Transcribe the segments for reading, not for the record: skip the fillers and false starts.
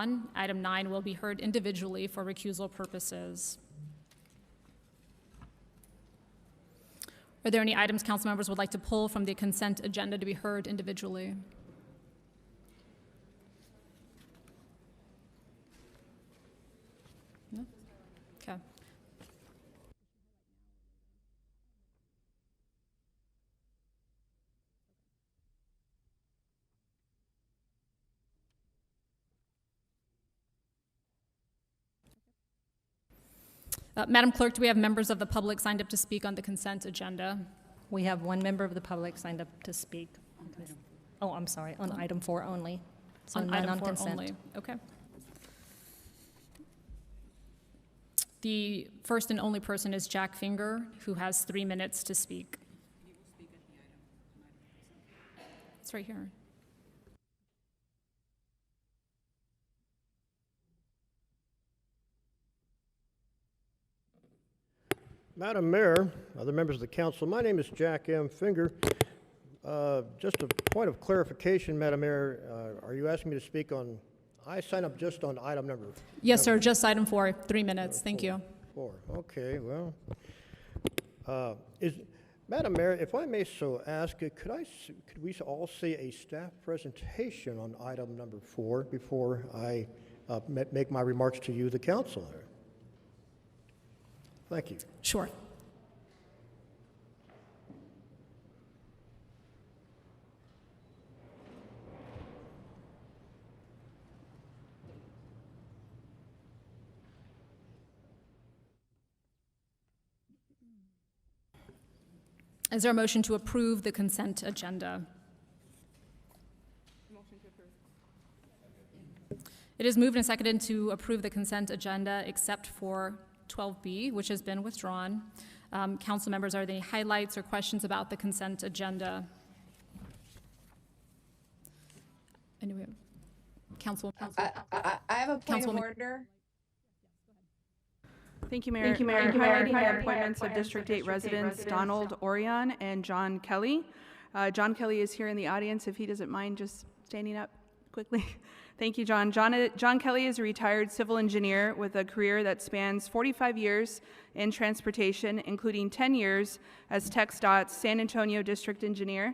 withdrawn. Item 9 will be heard individually for recusal purposes. Are there any items council members would like to pull from the consent agenda to be heard individually? No? Okay. Madam Clerk, do we have members of the public signed up to speak on the consent agenda? We have one member of the public signed up to speak. Oh, I'm sorry, on item 4 only. So On none item on 4 consent. only. Okay. The first and only person is Jack Finger, who has 3 minutes to speak. It's right here. Madam Mayor, other members of the council, my name is Jack M. Finger. Just a point of clarification, Madam Mayor, are you asking me to speak on, I signed up just on item number Yes, sir, just item 4, 3 minutes. Thank you. 4. Okay, well, Madam Mayor, if I may so ask, could we all see a staff presentation on item number 4 before I make my remarks to you, the council? Thank you. Sure. Is there a motion to approve the consent agenda? Motion to approve. It is moved and seconded to approve the consent agenda except for 12B, which has been withdrawn. Council members, are there any highlights or questions about the consent agenda? Anyway, Council. I have a point of order. Thank you, Mayor. Thank you, Mayor. Highlighting the appointments of District 8 residents Donald Orion and John Kelly. John Kelly is here in the audience, if he doesn't mind just standing up quickly. Thank you, John. John Kelly is a retired civil engineer with a career that spans 45 years in transportation, including 10 years as TxDOT's San Antonio District Engineer,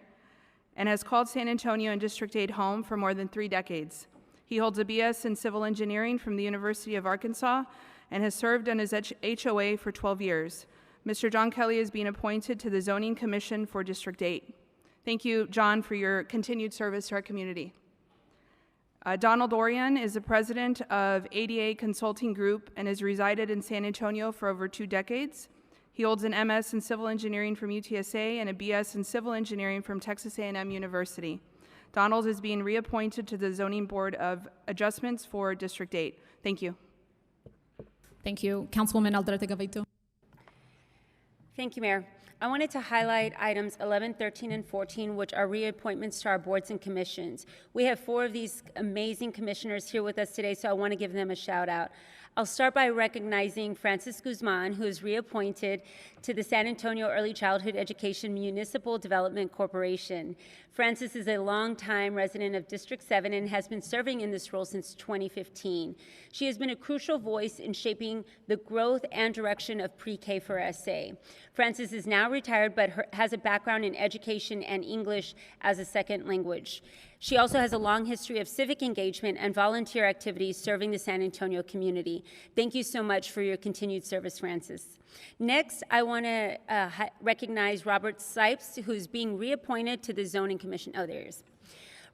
and has called San Antonio and District 8 home for more than 3 decades. He holds a BS in civil engineering from the University of Arkansas and has served on his HOA for 12 years. Mr. John Kelly is being appointed to the Zoning Commission for District 8. Thank you, John, for your continued service to our community. Donald Orion is the president of ADA Consulting Group and has resided in San Antonio for over 2 decades. He holds an MS in civil engineering from UTSA and a BS in civil engineering from Texas A&M University. Donald is being reappointed to the Zoning Board of Adjustments for District 8. Thank you. Thank you. Councilwoman Alderete Gavito. Thank you, Mayor. I wanted to highlight items 11, 13, and 14, which are reappointments to our boards and commissions. We have 4 of these amazing commissioners here with us today, so I want to give them a shout out. I'll start by recognizing Francis Guzman, who is reappointed to the San Antonio Early Childhood Education Municipal Development Corporation. Francis is a longtime resident of District 7 and has been serving in this role since 2015. She has been a crucial voice in shaping the growth and direction of pre-K for SA. Francis is now retired but has a background in education and English as a second language. She also has a long history of civic engagement and volunteer activities serving the San Antonio community. Thank you so much for your continued service, Francis. Next, I want to recognize Robert Sipes, who's being reappointed to the Zoning Commission. Oh, there he is.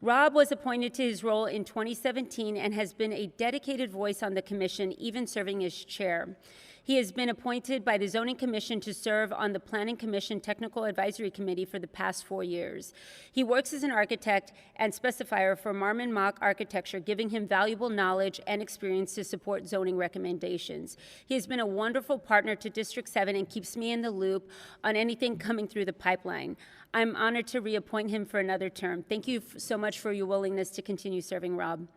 Rob was appointed to his role in 2017 and has been a dedicated voice on the commission, even serving as chair. He has been appointed by the Zoning Commission to serve on the Planning Commission Technical Advisory Committee for the past 4 years. He works as an architect and specifier for Marmon Mock Architecture, giving him valuable knowledge and experience to support zoning recommendations. He has been a wonderful partner to District 7 and keeps me in the loop on anything coming through the pipeline. I'm honored to reappoint him for another term. Thank you so much for your willingness to continue serving, Rob.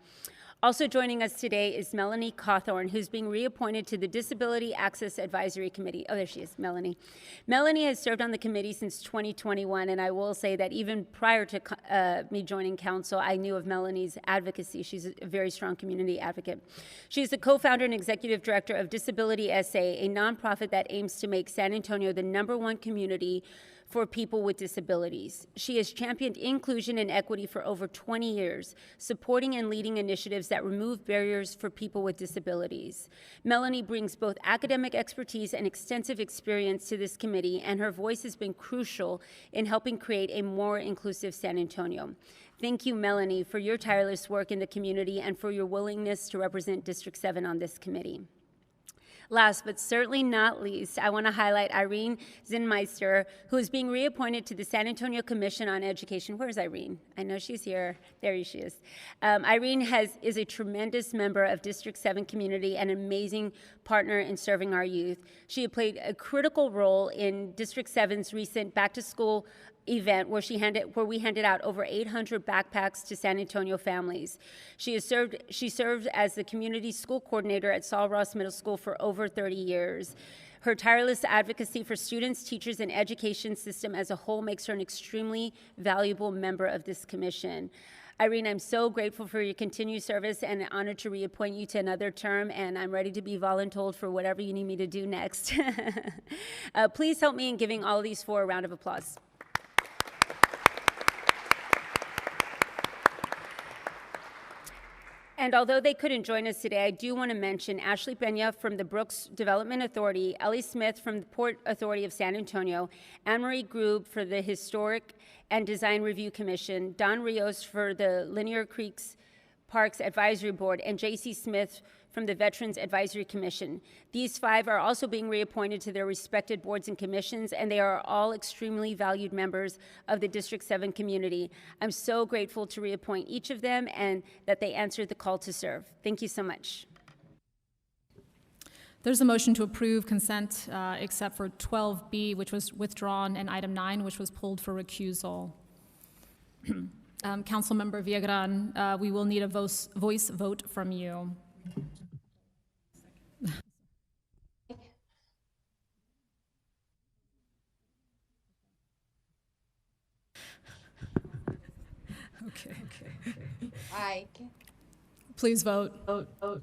Also joining us today is Melanie Cawthorn, who's being reappointed to the Disability Access Advisory Committee. Oh, there she is, Melanie. Melanie has served on the committee since 2021, and I will say that even prior to me joining council, I knew of Melanie's advocacy. She's a very strong community advocate. She's the co-founder and executive director of Disability SA, a nonprofit that aims to make San Antonio the #1 community for people with disabilities. She has championed inclusion and equity for over 20 years, supporting and leading initiatives that remove barriers for people with disabilities. Melanie brings both academic expertise and extensive experience to this committee, and her voice has been crucial in helping create a more inclusive San Antonio. Thank you, Melanie, for your tireless work in the community and for your willingness to represent District 7 on this committee. Last but certainly not least, I want to highlight Irene Zinmeister, who is being reappointed to the San Antonio Commission on Education. Where's Irene? I know she's here. There she is. Irene is a tremendous member of District 7 community and an amazing partner in serving our youth. She had played a critical role in District 7's recent back-to-school event where we handed out over 800 backpacks to San Antonio families. She served as the community school coordinator at Saul Ross Middle School for over 30 years. Her tireless advocacy for students, teachers, and education system as a whole makes her an extremely valuable member of this commission. Irene, I'm so grateful for your continued service and honored to reappoint you to another term, and I'm ready to be voluntold for whatever you need me to do next. Please help me in giving all of these four a round of applause. And although they couldn't join us today, I do want to mention Ashley Pena from the Brooks Development Authority, Ellie Smith from the Port Authority of San Antonio, Anne-Marie Grube for the Historic and Design Review Commission, Don Rios for the Linear Creeks Parks Advisory Board, and J.C. Smith from the Veterans Advisory Commission. These 5 are also being reappointed to their respected boards and commissions, and they are all extremely valued members of the District 7 community. I'm so grateful to reappoint each of them and that they answered the call to serve. Thank you so much. There's a motion to approve consent except for 12B, which was withdrawn, and item 9, which was pulled for recusal. Councilmember Viagran, we will need a voice vote from you. Okay. Aye. Please vote. Vote.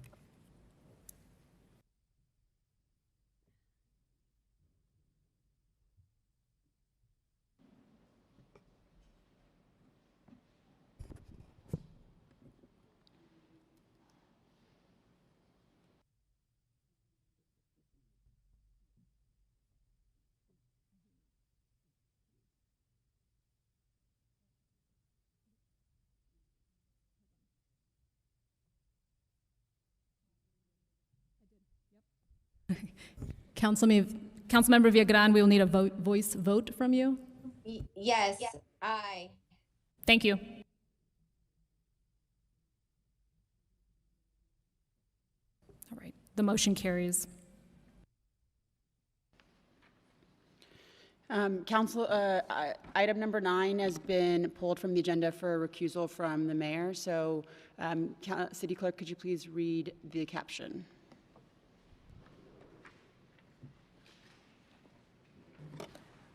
Councilmember Viagran, we will need a voice vote from you. Yes. Aye. Thank you. All right, the motion carries. Item number 9 has been pulled from the agenda for recusal from the mayor. So, City Clerk, could you please read the caption?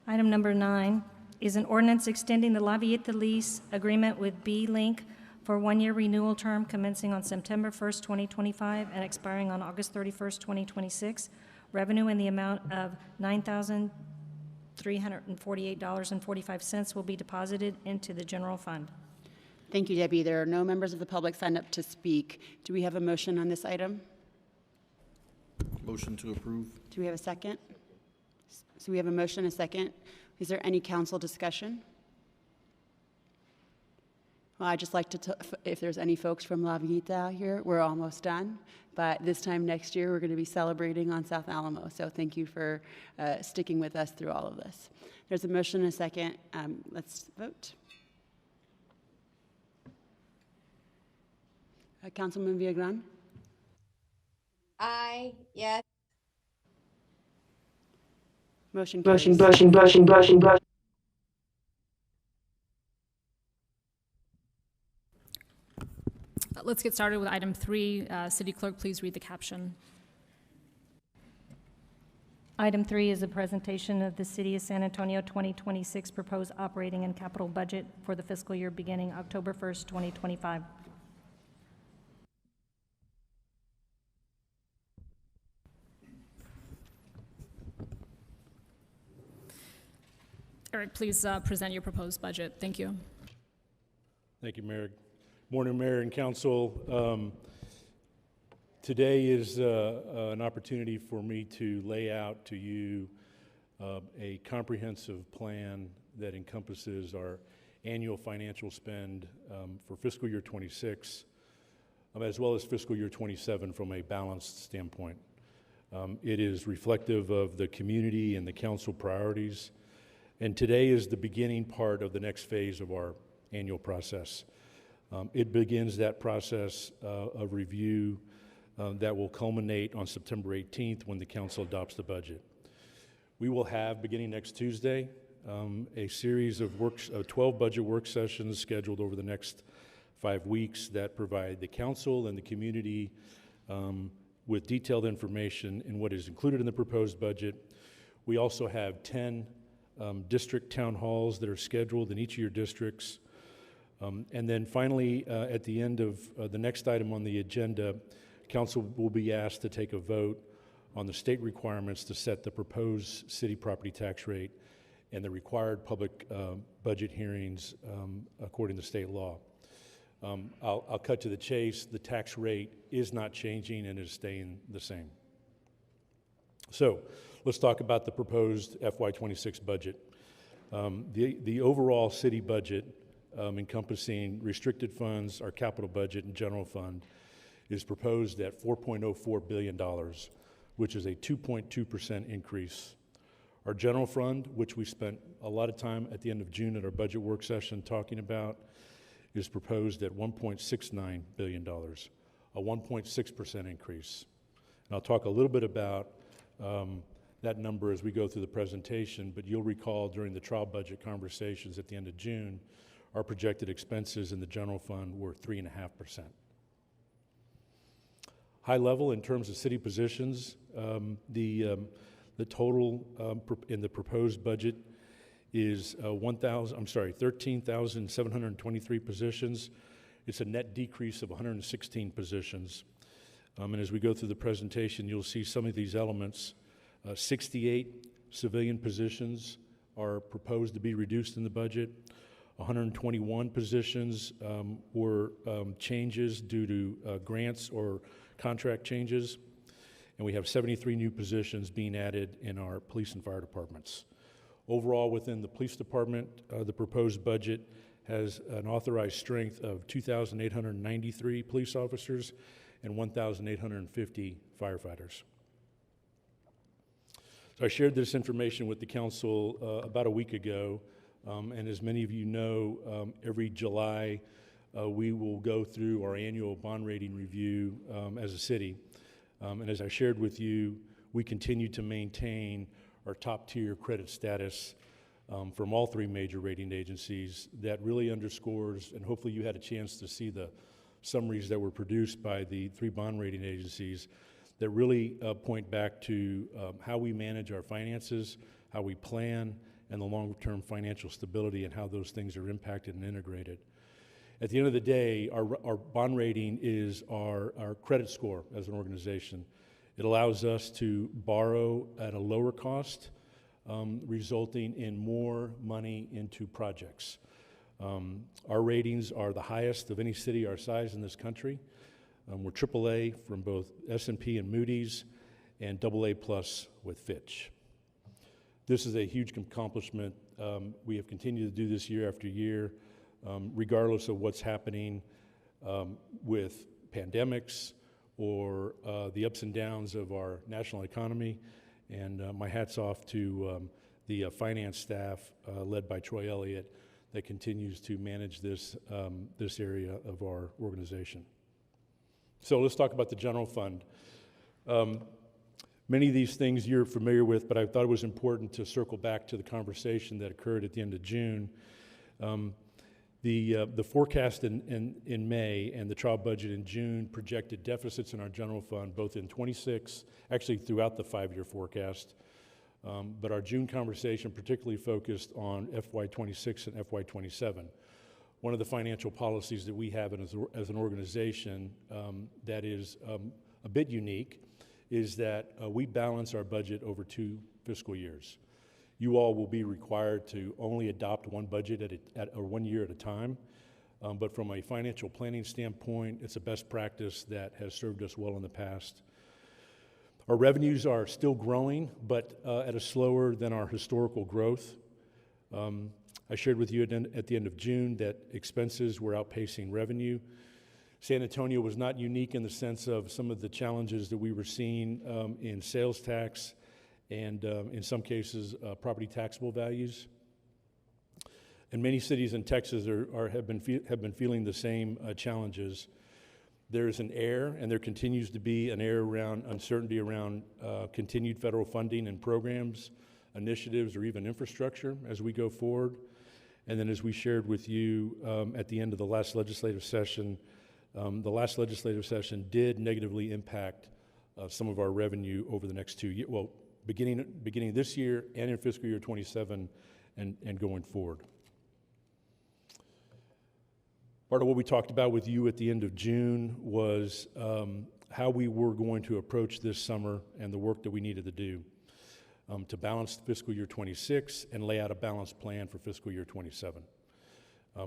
Item number 9 is an ordinance extending the La Villeta lease agreement with B-Link for 1-year renewal term commencing on September 1st, 2025 and expiring on August 31st, 2026. Revenue in the amount of $9,348.45 will be deposited into the general fund. Thank you, Debbie. There are no members of the public signed up to speak. Do we have a motion on this item? Motion to approve. Do we have a second? So we have a motion and a second. Is there any council discussion? Well, I'd just like to, if there's any folks from La Villeta out here, we're almost done. But this time next year, we're going to be celebrating on South Alamo. So thank you for sticking with us through all of this. There's a motion and a second. Let's vote. Councilman Viagran? Aye. Yes. Motion carries. Let's get started with item 3. City Clerk, please read the caption. Item 3 is a presentation of the City of San Antonio 2026 proposed operating and capital budget for the fiscal year beginning October 1st, 2025. Eric, please present your proposed budget. Thank you. Thank you, Mayor. Morning, Mayor and Council. Today is an opportunity for me to lay out to you a comprehensive plan that encompasses our annual financial spend for fiscal year 26, as well as fiscal year 27 from a balanced standpoint. It is reflective of the community and the council priorities, and today is the beginning part of the next phase of our annual process. It begins that process of review that will culminate on September 18th when the council adopts the budget. We will have, beginning next Tuesday, a series of 12 budget work sessions scheduled over the next 5 weeks that provide the council and the community with detailed information in what is included in the proposed budget. We also have 10 district town halls that are scheduled in each of your districts. And then finally, at the end of the next item on the agenda, Council will be asked to take a vote on the state requirements to set the proposed city property tax rate and the required public budget hearings according to state law. I'll cut to the chase. The tax rate is not changing and is staying the same. So let's talk about the proposed FY26 budget. The overall city budget encompassing restricted funds, our capital budget, and general fund is proposed at $4.04 billion, which is a 2.2% increase. Our general fund, which we spent a lot of time at the end of June at our budget work session talking about, is proposed at $1.69 billion, a 1.6% increase. And I'll talk a little bit about that number as we go through the presentation, but you'll recall during the trial budget conversations at the end of June, our projected expenses in the general fund were 3.5%. High level in terms of city positions, the total in the proposed budget is 13,723 positions. It's a net decrease of 116 positions. And as we go through the presentation, you'll see some of these elements. 68 civilian positions are proposed to be reduced in the budget. 121 positions were changes due to grants or contract changes, and we have 73 new positions being added in our police and fire departments. Overall, within the police department, the proposed budget has an authorized strength of 2,893 police officers and 1,850 firefighters. So I shared this information with the council about a week ago, and as many of you know, every July we will go through our annual bond rating review as a city. And as I shared with you, we continue to maintain our top-tier credit status from all 3 major rating agencies. That really underscores, and hopefully you had a chance to see the summaries that were produced by the 3 bond rating agencies that really point back to how we manage our finances, how we plan, and the long-term financial stability and how those things are impacted and integrated. At the end of the day, our bond rating is our credit score as an organization. It allows us to borrow at a lower cost, resulting in more money into projects. Our ratings are the highest of any city our size in this country. We're AAA from both S&P and Moody's, and AA+ with Fitch. This is a huge accomplishment. We have continued to do this year after year, regardless of what's happening with pandemics or the ups and downs of our national economy. And my hat's off to the finance staff led by Troy Elliott that continues to manage this area of our organization. So let's talk about the general fund. Many of these things you're familiar with, but I thought it was important to circle back to the conversation that occurred at the end of June. The forecast in May and the trial budget in June projected deficits in our general fund, both in 26, actually throughout the 5-year forecast. But our June conversation particularly focused on FY26 and FY27. One of the financial policies that we have as an organization that is a bit unique is that we balance our budget over 2 fiscal years. You all will be required to only adopt one budget or 1 year at a time. But from a financial planning standpoint, it's a best practice that has served us well in the past. Our revenues are still growing, but at a slower than our historical growth. I shared with you at the end of June that expenses were outpacing revenue. San Antonio was not unique in the sense of some of the challenges that we were seeing in sales tax and in some cases property taxable values. And many cities in Texas have been feeling the same challenges. There is an air, and there continues to be an air around uncertainty around continued federal funding and programs, initiatives, or even infrastructure as we go forward. And then as we shared with you at the end of the last legislative session did negatively impact some of our revenue over the next 2 years, well, beginning this year and in fiscal year 27 and going forward. Part of what we talked about with you at the end of June was how we were going to approach this summer and the work that we needed to do to balance fiscal year 26 and lay out a balanced plan for fiscal year 27.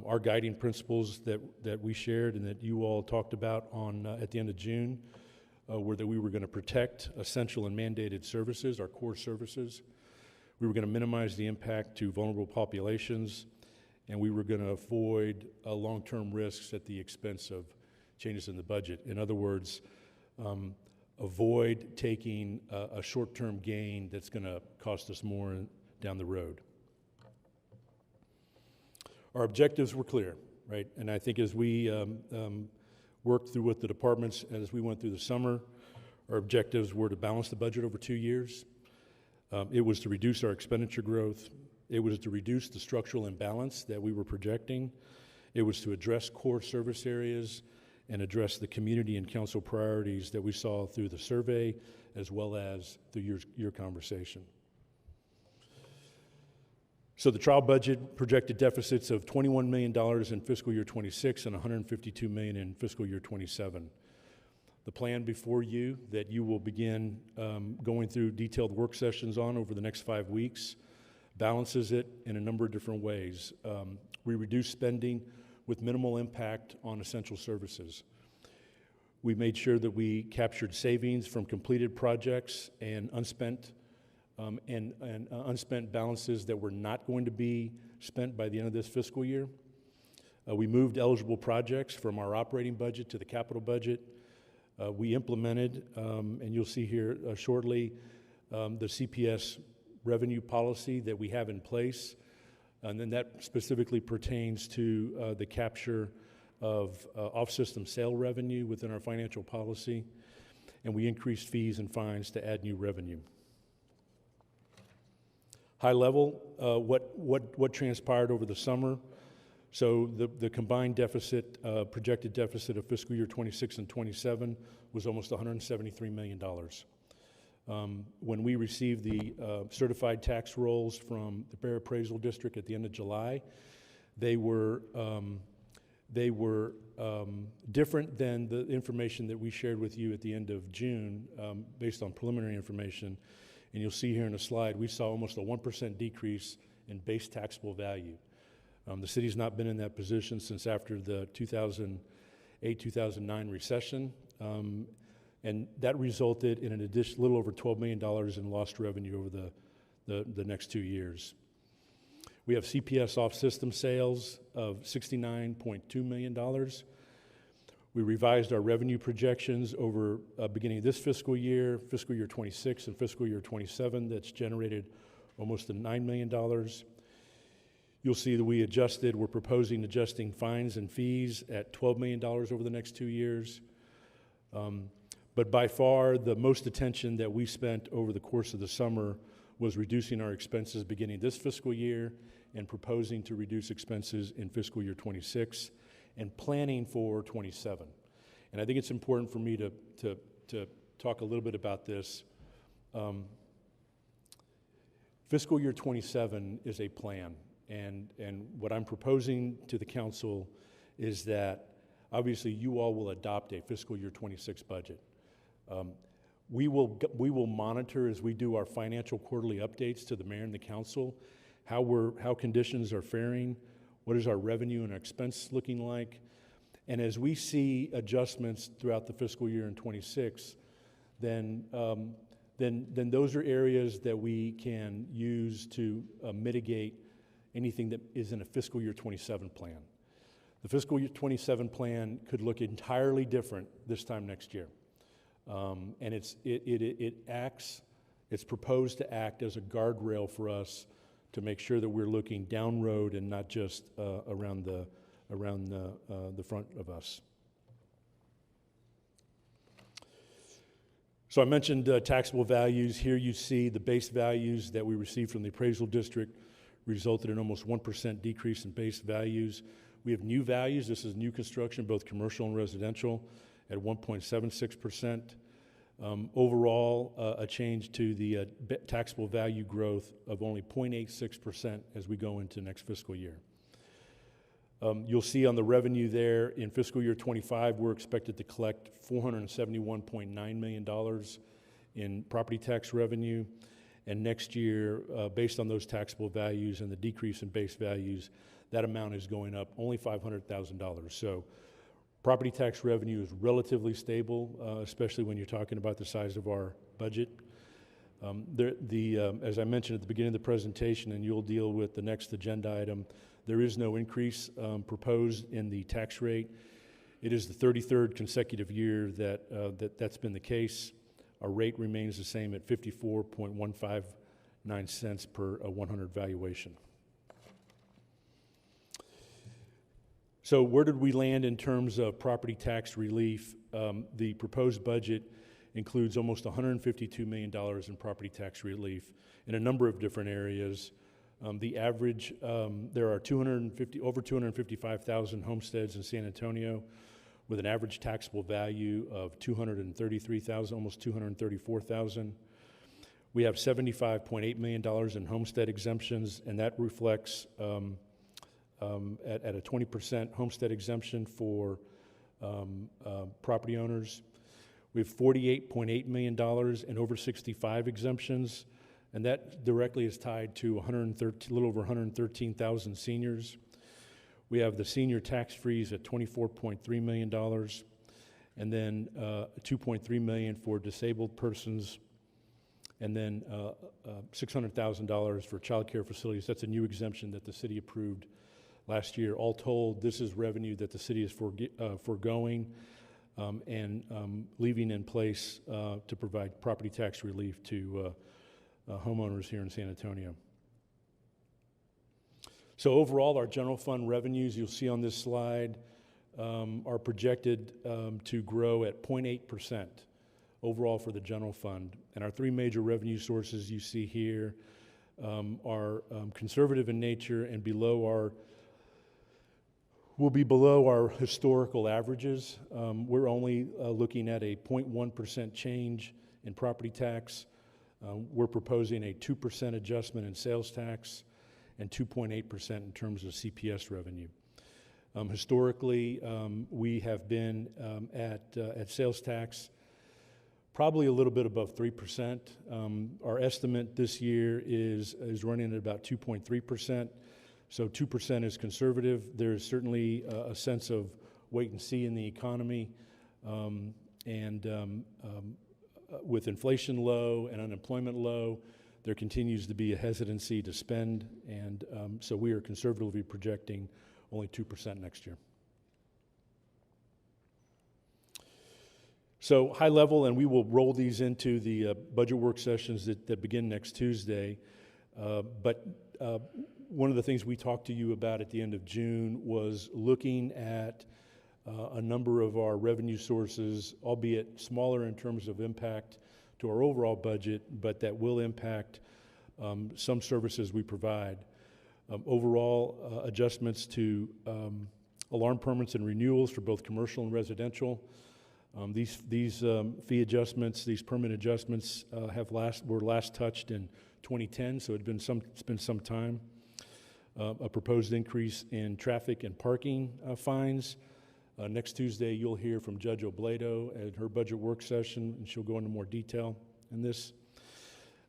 Our guiding principles that we shared and that you all talked about at the end of June were that we were going to protect essential and mandated services, our core services. We were going to minimize the impact to vulnerable populations, and we were going to avoid long-term risks at the expense of changes in the budget. In other words, avoid taking a short-term gain that's going to cost us more down the road. Our objectives were clear, right? And I think as we worked through with the departments as we went through the summer, our objectives were to balance the budget over 2 years. It was to reduce our expenditure growth. It was to reduce the structural imbalance that we were projecting. It was to address core service areas and address the community and council priorities that we saw through the survey as well as through your conversation. So the trial budget projected deficits of $21 million in fiscal year 26 and $152 million in fiscal year 27. The plan before you that you will begin going through detailed work sessions on over the next 5 weeks balances it in a number of different ways. We reduce spending with minimal impact on essential services. We made sure that we captured savings from completed projects and unspent balances that were not going to be spent by the end of this fiscal year. We moved eligible projects from our operating budget to the capital budget. We implemented, and you'll see here shortly, the CPS revenue policy that we have in place. And then that specifically pertains to the capture of off-system sale revenue within our financial policy. And we increased fees and fines to add new revenue. High level, what transpired over the summer. So the combined deficit, projected deficit of fiscal year 26 and 27 was almost $173 million. When we received the certified tax rolls from the Bear Appraisal District at the end of July, they were different than the information that we shared with you at the end of June based on preliminary information. And you'll see here in a slide, we saw almost a 1% decrease in base taxable value. The city's not been in that position since after the 2008-2009 recession. And that resulted in an additional little over $12 million in lost revenue over the next 2 years. We have CPS off-system sales of $69.2 million. We revised our revenue projections over beginning of this fiscal year 26 and fiscal year 27. That's generated almost $9 million. You'll see that we're proposing adjusting fines and fees at $12 million over the next 2 years. But by far, the most attention that we spent over the course of the summer was reducing our expenses beginning this fiscal year and proposing to reduce expenses in fiscal year 26 and planning for 27. And I think it's important for me to talk a little bit about this. Fiscal year 27 is a plan, and what I'm proposing to the council is that obviously you all will adopt a fiscal year 26 budget. We will monitor as we do our financial quarterly updates to the mayor and the council how conditions are faring, what is our revenue and expense looking like, and as we see adjustments throughout the fiscal year in 26, then those are areas that we can use to mitigate anything that is in a fiscal year 27 plan. The fiscal year 27 plan could look entirely different this time next year. And it's proposed to act as a guardrail for us to make sure that we're looking down road and not just around the front of us. So I mentioned taxable values. Here you see the base values that we received from the appraisal district resulted in almost 1% decrease in base values. We have new values. This is new construction, both commercial and residential, at 1.76%. Overall, a change to the taxable value growth of only 0.86% as we go into next fiscal year. You'll see on the revenue there, in fiscal year 25, we're expected to collect $471.9 million in property tax revenue. And next year, based on those taxable values and the decrease in base values, that amount is going up only $500,000. So property tax revenue is relatively stable, especially when you're talking about the size of our budget. As I mentioned at the beginning of the presentation, and you'll deal with the next agenda item, there is no increase proposed in the tax rate. It is the 33rd consecutive year that's been the case. Our rate remains the same at 54.159 cents per 100 valuation. So where did we land in terms of property tax relief? The proposed budget includes almost $152 million in property tax relief in a number of different areas. The average, there are over 255,000 homesteads in San Antonio with an average taxable value of $233,000, almost $234,000. We have $75.8 million in homestead exemptions, and that reflects at a 20% homestead exemption for property owners. We have $48.8 million in over 65 exemptions, and that directly is tied to a little over 113,000 seniors. We have the senior tax freeze at $24.3 million, and then $2.3 million for disabled persons, and then $600,000 for child care facilities. That's a new exemption that the city approved last year. All told, this is revenue that the city is foregoing and leaving in place to provide property tax relief to homeowners here in San Antonio. So overall, our general fund revenues, you'll see on this slide, are projected to grow at 0.8% overall for the general fund. And our three major revenue sources you see here are conservative in nature and will be below our historical averages. We're only looking at a 0.1% change in property tax. We're proposing a 2% adjustment in sales tax and 2.8% in terms of CPS revenue. Historically, we have been at sales tax probably a little bit above 3%. Our estimate this year is running at about 2.3%. So 2% is conservative. There's certainly a sense of wait and see in the economy. With inflation low and unemployment low, there continues to be a hesitancy to spend, and so we are conservatively projecting only 2% next year. So high level, and we will roll these into the budget work sessions that begin next Tuesday, but one of the things we talked to you about at the end of June was looking at a number of our revenue sources, albeit smaller in terms of impact to our overall budget, but that will impact some services we provide. Overall, adjustments to alarm permits and renewals for both commercial and residential. These fee adjustments, these permit adjustments were last touched in 2010, so it's been some time. A proposed increase in traffic and parking fines. Next Tuesday, you'll hear from Judge Obledo at her budget work session, and she'll go into more detail in this.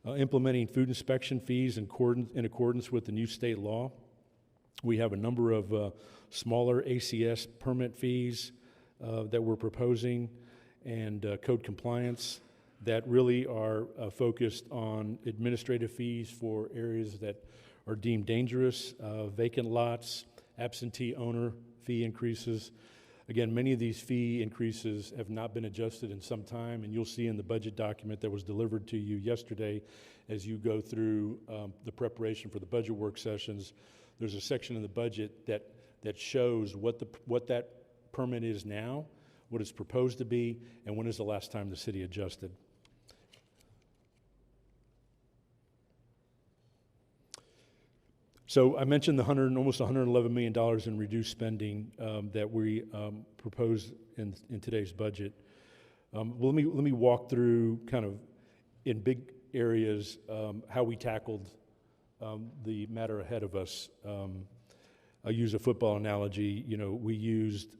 Implementing food inspection fees in accordance with the new state law. We have a number of smaller ACS permit fees that we're proposing, and code compliance that really are focused on administrative fees for areas that are deemed dangerous, vacant lots, absentee owner fee increases. Again, many of these fee increases have not been adjusted in some time, and you'll see in the budget document that was delivered to you yesterday as you go through the preparation for the budget work sessions. There's a section in the budget that shows what that permit is now, what it's proposed to be, and when is the last time the city adjusted. So I mentioned the almost $111 million in reduced spending that we proposed in today's budget. Well, let me walk through kind of in big areas how we tackled the matter ahead of us. I'll use a football analogy. You know, we used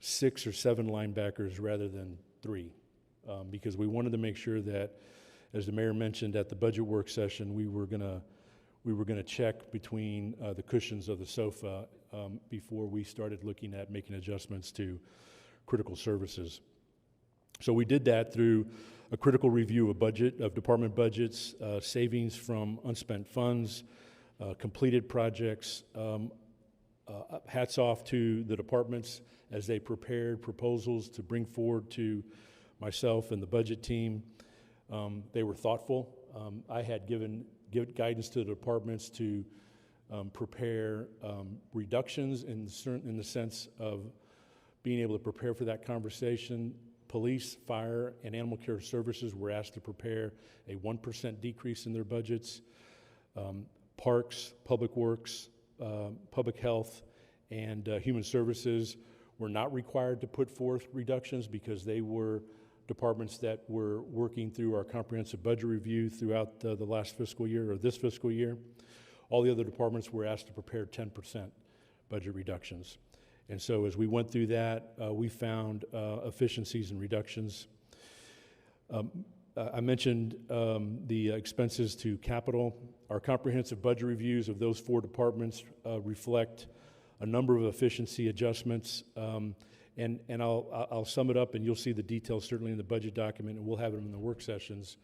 6 or 7 linebackers rather than 3 because we wanted to make sure that, as the mayor mentioned at the budget work session, we were going to check between the cushions of the sofa before we started looking at making adjustments to critical services. So we did that through a critical review of department budgets, savings from unspent funds, completed projects. Hats off to the departments as they prepared proposals to bring forward to myself and the budget team. They were thoughtful. I had given guidance to the departments to prepare reductions in the sense of being able to prepare for that conversation. Police, fire, and animal care services were asked to prepare a 1% decrease in their budgets. Parks, public works, public health, and human services were not required to put forth reductions because they were departments that were working through our comprehensive budget review throughout the last fiscal year or this fiscal year. All the other departments were asked to prepare 10% budget reductions. And so as we went through that, we found efficiencies and reductions. I mentioned the expenses to capital. Our comprehensive budget reviews of those 4 departments reflect a number of efficiency adjustments. And I'll sum it up, and you'll see the details certainly in the budget document, and we'll have them in the work sessions.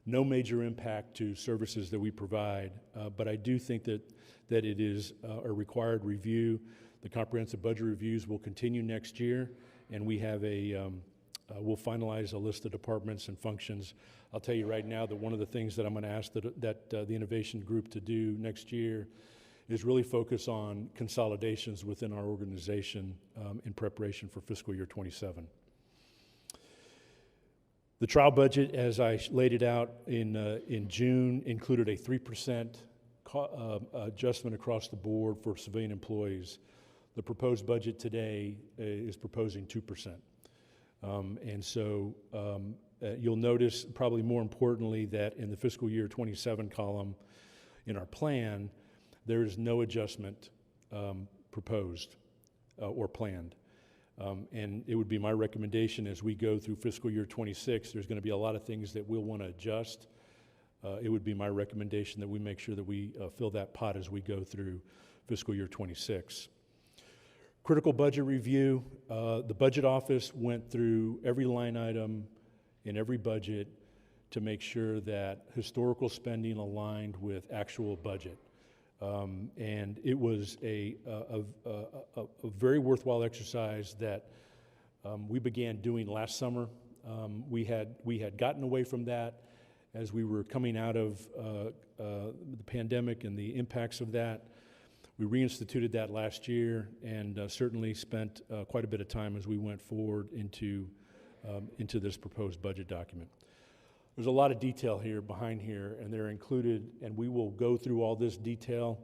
No major impact to services that we provide, but I do think that it is a required review. The comprehensive budget reviews will continue next year, and we have we'll finalize a list of departments and functions. I'll tell you right now that one of the things that I'm going to ask that the innovation group to do next year is really focus on consolidations within our organization in preparation for fiscal year 27. The trial budget, as I laid it out in June, included a 3% adjustment across the board for civilian employees. The proposed budget today is proposing 2%. And so you'll notice, probably more importantly, that in the fiscal year 27 column in our plan, there is no adjustment proposed or planned. And it would be my recommendation as we go through fiscal year 26, there's going to be a lot of things that we'll want to adjust. It would be my recommendation that we make sure that we fill that pot as we go through fiscal year 26. Critical budget review. The budget office went through every line item in every budget to make sure that historical spending aligned with actual budget. And it was a very worthwhile exercise that we began doing last summer. We had gotten away from that as we were coming out of the pandemic and the impacts of that. We reinstituted that last year and certainly spent quite a bit of time as we went forward into this proposed budget document. There's a lot of detail here behind here, and they're included, and we will go through all this detail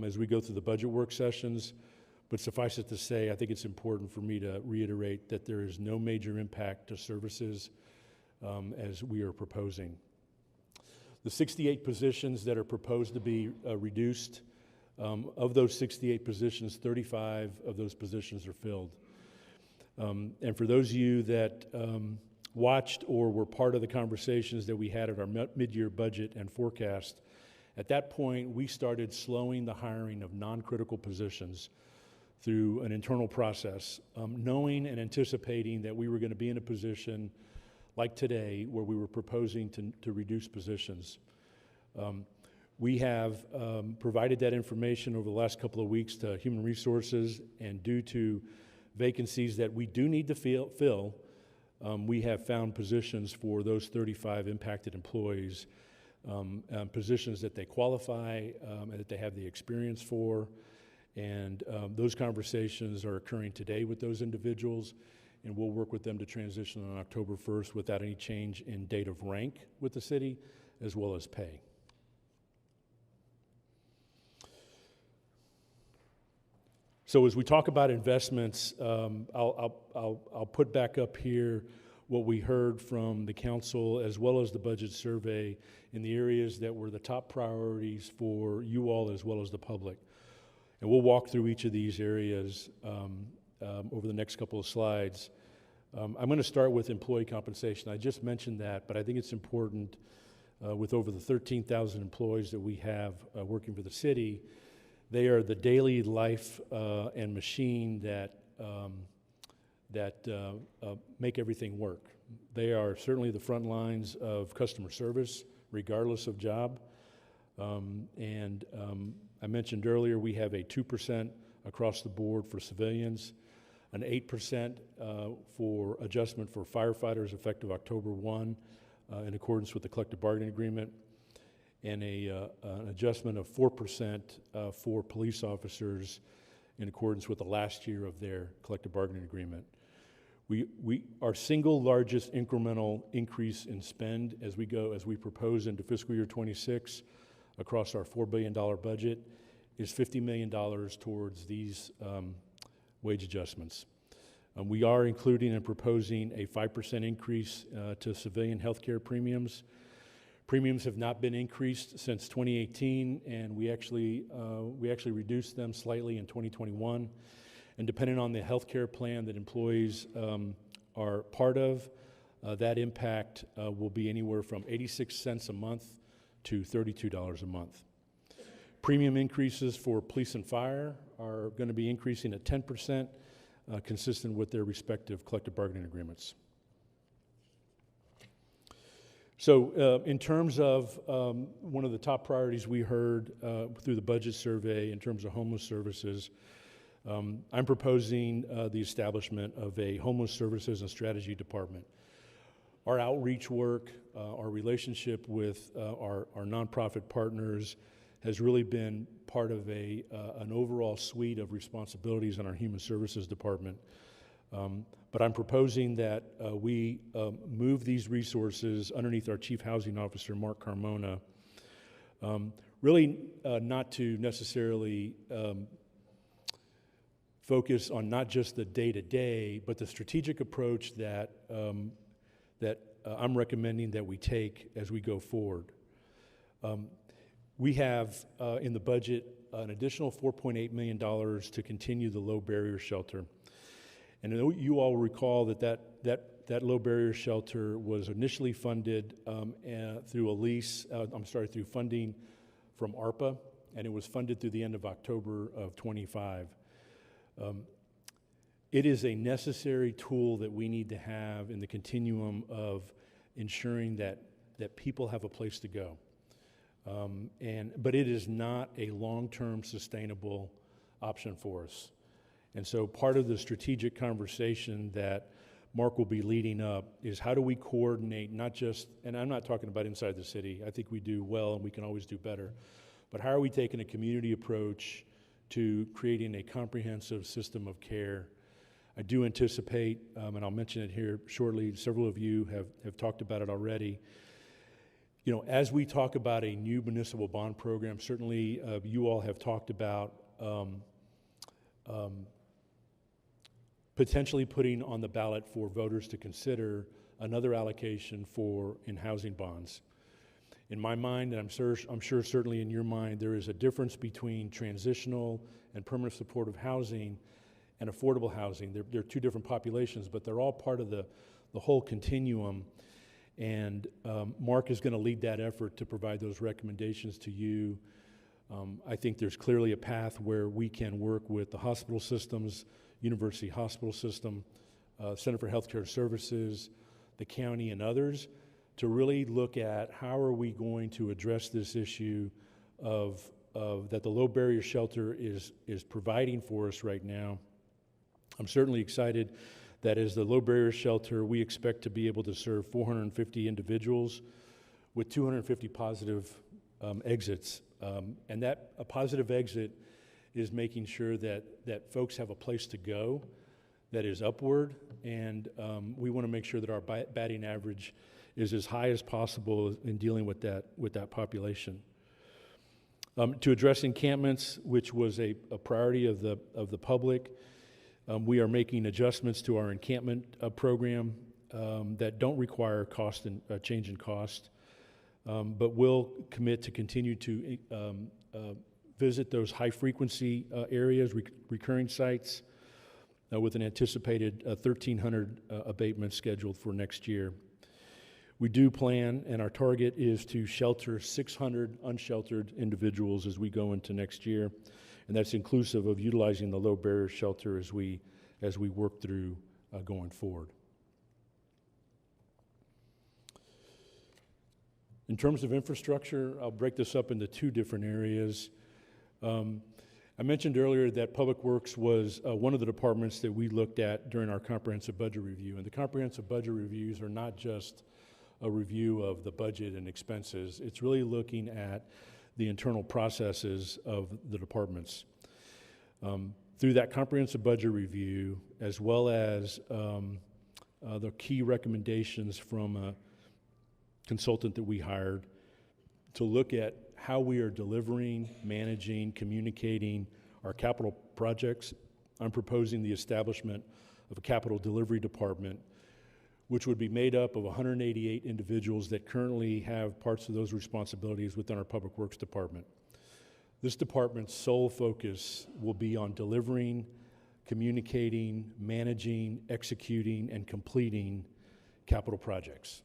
as we go through the budget work sessions. But suffice it to say, I think it's important for me to reiterate that there is no major impact to services as we are proposing. The 68 positions that are proposed to be reduced, of those 68 positions, 35 of those positions are filled. And for those of you that watched or were part of the conversations that we had at our mid-year budget and forecast, at that point, we started slowing the hiring of non-critical positions through an internal process, knowing and anticipating that we were going to be in a position like today where we were proposing to reduce positions. We have provided that information over the last couple of weeks to Human Resources, and due to vacancies that we do need to fill, we have found positions for those 35 impacted employees, positions that they qualify and that they have the experience for. And those conversations are occurring today with those individuals, and we'll work with them to transition on October 1st without any change in date of rank with the city, as well as pay. So as we talk about investments, I'll put back up here what we heard from the council as well as the budget survey in the areas that were the top priorities for you all as well as the public. And we'll walk through each of these areas over the next couple of slides. I'm going to start with employee compensation. I just mentioned that, but I think it's important with over the 13,000 employees that we have working for the city. They are the daily life and machine that make everything work. They are certainly the front lines of customer service, regardless of job. I mentioned earlier we have a 2% across the board for civilians, an 8% for adjustment for firefighters effective October 1 in accordance with the collective bargaining agreement, and an adjustment of 4% for police officers in accordance with the last year of their collective bargaining agreement. Our single largest incremental increase in spend as we propose into fiscal year 26 across our $4 billion budget is $50 million towards these wage adjustments. We are including and proposing a 5% increase to civilian healthcare premiums. Premiums have not been increased since 2018, and we actually reduced them slightly in 2021. And depending on the healthcare plan that employees are part of, that impact will be anywhere from 86 cents a month to $32 a month. Premium increases for police and fire are going to be increasing at 10%, consistent with their respective collective bargaining agreements. So in terms of one of the top priorities we heard through the budget survey in terms of homeless services, I'm proposing the establishment of a homeless services and strategy department. Our outreach work, our relationship with our nonprofit partners has really been part of an overall suite of responsibilities in our human services department. But I'm proposing that we move these resources underneath our Chief Housing Officer, Mark Carmona, really not to necessarily focus on not just the day-to-day, but the strategic approach that I'm recommending that we take as we go forward. We have in the budget an additional $4.8 million to continue the low barrier shelter. And you all recall that low barrier shelter was initially funded through a lease, through funding from ARPA, and it was funded through the end of October of 25. It is a necessary tool that we need to have in the continuum of ensuring that people have a place to go. But it is not a long-term sustainable option for us. And so part of the strategic conversation that Mark will be leading up is how do we coordinate, not just, and I'm not talking about inside the city, I think we do well and we can always do better, but how are we taking a community approach to creating a comprehensive system of care? I do anticipate, and I'll mention it here shortly, several of you have talked about it already, You know, as we talk about a new municipal bond program, certainly you all have talked about potentially putting on the ballot for voters to consider another allocation for in-housing bonds. In my mind, and I'm sure certainly in your mind, there is a difference between transitional and permanent supportive housing and affordable housing. They're two different populations, but they're all part of the whole continuum. And Mark is going to lead that effort to provide those recommendations to you. I think there's clearly a path where we can work with the hospital systems, University Hospital System, Center for Healthcare Services, the county, and others to really look at how are we going to address this issue of that the low barrier shelter is providing for us right now. I'm certainly excited that as the low barrier shelter, we expect to be able to serve 450 individuals with 250 positive exits. And that a positive exit is making sure that folks have a place to go that is upward, and we want to make sure that our batting average is as high as possible in dealing with that population. To address encampments, which was a priority of the public, we are making adjustments to our encampment program that don't require cost and change in cost, but will commit to continue to visit those high-frequency areas, recurring sites, with an anticipated 1,300 abatements scheduled for next year. We do plan, and our target is to shelter 600 unsheltered individuals as we go into next year, and that's inclusive of utilizing the low barrier shelter as we work through going forward. In terms of infrastructure, I'll break this up into two different areas. I mentioned earlier that Public Works was one of the departments that we looked at during our comprehensive budget review, and the comprehensive budget reviews are not just a review of the budget and expenses. It's really looking at the internal processes of the departments. Through that comprehensive budget review, as well as the key recommendations from a consultant that we hired to look at how we are delivering, managing, communicating our capital projects, I'm proposing the establishment of a capital delivery department, which would be made up of 188 individuals that currently have parts of those responsibilities within our Public Works Department. This department's sole focus will be on delivering, communicating, managing, executing, and completing capital projects.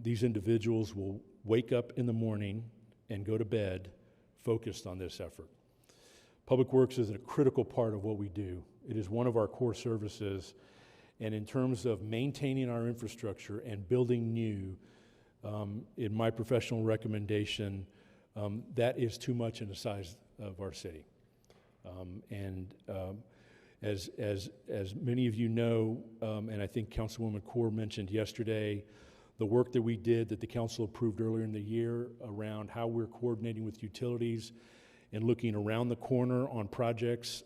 These individuals will wake up in the morning and go to bed focused on this effort. Public Works is a critical part of what we do. It is one of our core services, and in terms of maintaining our infrastructure and building new, in my professional recommendation, that is too much in the size of our city. As many of you know, and I think Councilwoman Kaur mentioned yesterday, the work that we did that the council approved earlier in the year around how we're coordinating with utilities and looking around the corner on projects,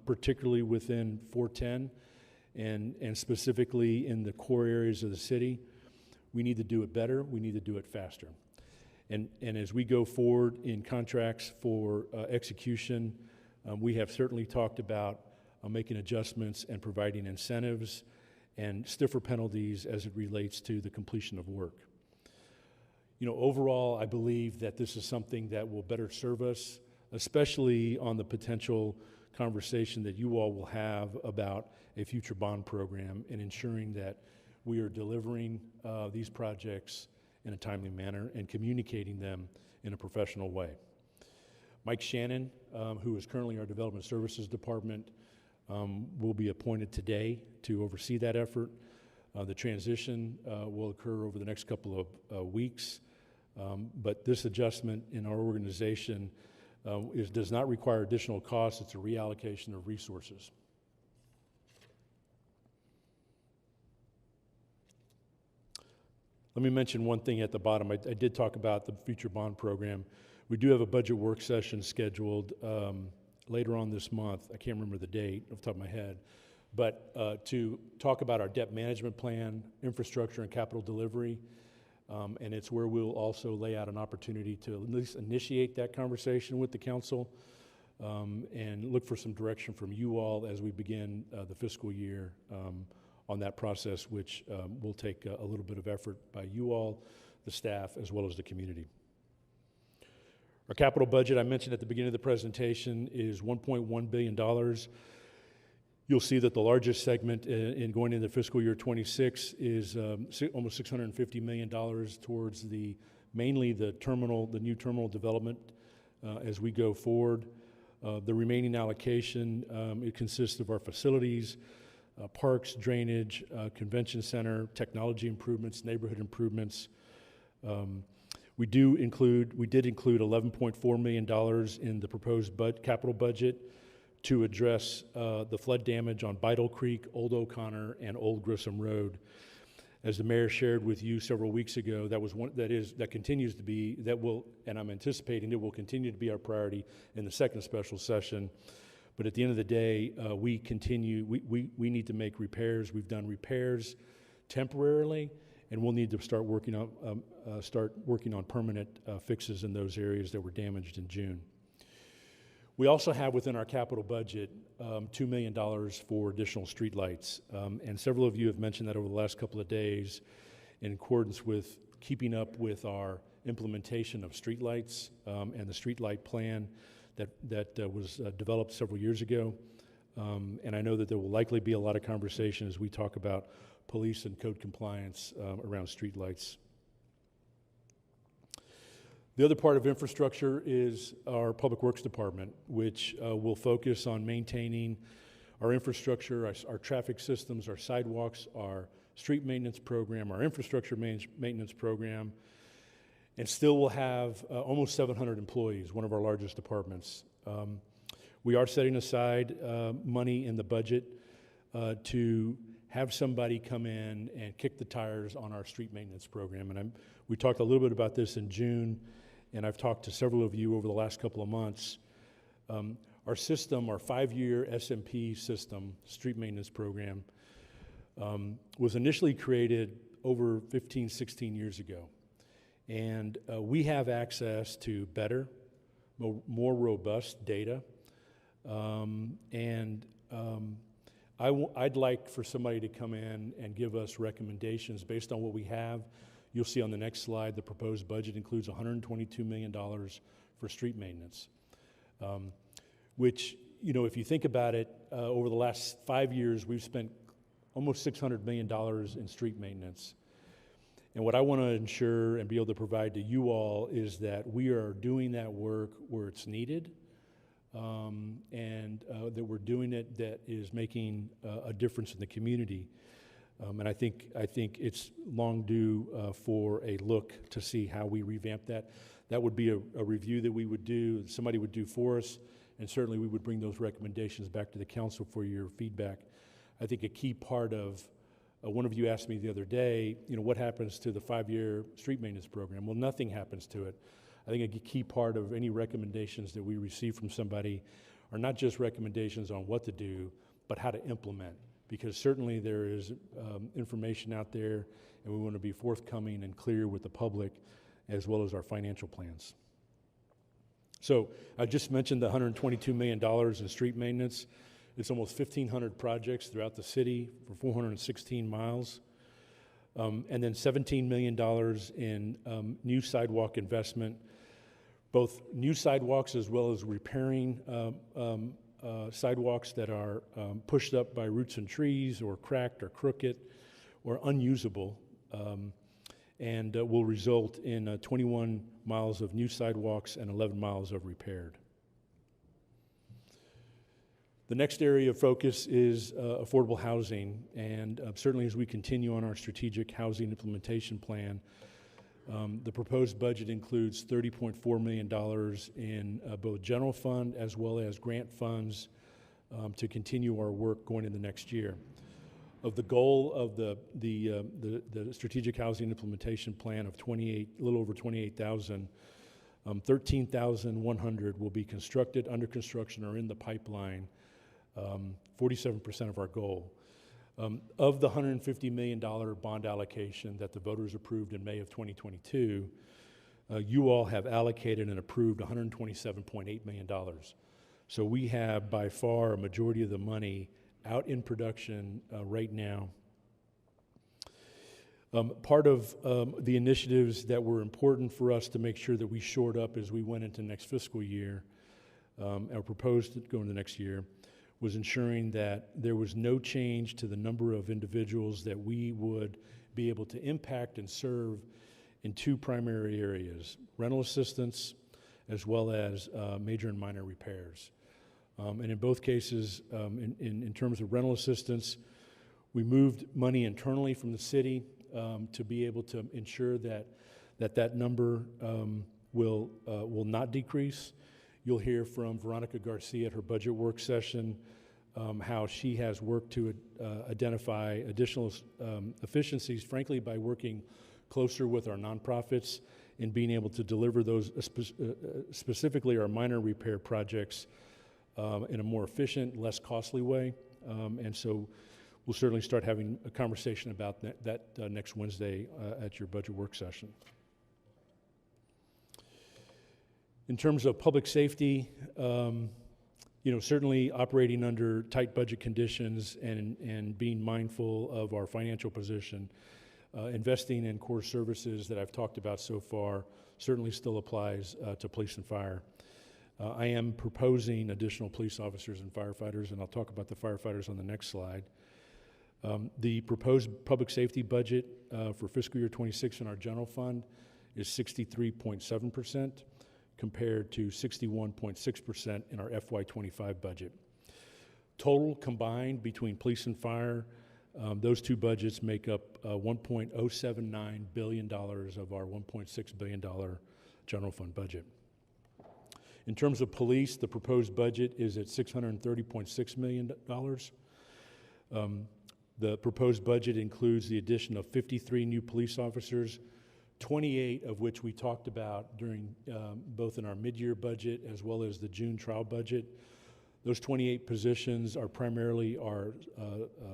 particularly within 410 and specifically in the core areas of the city. We need to do it better. We need to do it faster. And as we go forward in contracts for execution, we have certainly talked about making adjustments and providing incentives and stiffer penalties as it relates to the completion of work. You know, overall, I believe that this is something that will better serve us, especially on the potential conversation that you all will have about a future bond program and ensuring that we are delivering these projects in a timely manner and communicating them in a professional way. Mike Shannon, who is currently our Development Services Department, will be appointed today to oversee that effort. The transition will occur over the next couple of weeks, but this adjustment in our organization does not require additional costs. It's a reallocation of resources. Let me mention one thing at the bottom. I did talk about the future bond program. We do have a budget work session scheduled later on this month. I can't remember the date off the top of my head, but to talk about our debt management plan, infrastructure, and capital delivery. And it's where we'll also lay out an opportunity to at least initiate that conversation with the council and look for some direction from you all as we begin the fiscal year on that process, which will take a little bit of effort by you all, the staff, as well as the community. Our capital budget, I mentioned at the beginning of the presentation, is $1.1 billion. You'll see that the largest segment in going into fiscal year 26 is almost $650 million towards mainly the new terminal development as we go forward. The remaining allocation, it consists of our facilities, parks, drainage, convention center, technology improvements, neighborhood improvements. We did include $11.4 million in the proposed capital budget to address the flood damage on Beidle Creek, Old O'Connor, and Old Grissom Road. As the mayor shared with you several weeks ago, that continues to be, and I'm anticipating it will continue to be our priority in the second special session. But at the end of the day, we need to make repairs. We've done repairs temporarily, and we'll need to start working on permanent fixes in those areas that were damaged in June. We also have within our capital budget $2 million for additional streetlights, and several of you have mentioned that over the last couple of days in accordance with keeping up with our implementation of streetlights and the streetlight plan that was developed several years ago. And I know that there will likely be a lot of conversation as we talk about police and code compliance around streetlights. The other part of infrastructure is our Public Works Department, which will focus on maintaining our infrastructure, our traffic systems, our sidewalks, our street maintenance program, our infrastructure maintenance program, and still will have almost 700 employees, one of our largest departments. We are setting aside money in the budget to have somebody come in and kick the tires on our street maintenance program. And we talked a little bit about this in June, and I've talked to several of you over the last couple of months. Our system, our 5-year SMP system, street maintenance program, was initially created over 15, 16 years ago. And we have access to better, more robust data. I'd like for somebody to come in and give us recommendations based on what we have. You'll see on the next slide, the proposed budget includes $122 million for street maintenance, which, if you think about it, over the last 5 years, we've spent almost $600 million in street maintenance. And what I want to ensure and be able to provide to you all is that we are doing that work where it's needed, and that we're doing it that is making a difference in the community. And I think it's long due for a look to see how we revamp that. That would be a review that we would do, somebody would do for us, and certainly we would bring those recommendations back to the council for your feedback. I think a key part of, one of you asked me the other day, what happens to the 5-year street maintenance program? Well, nothing happens to it. I think a key part of any recommendations that we receive from somebody are not just recommendations on what to do, but how to implement. Because certainly there is information out there, and we want to be forthcoming and clear with the public, as well as our financial plans. So I just mentioned the $122 million in street maintenance. It's almost 1,500 projects throughout the city for 416 miles. And then $17 million in new sidewalk investment, both new sidewalks as well as repairing sidewalks that are pushed up by roots and trees or cracked or crooked or unusable, and will result in 21 miles of new sidewalks and 11 miles of repaired. The next area of focus is affordable housing, and certainly as we continue on our strategic housing implementation plan, the proposed budget includes $30.4 million in both general fund as well as grant funds to continue our work going into next year. Of the goal of the strategic housing implementation plan of a little over 28,000, 13,100 will be constructed, under construction, or in the pipeline, 47% of our goal. Of the $150 million bond allocation that the voters approved in May of 2022, you all have allocated and approved $127.8 million. So we have by far a majority of the money out in production right now. Part of the initiatives that were important for us to make sure that we shored up as we went into next fiscal year, or proposed to go into next year, was ensuring that there was no change to the number of individuals that we would be able to impact and serve in two primary areas: rental assistance as well as major and minor repairs. And in both cases, in terms of rental assistance, we moved money internally from the city to be able to ensure that number will not decrease. You'll hear from Veronica Garcia at her budget work session how she has worked to identify additional efficiencies, frankly, by working closer with our nonprofits in being able to deliver those, specifically our minor repair projects, in a more efficient, less costly way. And so we'll certainly start having a conversation about that next Wednesday at your budget work session. In terms of public safety, certainly operating under tight budget conditions and being mindful of our financial position, investing in core services that I've talked about so far certainly still applies to police and fire. I am proposing additional police officers and firefighters, and I'll talk about the firefighters on the next slide. The proposed public safety budget for fiscal year 26 in our general fund is 63.7%. compared to 61.6% in our FY25 budget. Total combined between police and fire, those two budgets make up $1.079 billion of our $1.6 billion general fund budget. In terms of police, the proposed budget is at $630.6 million. The proposed budget includes the addition of 53 new police officers, 28 of which we talked about during both in our mid-year budget as well as the June trial budget. Those 28 positions are primarily our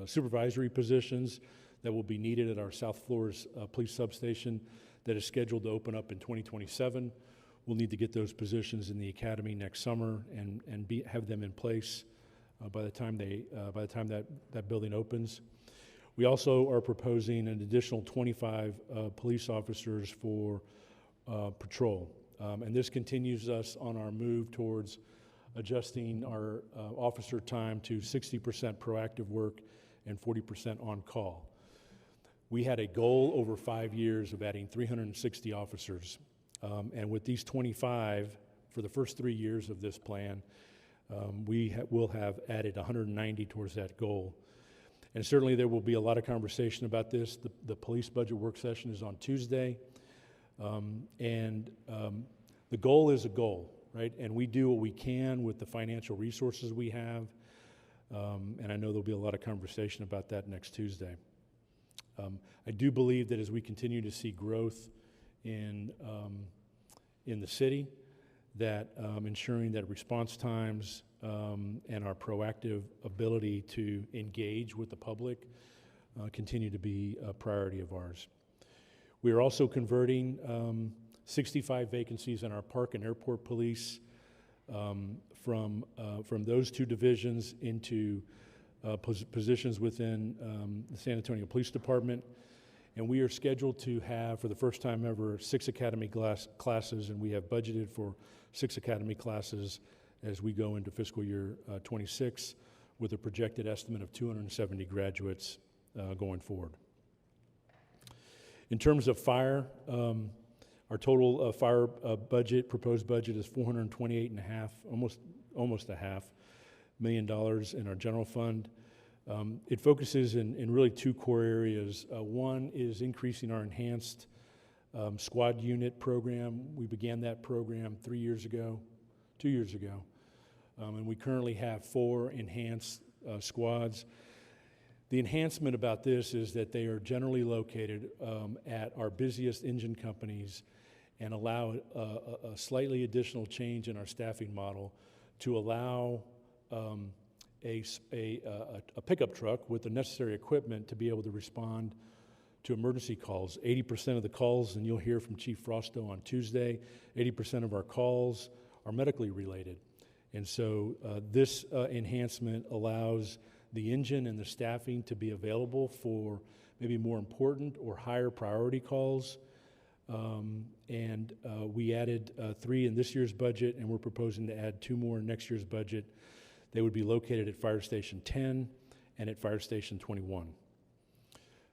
supervisory positions that will be needed at our South Flores police substation that is scheduled to open up in 2027. We'll need to get those positions in the academy next summer and have them in place by the time that building opens. We also are proposing an additional 25 police officers for patrol. And this continues us on our move towards adjusting our officer time to 60% proactive work and 40% on call. We had a goal over 5 years of adding 360 officers. And with these 25, for the first 3 years of this plan, we will have added 190 towards that goal. And certainly there will be a lot of conversation about this. The police budget work session is on Tuesday. The goal is a goal, right? And we do what we can with the financial resources we have. And I know there'll be a lot of conversation about that next Tuesday. I do believe that as we continue to see growth in the city, that ensuring that response times and our proactive ability to engage with the public continue to be a priority of ours. We are also converting 65 vacancies in our park and airport police from those two divisions into positions within the San Antonio Police Department. And we are scheduled to have, for the first time ever, 6 academy classes, and we have budgeted for 6 academy classes as we go into fiscal year 26, with a projected estimate of 270 graduates going forward. In terms of fire, our total fire budget, proposed budget, is $428.5, almost $500,000 in our general fund. It focuses in really 2 core areas. One is increasing our enhanced squad unit program. We began that program 2 years ago, and we currently have 4 enhanced squads. The enhancement about this is that they are generally located at our busiest engine companies and allow a slightly additional change in our staffing model to allow a pickup truck with the necessary equipment to be able to respond to emergency calls. 80% of the calls, and you'll hear from Chief Frosto on Tuesday, 80% of our calls are medically related. And so this enhancement allows the engine and the staffing to be available for maybe more important or higher priority calls. We added 3 in this year's budget, and we're proposing to add 2 more in next year's budget. They would be located at Fire Station 10 and at Fire Station 21.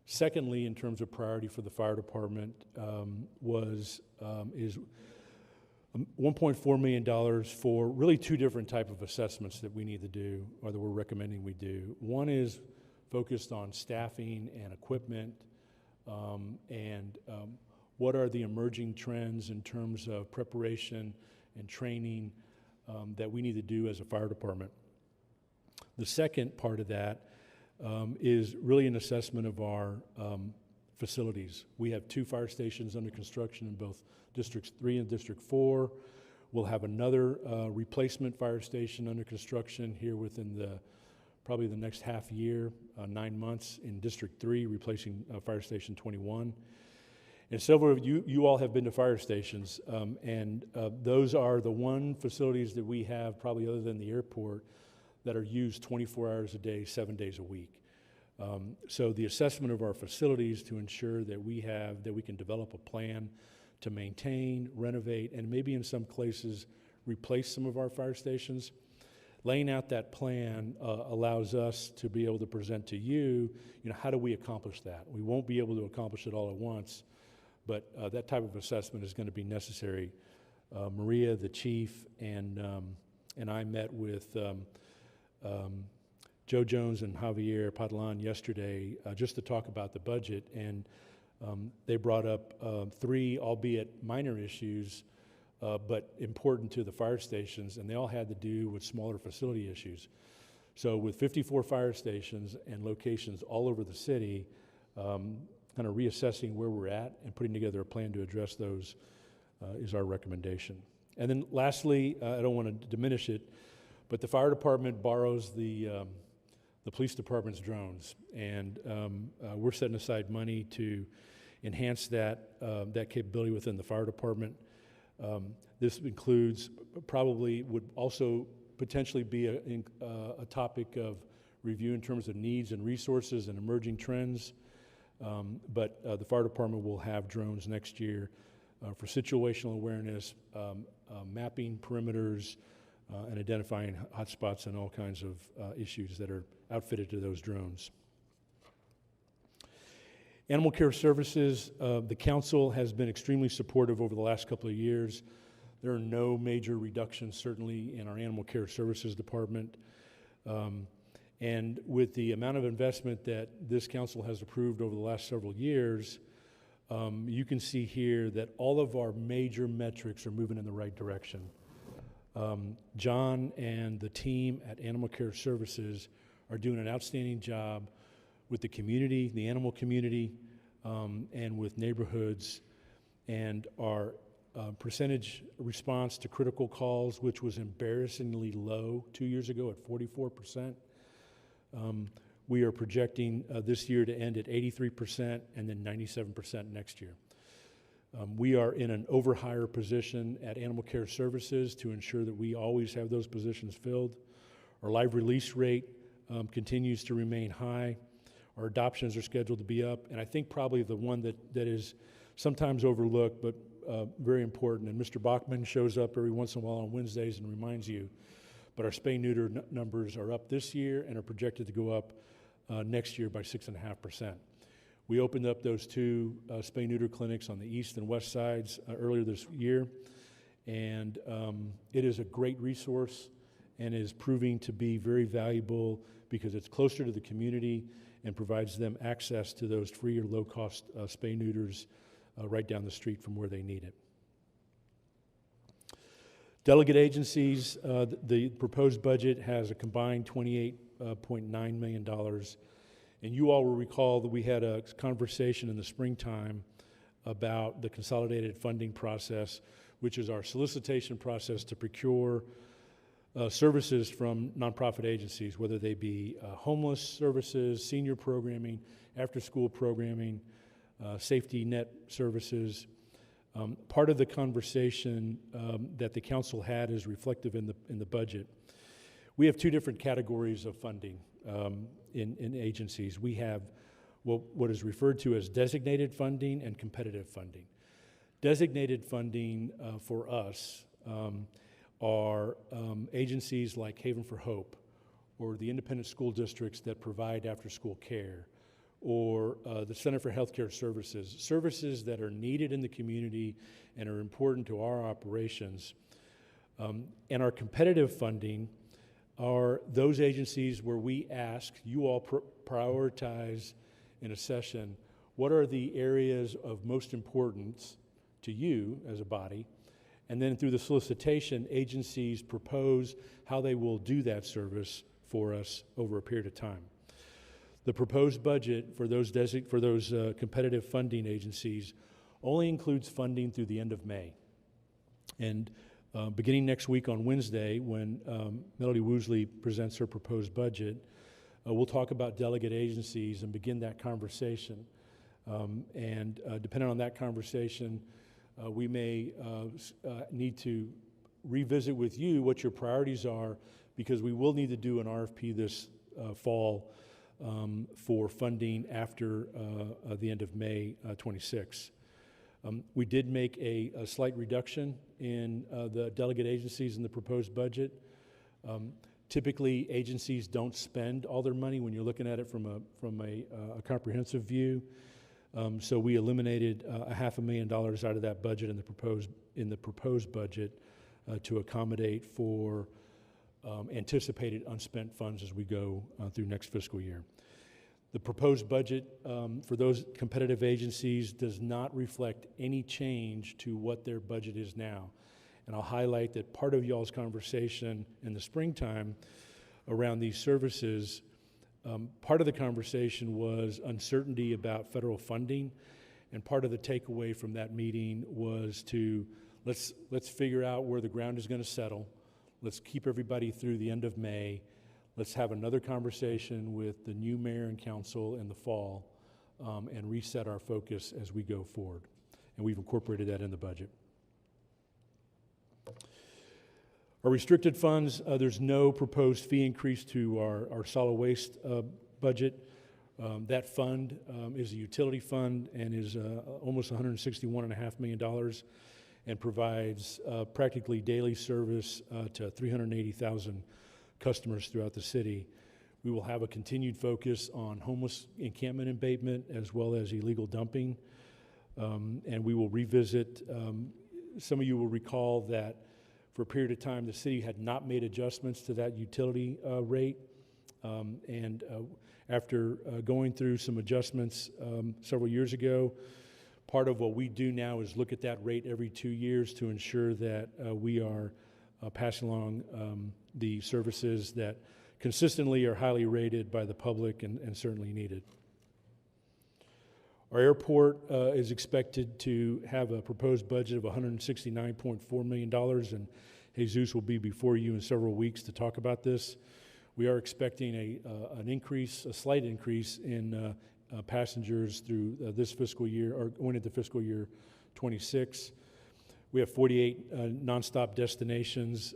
Secondly, in terms of priority for the fire department, is $1.4 million for really 2 different type of assessments that we need to do, or that we're recommending we do. One is focused on staffing and equipment, what are the emerging trends in terms of preparation and training that we need to do as a fire department. The second part of that is really an assessment of our facilities. We have 2 fire stations under construction in both District 3 and District 4. We'll have another replacement fire station under construction here within probably the next half year, 9 months in District 3, replacing Fire Station 21. And several of you all have been to fire stations, and those are the one facilities that we have, probably other than the airport, that are used 24 hours a day, 7 days a week. So the assessment of our facilities to ensure that we can develop a plan to maintain, renovate, and maybe in some places replace some of our fire stations. Laying out that plan allows us to be able to present to you, how do we accomplish that? We won't be able to accomplish it all at once, but that type of assessment is going to be necessary. Maria, the chief, and I met with Joe Jones and Javier Padlan yesterday just to talk about the budget, and they brought up 3, albeit minor issues, but important to the fire stations, and they all had to do with smaller facility issues. So with 54 fire stations and locations all over the city, kind of reassessing where we're at and putting together a plan to address those is our recommendation. And then lastly, I don't want to diminish it, but the fire department borrows the police department's drones, and we're setting aside money to enhance that capability within the fire department. This includes, probably would also potentially be a topic of review in terms of needs and resources and emerging trends. But the fire department will have drones next year for situational awareness, mapping perimeters, and identifying hotspots and all kinds of issues that are outfitted to those drones. Animal Care Services, the council has been extremely supportive over the last couple of years. There are no major reductions, certainly, in our Animal Care Services department. And with the amount of investment that this council has approved over the last several years, you can see here that all of our major metrics are moving in the right direction. John and the team at Animal Care Services are doing an outstanding job with the community, the animal community, and with neighborhoods, and our percentage response to critical calls, which was embarrassingly low 2 years ago at 44%. We are projecting this year to end at 83% and then 97% next year. We are in an overhire position at Animal Care Services to ensure that we always have those positions filled. Our live release rate continues to remain high. Our adoptions are scheduled to be up, and I think probably the one that is sometimes overlooked but very important, and Mr. Bachman shows up every once in a while on Wednesdays and reminds you, but our spay-neuter numbers are up this year and are projected to go up next year by 6.5%. We opened up those 2 spay-neuter clinics on the east and west sides earlier this year, and it is a great resource and is proving to be very valuable because it's closer to the community and provides them access to those free or low-cost spay-neuters right down the street from where they need it. Delegate agencies, the proposed budget has a combined $28.9 million. And you all will recall that we had a conversation in the springtime about the consolidated funding process, which is our solicitation process to procure services from nonprofit agencies, whether they be homeless services, senior programming, after-school programming, safety net services. Part of the conversation that the council had is reflective in the budget. We have two different categories of funding in agencies. We have what is referred to as designated funding and competitive funding. Designated funding for us are agencies like Haven for Hope, or the independent school districts that provide after-school care, or the Center for Healthcare Services, services that are needed in the community and are important to our operations. And our competitive funding are those agencies where we ask you all prioritize in a session, what are the areas of most importance to you as a body? And then through the solicitation, agencies propose how they will do that service for us over a period of time. The proposed budget for those competitive funding agencies only includes funding through the end of May. And beginning next week on Wednesday, when Melody Woosley presents her proposed budget, we'll talk about delegate agencies and begin that conversation. And depending on that conversation, we may need to revisit with you what your priorities are, because we will need to do an RFP this fall for funding after the end of May 26. We did make a slight reduction in the delegate agencies in the proposed budget. Typically, agencies don't spend all their money when you're looking at it from a comprehensive view. So we eliminated $500,000 out of that budget in the proposed budget to accommodate for anticipated unspent funds as we go through next fiscal year. The proposed budget for those competitive agencies does not reflect any change to what their budget is now. And I'll highlight that part of y'all's conversation in the springtime around these services, part of the conversation was uncertainty about federal funding, and part of the takeaway from that meeting was to let's figure out where the ground is going to settle. Let's keep everybody through the end of May. Let's have another conversation with the new mayor and council in the fall and reset our focus as we go forward. And we've incorporated that in the budget. Our restricted funds, there's no proposed fee increase to our solid waste budget. That fund is a utility fund and is almost $161.5 million and provides practically daily service to 380,000 customers throughout the city. We will have a continued focus on homeless encampment abatement as well as illegal dumping. And we will revisit, some of you will recall that for a period of time, the city had not made adjustments to that utility rate. After going through some adjustments several years ago, part of what we do now is look at that rate every 2 years to ensure that we are passing along the services that consistently are highly rated by the public and certainly needed. Our airport is expected to have a proposed budget of $169.4 million, and Jesus will be before you in several weeks to talk about this. We are expecting a slight increase in passengers through this fiscal year, or going into fiscal year 26. We have 48 nonstop destinations.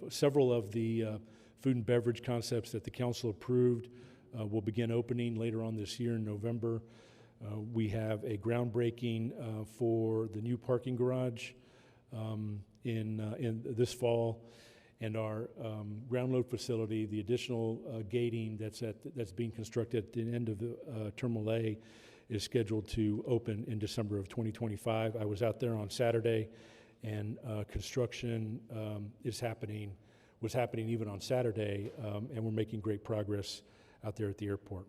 Several of the food and beverage concepts that the council approved will begin opening later on this year in November. We have a groundbreaking for the new parking garage in this fall, and our ground load facility, the additional gating that's being constructed at the end of the Terminal A, is scheduled to open in December of 2025. I was out there on Saturday, and construction was happening even on Saturday, and we're making great progress out there at the airport.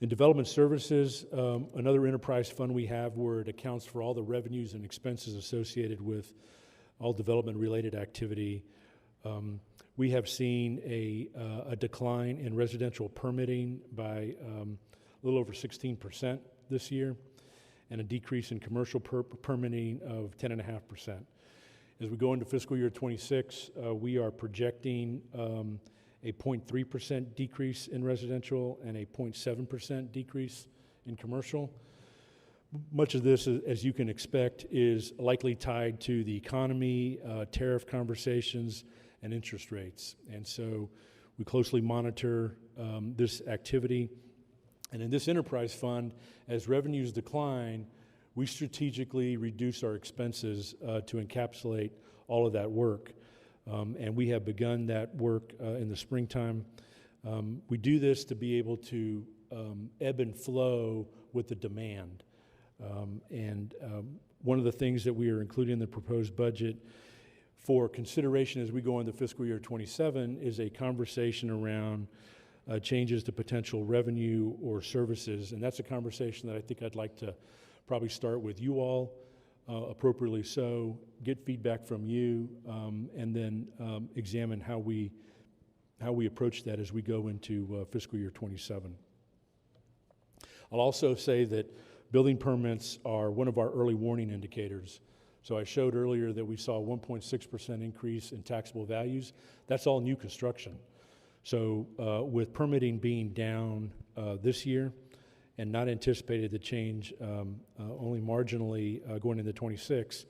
In development services, another enterprise fund we have where it accounts for all the revenues and expenses associated with all development-related activity. We have seen a decline in residential permitting by a little over 16% this year, and a decrease in commercial permitting of 10.5%. As we go into fiscal year 26, we are projecting a 0.3% decrease in residential and a 0.7% decrease in commercial. Much of this, as you can expect, is likely tied to the economy, tariff conversations, and interest rates. And so we closely monitor this activity. And in this enterprise fund, as revenues decline, we strategically reduce our expenses to encapsulate all of that work. And we have begun that work in the springtime. We do this to be able to ebb and flow with the demand. One of the things that we are including in the proposed budget for consideration as we go into fiscal year 27 is a conversation around changes to potential revenue or services. And that's a conversation that I think I'd like to probably start with you all, appropriately so, get feedback from you, and then examine how we approach that as we go into fiscal year 27. I'll also say that building permits are one of our early warning indicators. So I showed earlier that we saw a 1.6% increase in taxable values. That's all new construction. So with permitting being down this year and not anticipated to change only marginally going into 26,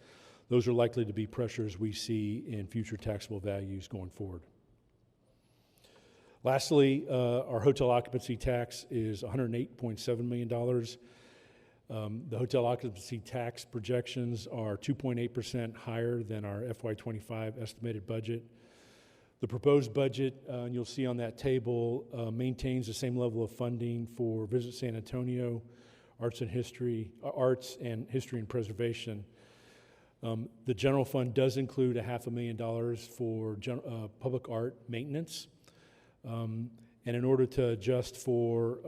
those are likely to be pressures we see in future taxable values going forward. Lastly, our hotel occupancy tax is $108.7 million. The hotel occupancy tax projections are 2.8% higher than our FY25 estimated budget. The proposed budget, and you'll see on that table, maintains the same level of funding for Visit San Antonio, arts and history and preservation. The general fund does include $500,000 for public art maintenance. And in order to adjust for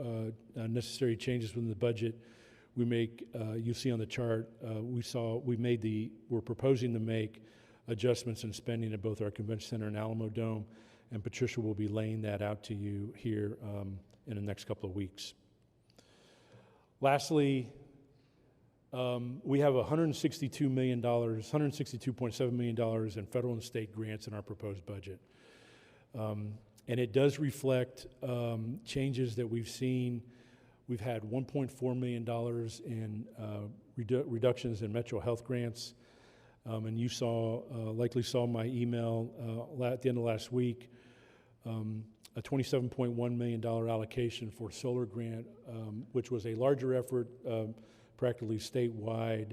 necessary changes within the budget, we make, you see on the chart, we're proposing to make adjustments in spending at both our convention center and Alamo Dome, and Patricia will be laying that out to you here in the next couple of weeks. Lastly, we have $162.7 million in federal and state grants in our proposed budget. And it does reflect changes that we've seen. We've had $1.4 million in reductions in Metro Health grants. And you likely saw my email at the end of last week, a $27.1 million allocation for solar grant, which was a larger effort, practically statewide,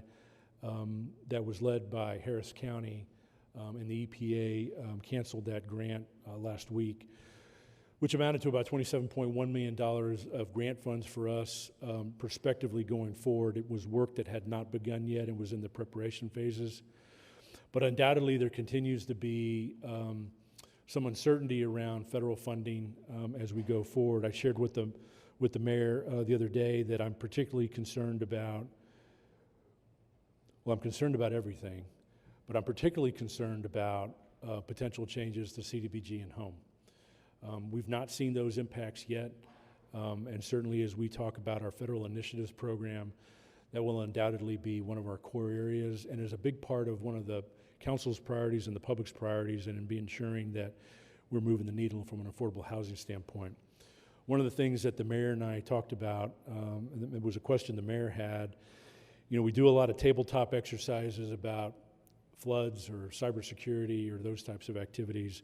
that was led by Harris County, and the EPA canceled that grant last week, which amounted to about $27.1 million of grant funds for us prospectively going forward. It was work that had not begun yet and was in the preparation phases. But undoubtedly, there continues to be some uncertainty around federal funding as we go forward. I shared with the mayor the other day that I'm particularly concerned about, I'm concerned about everything, but I'm particularly concerned about potential changes to CDBG and home. We've not seen those impacts yet, and certainly as we talk about our federal initiatives program, that will undoubtedly be one of our core areas and is a big part of one of the council's priorities and the public's priorities, and in ensuring that we're moving the needle from an affordable housing standpoint. One of the things that the mayor and I talked about, and it was a question the mayor had, we do a lot of tabletop exercises about floods or cybersecurity or those types of activities.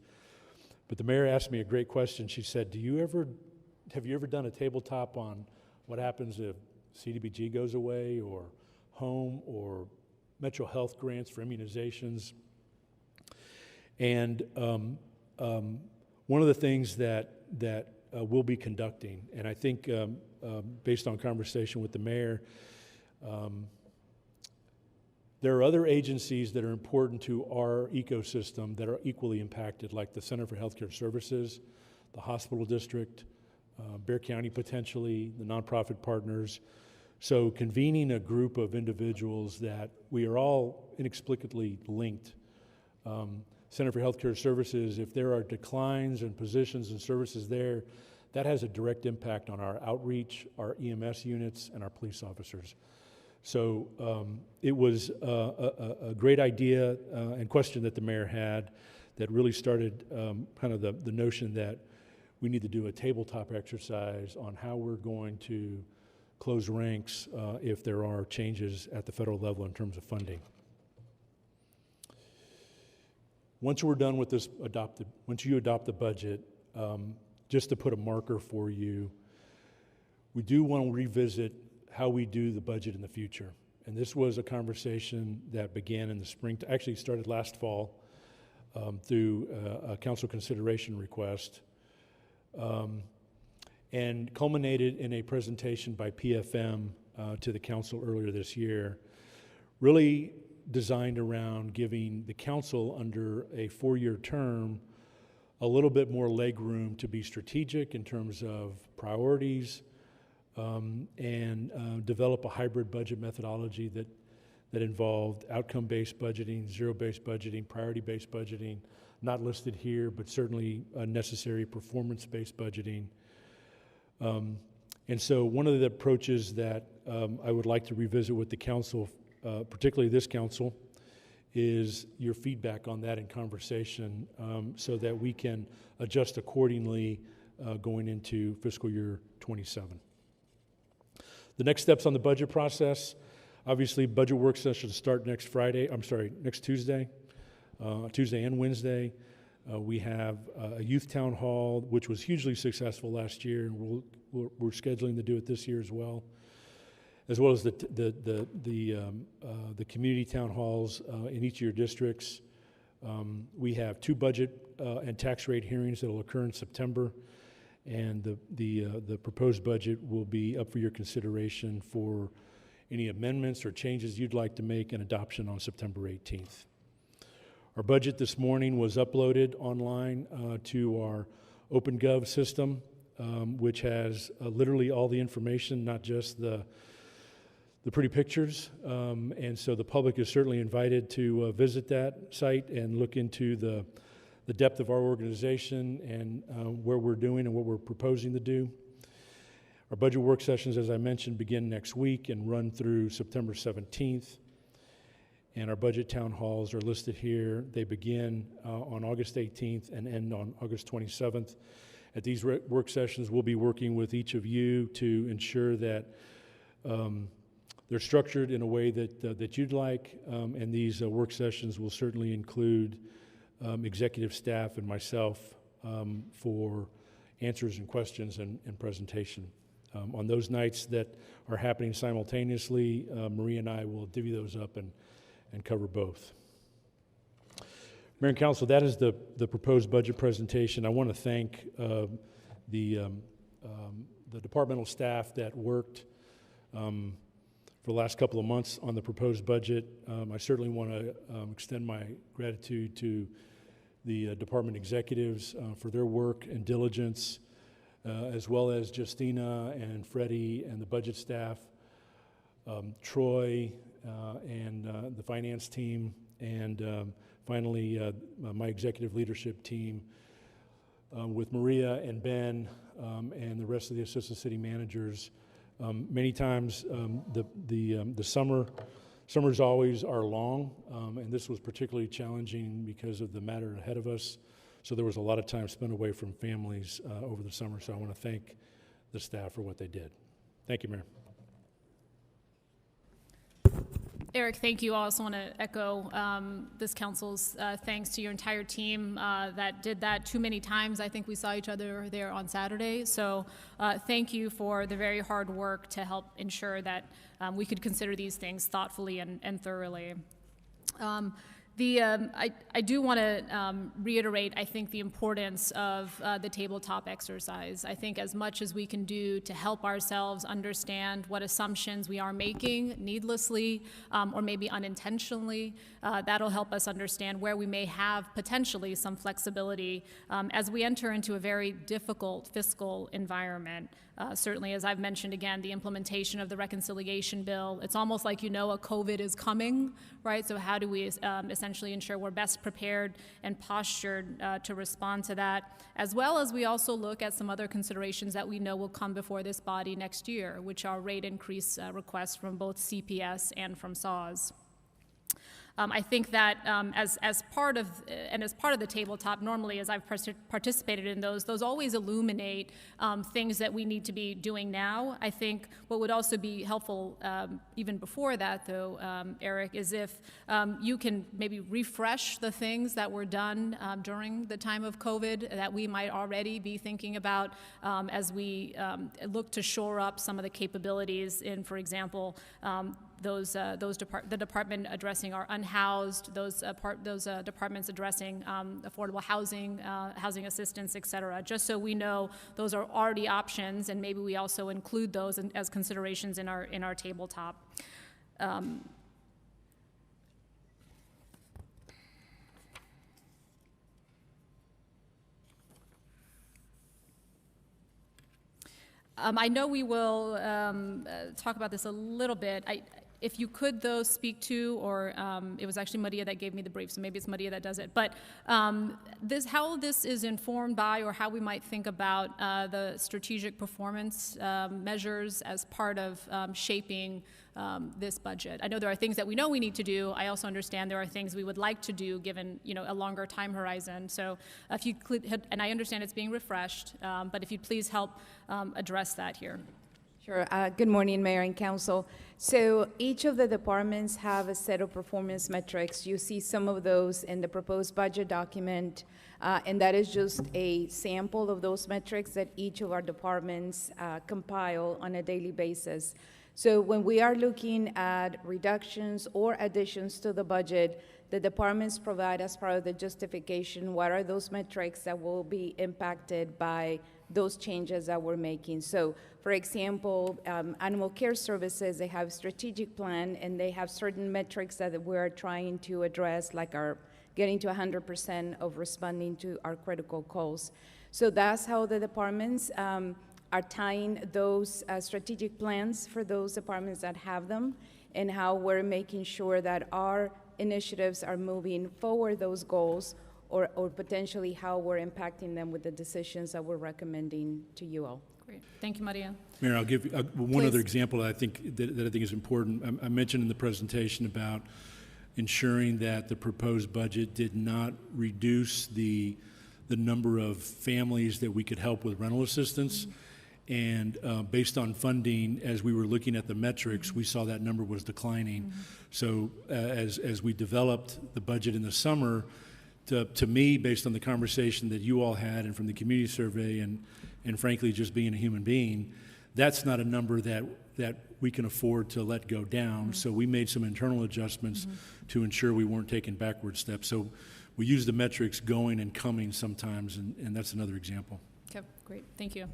But the mayor asked me a great question. She said, have you ever done a tabletop on what happens if CDBG goes away, or home, or Metro Health grants for immunizations? And one of the things that we'll be conducting, and I think based on conversation with the mayor, there are other agencies that are important to our ecosystem that are equally impacted, like the Center for Healthcare Services, the hospital district, Bexar County potentially, the nonprofit partners. So convening a group of individuals that we are all inexplicably linked. Center for Healthcare Services, if there are declines in positions and services there, that has a direct impact on our outreach, our EMS units, and our police officers. So it was a great idea and question that the mayor had that really started kind of the notion that we need to do a tabletop exercise on how we're going to close ranks if there are changes at the federal level in terms of funding. Once we're done with this once you adopt the budget, just to put a marker for you, we do want to revisit how we do the budget in the future. And this was a conversation that began in the spring, actually started last fall through a council consideration request, and culminated in a presentation by PFM to the council earlier this year, really designed around giving the council under a 4-year term a little bit more leg room to be strategic in terms of priorities, and develop a hybrid budget methodology that involved outcome-based budgeting, zero-based budgeting, priority-based budgeting, not listed here, but certainly necessary performance-based budgeting. And so one of the approaches that I would like to revisit with the council, particularly this council, is your feedback on that in conversation, so that we can adjust accordingly going into fiscal year 27. The next steps on the budget process, obviously budget work sessions start next Tuesday, Tuesday and Wednesday. We have a youth town hall, which was hugely successful last year, and we're scheduling to do it this year as well as the community town halls in each of your districts. We have 2 budget and tax rate hearings that will occur in September, and the proposed budget will be up for your consideration for any amendments or changes you'd like to make and adoption on September 18th. Our budget this morning was uploaded online to our OpenGov system, which has literally all the information, not just the pretty pictures. And so the public is certainly invited to visit that site and look into the depth of our organization and where we're doing and what we're proposing to do. Our budget work sessions, as I mentioned, begin next week and run through September 17th. And our budget town halls are listed here. They begin on August 18th and end on August 27th. At these work sessions, we'll be working with each of you to ensure that they're structured in a way that you'd like, and these work sessions will certainly include executive staff and myself for answers and questions and presentation. On those nights that are happening simultaneously, Maria and I will divvy those up and cover both. Mayor and Council, that is the proposed budget presentation. I want to thank the departmental staff that worked for the last couple of months on the proposed budget. I certainly want to extend my gratitude to the department executives for their work and diligence, as well as Justina and Freddie and the budget staff, Troy and the finance team, and finally my executive leadership team with Maria and Ben and the rest of the assistant city managers. Many times the summers always are long, and this was particularly challenging because of the matter ahead of us. So there was a lot of time spent away from families over the summer. So I want to thank the staff for what they did. Thank you, Mayor. Eric, thank you. I also want to echo this council's thanks to your entire team that did that too many times. I think we saw each other there on Saturday. So thank you for the very hard work to help ensure that we could consider these things thoughtfully and thoroughly. I do want to reiterate, I think, the importance of the tabletop exercise. I think as much as we can do to help ourselves understand what assumptions we are making needlessly or maybe unintentionally, that'll help us understand where we may have potentially some flexibility as we enter into a very difficult fiscal environment. Certainly, as I've mentioned again, the implementation of the reconciliation bill, it's almost like a COVID is coming, right? So how do we essentially ensure we're best prepared and postured to respond to that, as well as we also look at some other considerations that we know will come before this body next year, which are rate increase requests from both CPS and from SAWS. I think that as part of the tabletop, normally as I've participated in those always illuminate things that we need to be doing now. I think what would also be helpful even before that, though, Eric, is if you can maybe refresh the things that were done during the time of COVID that we might already be thinking about as we look to shore up some of the capabilities in, for example, the department addressing our unhoused, those departments addressing affordable housing, housing assistance, et cetera, just so we know those are already options, and maybe we also include those as considerations in our tabletop. I know we will talk about this a little bit. If you could, though, speak to, or it was actually Maria that gave me the brief, so maybe it's Maria that does it, but how this is informed by, or how we might think about the strategic performance measures as part of shaping this budget. I know there are things that we know we need to do. I also understand there are things we would like to do given a longer time horizon. So if you could, and I understand it's being refreshed, but if you'd please help address that here. Sure. Good morning, Mayor and Council. So each of the departments have a set of performance metrics. You see some of those in the proposed budget document, and that is just a sample of those metrics that each of our departments compile on a daily basis. So when we are looking at reductions or additions to the budget, the departments provide as part of the justification what are those metrics that will be impacted by those changes that we're making. So, for example, animal care services, they have a strategic plan, and they have certain metrics that we're trying to address, like our getting to 100% of responding to our critical calls. So that's how the departments are tying those strategic plans for those departments that have them, and how we're making sure that our initiatives are moving forward those goals, or potentially how we're impacting them with the decisions that we're recommending to you all. Great. Thank you, Maria. Mayor, I'll give you one other example that I think is important. I mentioned in the presentation about ensuring that the proposed budget did not reduce the number of families that we could help with rental assistance. And based on funding, as we were looking at the metrics, we saw that number was declining. So as we developed the budget in the summer, to me, based on the conversation that you all had and from the community survey and frankly just being a human being, that's not a number that we can afford to let go down. So we made some internal adjustments to ensure we weren't taking backward steps. So we use the metrics going and coming sometimes, and that's another example. Okay, great, thank you.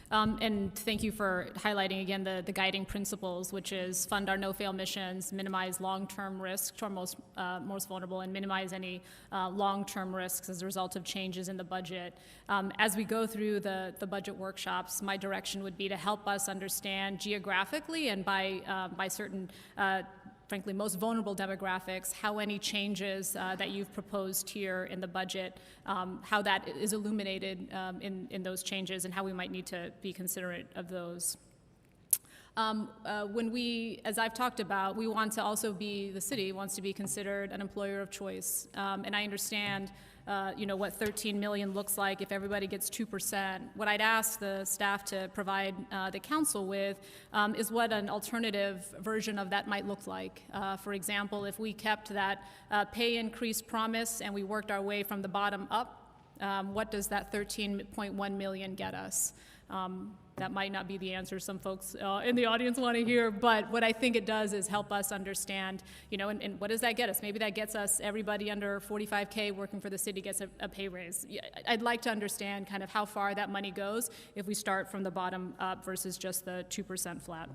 And thank you for highlighting again the guiding principles, which is fund our no-fail missions, minimize long-term risk to our most vulnerable, and minimize any long-term risks as a result of changes in the budget. As we go through the budget workshops, my direction would be to help us understand geographically and by certain frankly, most vulnerable demographics, how any changes that you've proposed here in the budget, how that is illuminated in those changes, and how we might need to be considerate of those. When we, as I've talked about, we want to also be, the city wants to be considered an employer of choice. And I understand what 13 million looks like if everybody gets 2%. What I'd ask the staff to provide the council with is what an alternative version of that might look like. For example, if we kept that pay increase promise and we worked our way from the bottom up, what does that 13.1 million get us? That might not be the answer some folks in the audience want to hear, but what I think it does is help us understand, and what does that get us? Maybe that gets us everybody under 45K working for the city gets a pay raise. I'd like to understand kind of how far that money goes if we start from the bottom up versus just the 2% flat.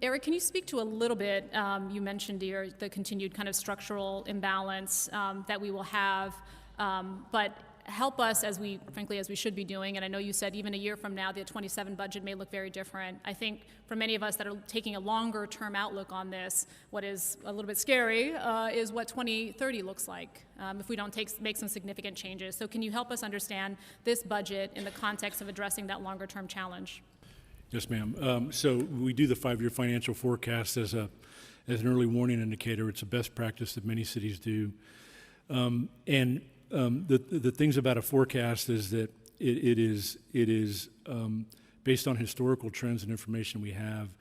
Eric, can you speak to a little bit, you mentioned the continued kind of structural imbalance that we will have, but help us as we should be doing, and I know you said even a year from now, the 27 budget may look very different. I think for many of us that are taking a longer term outlook on this, what is a little bit scary is what 2030 looks like if we don't make some significant changes. So can you help us understand this budget in the context of addressing that longer term challenge? Yes, ma'am. So we do the 5-year financial forecast as an early warning indicator. It's a best practice that many cities do. The things about a forecast is that it is based on historical trends and information we have.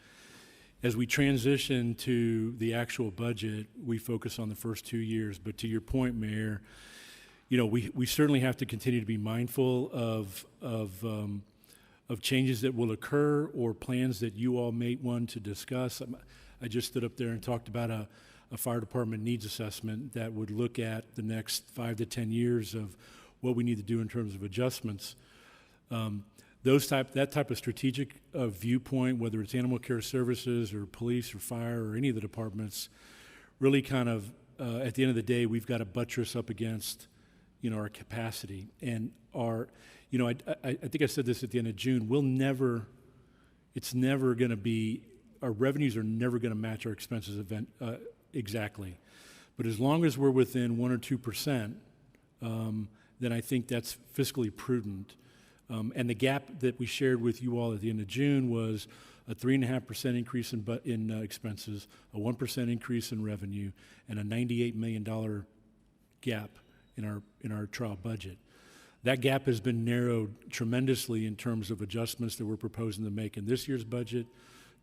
As we transition to the actual budget, we focus on the first 2 years. But to your point, Mayor, we certainly have to continue to be mindful of changes that will occur or plans that you all may want to discuss. I just stood up there and talked about a fire department needs assessment that would look at the next 5 to 10 years of what we need to do in terms of adjustments. That type of strategic viewpoint, whether it's animal care services or police or fire or any of the departments, really kind of at the end of the day, we've got to buttress up against our capacity and our. I think I said this at the end of June. It's never going to be. Our revenues are never going to match our expenses exactly, but as long as we're within 1 or 2%, then I think that's fiscally prudent. And the gap that we shared with you all at the end of June was a 3.5% increase in expenses, a 1% increase in revenue, and a $98 million gap in our trial budget. That gap has been narrowed tremendously in terms of adjustments that we're proposing to make in this year's budget,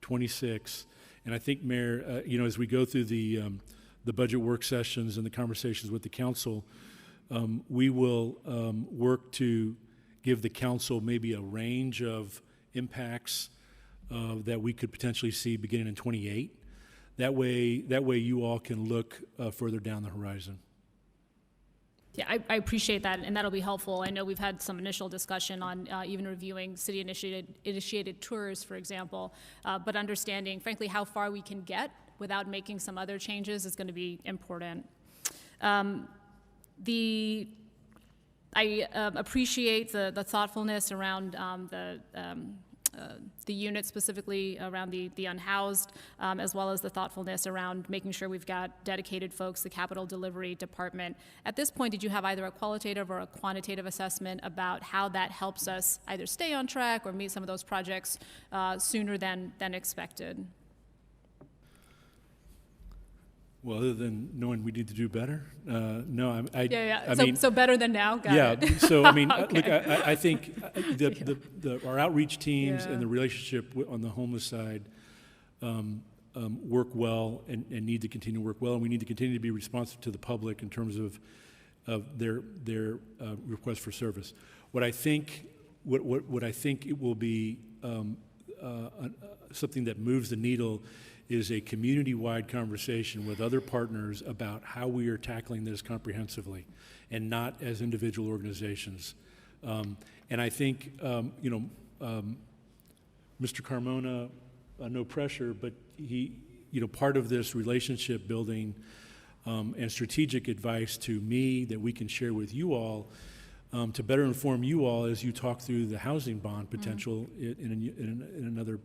26. And I think, Mayor, as we go through the budget work sessions and the conversations with the council, we will work to give the council maybe a range of impacts that we could potentially see beginning in 28. That way you all can look further down the horizon. Yeah, I appreciate that, and that'll be helpful. I know we've had some initial discussion on even reviewing city-initiated tours, for example, but understanding, frankly, how far we can get without making some other changes is going to be important. I appreciate the thoughtfulness around the unit, specifically around the unhoused, as well as the thoughtfulness around making sure we've got dedicated folks, the capital delivery department. At this point, did you have either a qualitative or a quantitative assessment about how that helps us either stay on track or meet some of those projects sooner than expected? Well, other than knowing we need to do better, no. So better than now. Got it. So I mean, Okay. look, I think our outreach teams and the relationship on the homeless side work well and need to continue to work well, and we need to continue to be responsive to the public in terms of their request for service. What I think it will be something that moves the needle is a community-wide conversation with other partners about how we are tackling this comprehensively and not as individual organizations. And I think, Mr. Carmona, no pressure, but he, part of this relationship building and strategic advice to me that we can share with you all to better inform you all as you talk through the housing bond potential in another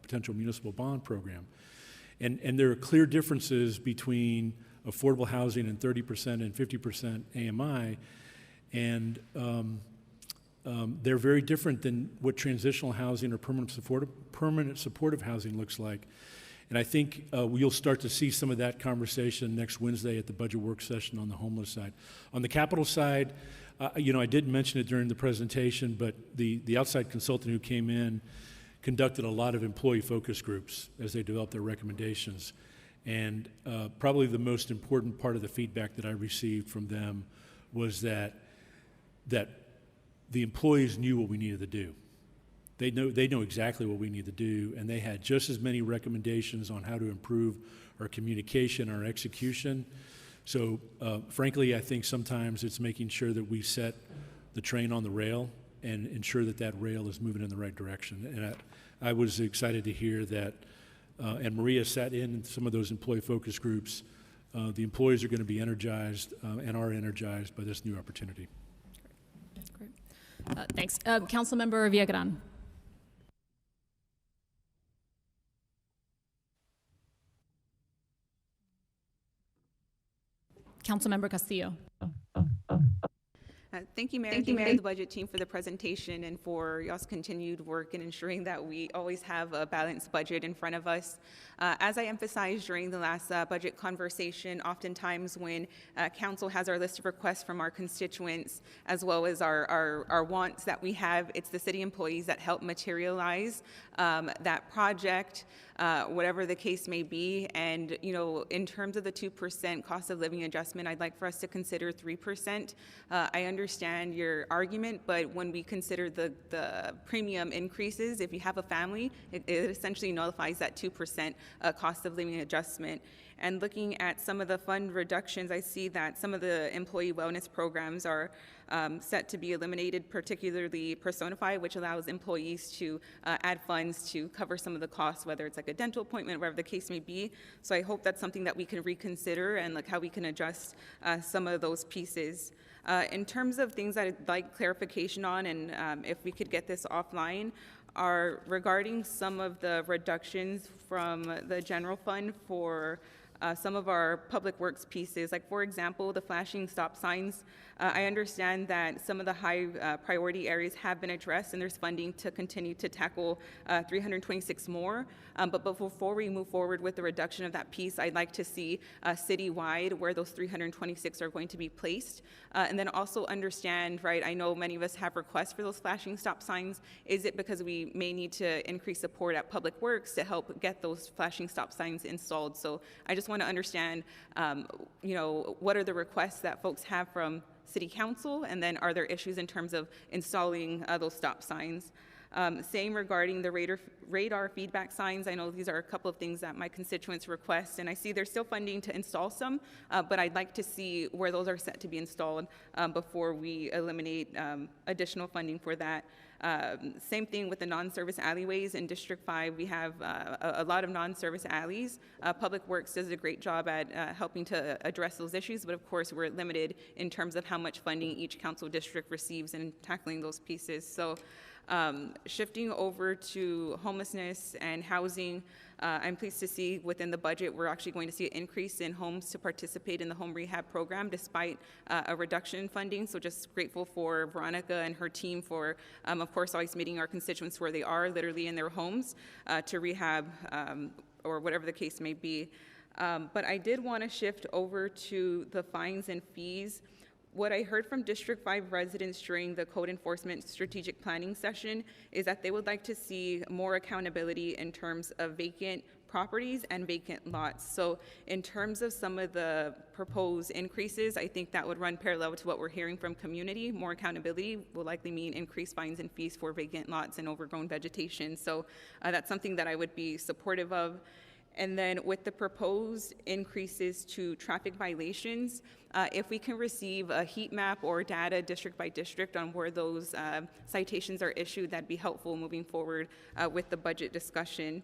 potential municipal bond program. And there are clear differences between affordable housing and 30% and 50% AMI, and they're very different than what transitional housing or permanent supportive housing looks like. And I think you'll start to see some of that conversation next Wednesday at the budget work session on the homeless side. On the capital side, I did mention it during the presentation, but the outside consultant who came in conducted a lot of employee focus groups as they developed their recommendations. And probably the most important part of the feedback that I received from them was that the employees knew what we needed to do. They know exactly what we need to do, and they had just as many recommendations on how to improve our communication, our execution. So frankly, I think sometimes it's making sure that we set the train on the rail and ensure that rail is moving in the right direction. And I was excited to hear that and Maria sat in some of those employee focus groups. The employees are going to be energized and are energized by this new opportunity. Great. Thanks. Councilmember Villagran. Councilmember Castillo. Thank you, Mayor. Thank you, the budget team, for the presentation and for y'all's continued work in ensuring that we always have a balanced budget in front of us. As I emphasized during the last budget conversation, oftentimes when council has our list of requests from our constituents, as well as our wants that we have, it's the city employees that help materialize that project, whatever the case may be. And, you know, in terms of the 2% cost of living adjustment, I'd like for us to consider 3%. I understand your argument, but when we consider the premium increases, if you have a family, it essentially nullifies that 2% cost of living adjustment. And looking at some of the fund reductions, I see that some of the employee wellness programs are set to be eliminated, particularly Personify, which allows employees to add funds to cover some of the costs, whether it's like a dental appointment, whatever the case may be. So I hope that's something that we can reconsider and like how we can adjust some of those pieces. In terms of things that I'd like clarification on, and if we could get this offline, are regarding some of the reductions from the general fund for some of our public works pieces. Like, for example, the flashing stop signs. I understand that some of the high priority areas have been addressed, and there's funding to continue to tackle 326 more. But before we move forward with the reduction of that piece, I'd like to see citywide where those 326 are going to be placed. And then also understand, right, I know many of us have requests for those flashing stop signs. Is it because we may need to increase support at Public Works to help get those flashing stop signs installed? So I just want to understand, you know, what are the requests that folks have from City Council, and then are there issues in terms of installing those stop signs? Same regarding the radar feedback signs. I know these are a couple of things that my constituents request, and I see there's still funding to install some, but I'd like to see where those are set to be installed before we eliminate additional funding for that. Same thing with the non-service alleyways. In District 5, we have a lot of non-service alleys. Public Works does a great job at helping to address those issues, but of course we're limited in terms of how much funding each council district receives in tackling those pieces. So shifting over to homelessness and housing, I'm pleased to see within the budget we're actually going to see an increase in homes to participate in the home rehab program despite a reduction in funding. So just grateful for Veronica and her team for, of course, always meeting our constituents where they are, literally in their homes, to rehab or whatever the case may be. But I did want to shift over to the fines and fees. What I heard from District 5 residents during the code enforcement strategic planning session is that they would like to see more accountability in terms of vacant properties and vacant lots. So in terms of some of the proposed increases, I think that would run parallel to what we're hearing from community. More accountability will likely mean increased fines and fees for vacant lots and overgrown vegetation. So that's something that I would be supportive of. And then with the proposed increases to traffic violations, if we can receive a heat map or data district by district on where those citations are issued, that'd be helpful moving forward with the budget discussion.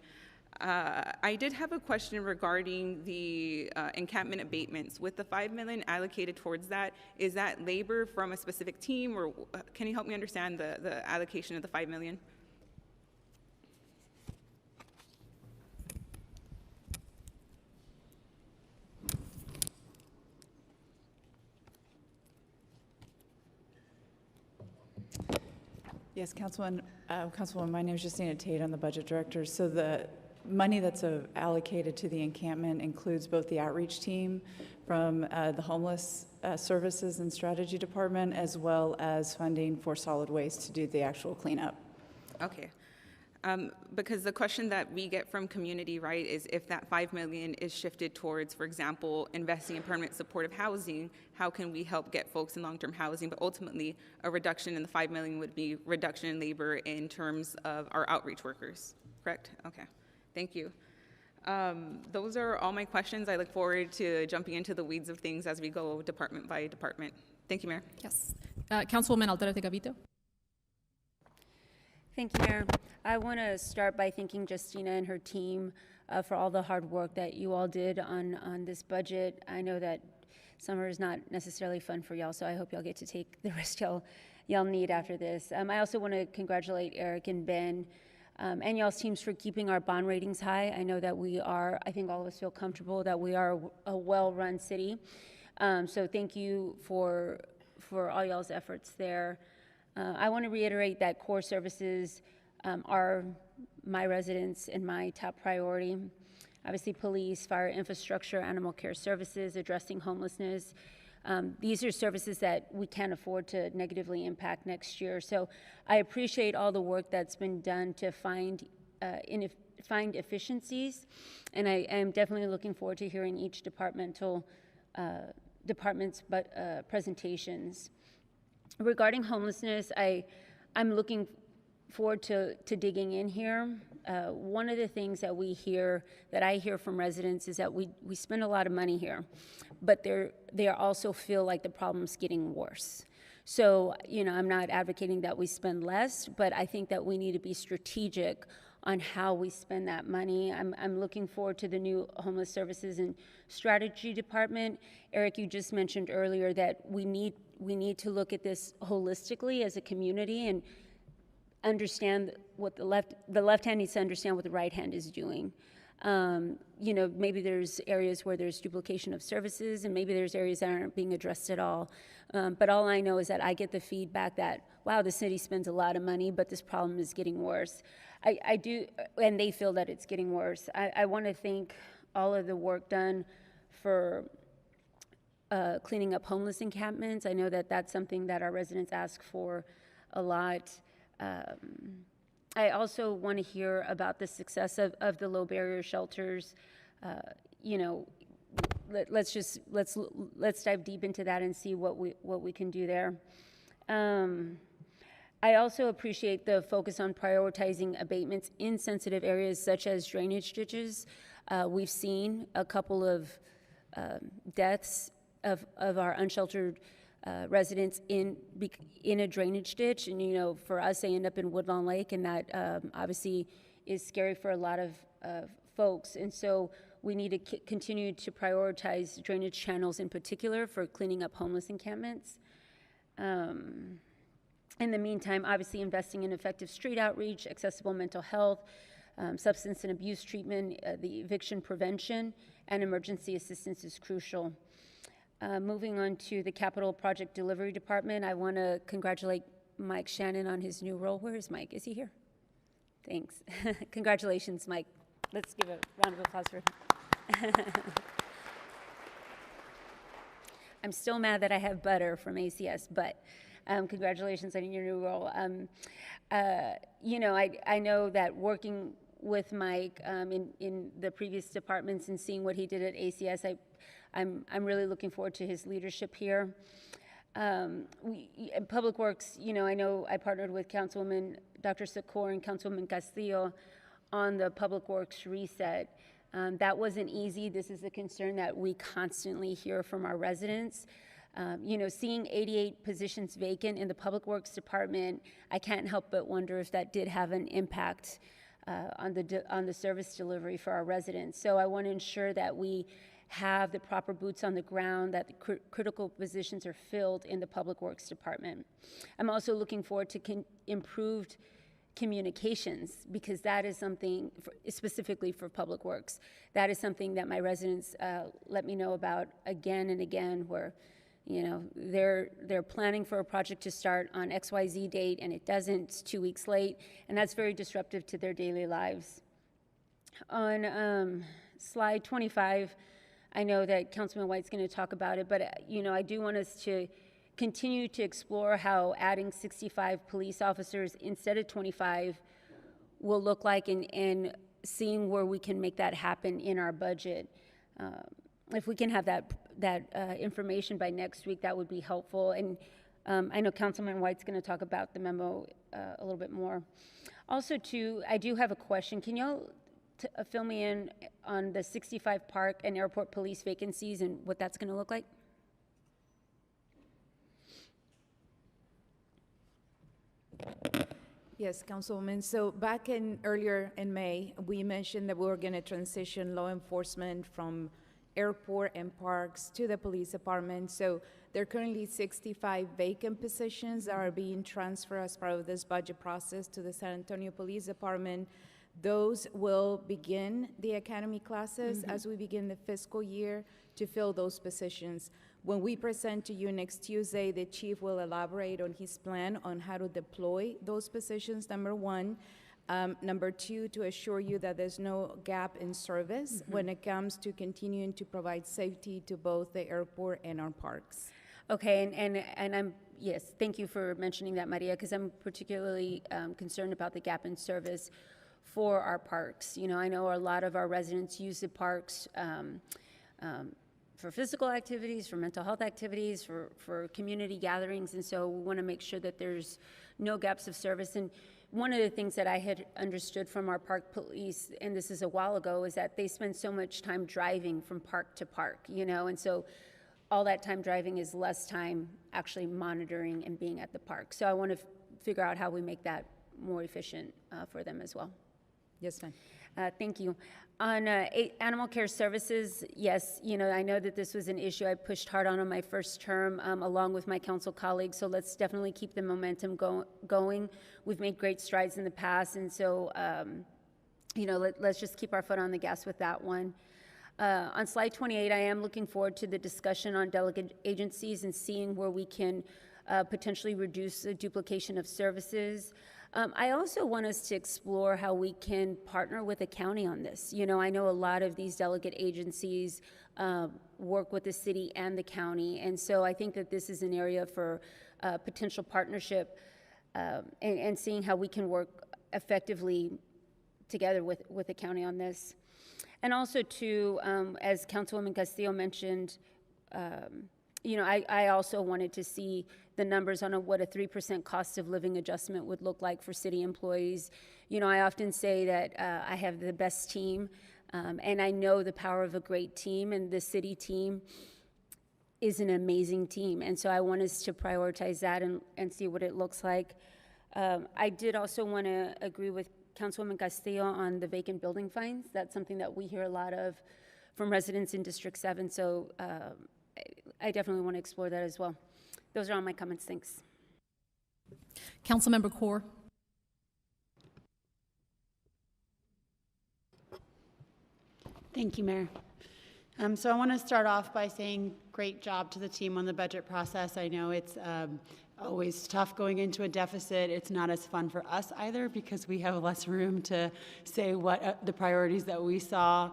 I did have a question regarding the encampment abatements. With the $5 million allocated towards that, is that labor from a specific team, or can you help me understand the allocation of the $5 million? Yes, Councilwoman, my name is Justina Tate. I'm the budget director. So the money that's allocated to the encampment includes both the outreach team from the homeless services and strategy department, as well as funding for solid waste to do the actual cleanup. Okay. Because the question that we get from community, right, is if that $5 million is shifted towards, for example, investing in permanent supportive housing, how can we help get folks in long-term housing? But ultimately, a reduction in the $5 million would be reduction in labor in terms of our outreach workers, correct? Okay, thank you. Those are all my questions. I look forward to jumping into the weeds of things as we go department by department. Thank you, Mayor. Yes. Councilwoman Alderete Gavito. Thank you, Mayor. I want to start by thanking Justina and her team for all the hard work that you all did on this budget. I know that summer is not necessarily fun for y'all, so I hope y'all get to take the rest y'all need after this. I also want to congratulate Eric and Ben and y'all's teams for keeping our bond ratings high. I know that I think all of us feel comfortable that we are a well-run city. So thank you for all y'all's efforts there. I want to reiterate that core services are my residents and my top priority. Obviously, police, fire infrastructure, animal care services, addressing homelessness. These are services that we can't afford to negatively impact next year. So I appreciate all the work that's been done to find efficiencies, and I am definitely looking forward to hearing each department's presentations. Regarding homelessness, I'm looking forward to digging in here. One of the things that I hear from residents is that we spend a lot of money here, but they also feel like the problem's getting worse. So, I'm not advocating that we spend less, but I think that we need to be strategic on how we spend that money. I'm looking forward to the new Homeless Services and Strategy Department. Eric, you just mentioned earlier that we need to look at this holistically as a community and understand what the left hand needs to understand what the right hand is doing. Maybe there's areas where there's duplication of services, and maybe there's areas that aren't being addressed at all. But all I know is that I get the feedback that, wow, the city spends a lot of money, but this problem is getting worse. I do, and they feel that it's getting worse. I want to thank all of the work done for cleaning up homeless encampments. I know that that's something that our residents ask for a lot. I also want to hear about the success of the low barrier shelters. Let's dive deep into that and see what we can do there. I also appreciate the focus on prioritizing abatements in sensitive areas such as drainage ditches. We've seen a couple of deaths of our unsheltered residents in a drainage ditch, and for us they end up in Woodlawn Lake, and that obviously is scary for a lot of folks. And so we need to continue to prioritize drainage channels in particular for cleaning up homeless encampments. In the meantime, obviously investing in effective street outreach, accessible mental health, substance and abuse treatment, the eviction prevention, and emergency assistance is crucial. Moving on to the Capital Project Delivery Department, I want to congratulate Mike Shannon on his new role. Where is Mike? Is he here? Thanks. Congratulations, Mike. Let's give a round of applause for him. I'm still mad that I have butter from ACS, but congratulations on your new role. I know that working with Mike in the previous departments and seeing what he did at ACS, I'm really looking forward to his leadership here. In Public Works, I know I partnered with Councilwoman Dr. Secor and Councilwoman Castillo on the Public Works reset. That wasn't easy. This is a concern that we constantly hear from our residents. Seeing 88 positions vacant in the Public Works Department, I can't help but wonder if that did have an impact on the service delivery for our residents. So I want to ensure that we have the proper boots on the ground, that the critical positions are filled in the Public Works Department. I'm also looking forward to improved communications, because that is something, specifically for Public Works, that is something that my residents let me know about again and again, where they're planning for a project to start on XYZ date and it doesn't, it's 2 weeks late, and that's very disruptive to their daily lives. On slide 25, I know that Councilman White's going to talk about it, but I do want us to continue to explore how adding 65 police officers instead of 25 will look like, and seeing where we can make that happen in our budget. If we can have that information by next week, that would be helpful. And I know Councilman White's going to talk about the memo a little bit more. Also, too, I do have a question. Can y'all fill me in on the 65 park and airport police vacancies and what that's going to look like? Yes, Councilwoman. So back earlier in May, we mentioned that we were going to transition law enforcement from airport and parks to the police department. So there are currently 65 vacant positions that are being transferred as part of this budget process to the San Antonio Police Department. Those will begin the academy classes as we begin the fiscal year to fill those positions. When we present to you next Tuesday, the chief will elaborate on his plan on how to deploy those positions, number one. Number two, to assure you that there's no gap in service when it comes to continuing to provide safety to both the airport and our parks. Okay, and I'm, yes, thank you for mentioning that, Maria, because I'm particularly concerned about the gap in service for our parks. You know, I know a lot of our residents use the parks for physical activities, for mental health activities, for community gatherings, and so we want to make sure that there's no gaps of service. And one of the things that I had understood from our park police, and this is a while ago, is that they spend so much time driving from park to park, you know, and so all that time driving is less time actually monitoring and being at the park. So I want to figure out how we make that more efficient for them as well. Yes, ma'am. Thank you. On animal care services, yes, you know, I know that this was an issue I pushed hard on my first term along with my council colleagues, so let's definitely keep the momentum going. We've made great strides in the past, and so, you know, let's just keep our foot on the gas with that one. On slide 28, I am looking forward to the discussion on delegate agencies and seeing where we can potentially reduce the duplication of services. I also want us to explore how we can partner with the county on this. You know, I know a lot of these delegate agencies work with the city and the county, and so I think that this is an area for potential partnership and seeing how we can work effectively together with the county on this. And also, too, as Councilwoman Castillo mentioned, you know, I also wanted to see the numbers on what a 3% cost of living adjustment would look like for city employees. You know, I often say that I have the best team, and I know the power of a great team, and the city team is an amazing team. And so I want us to prioritize that and see what it looks like. I did also want to agree with Councilwoman Castillo on the vacant building fines. That's something that we hear a lot of from residents in District 7, so I definitely want to explore that as well. Those are all my comments. Thanks. Councilmember Kaur. Thank you, Mayor. So I want to start off by saying great job to the team on the budget process. I know it's always tough going into a deficit. It's not as fun for us either because we have less room to say what the priorities that we saw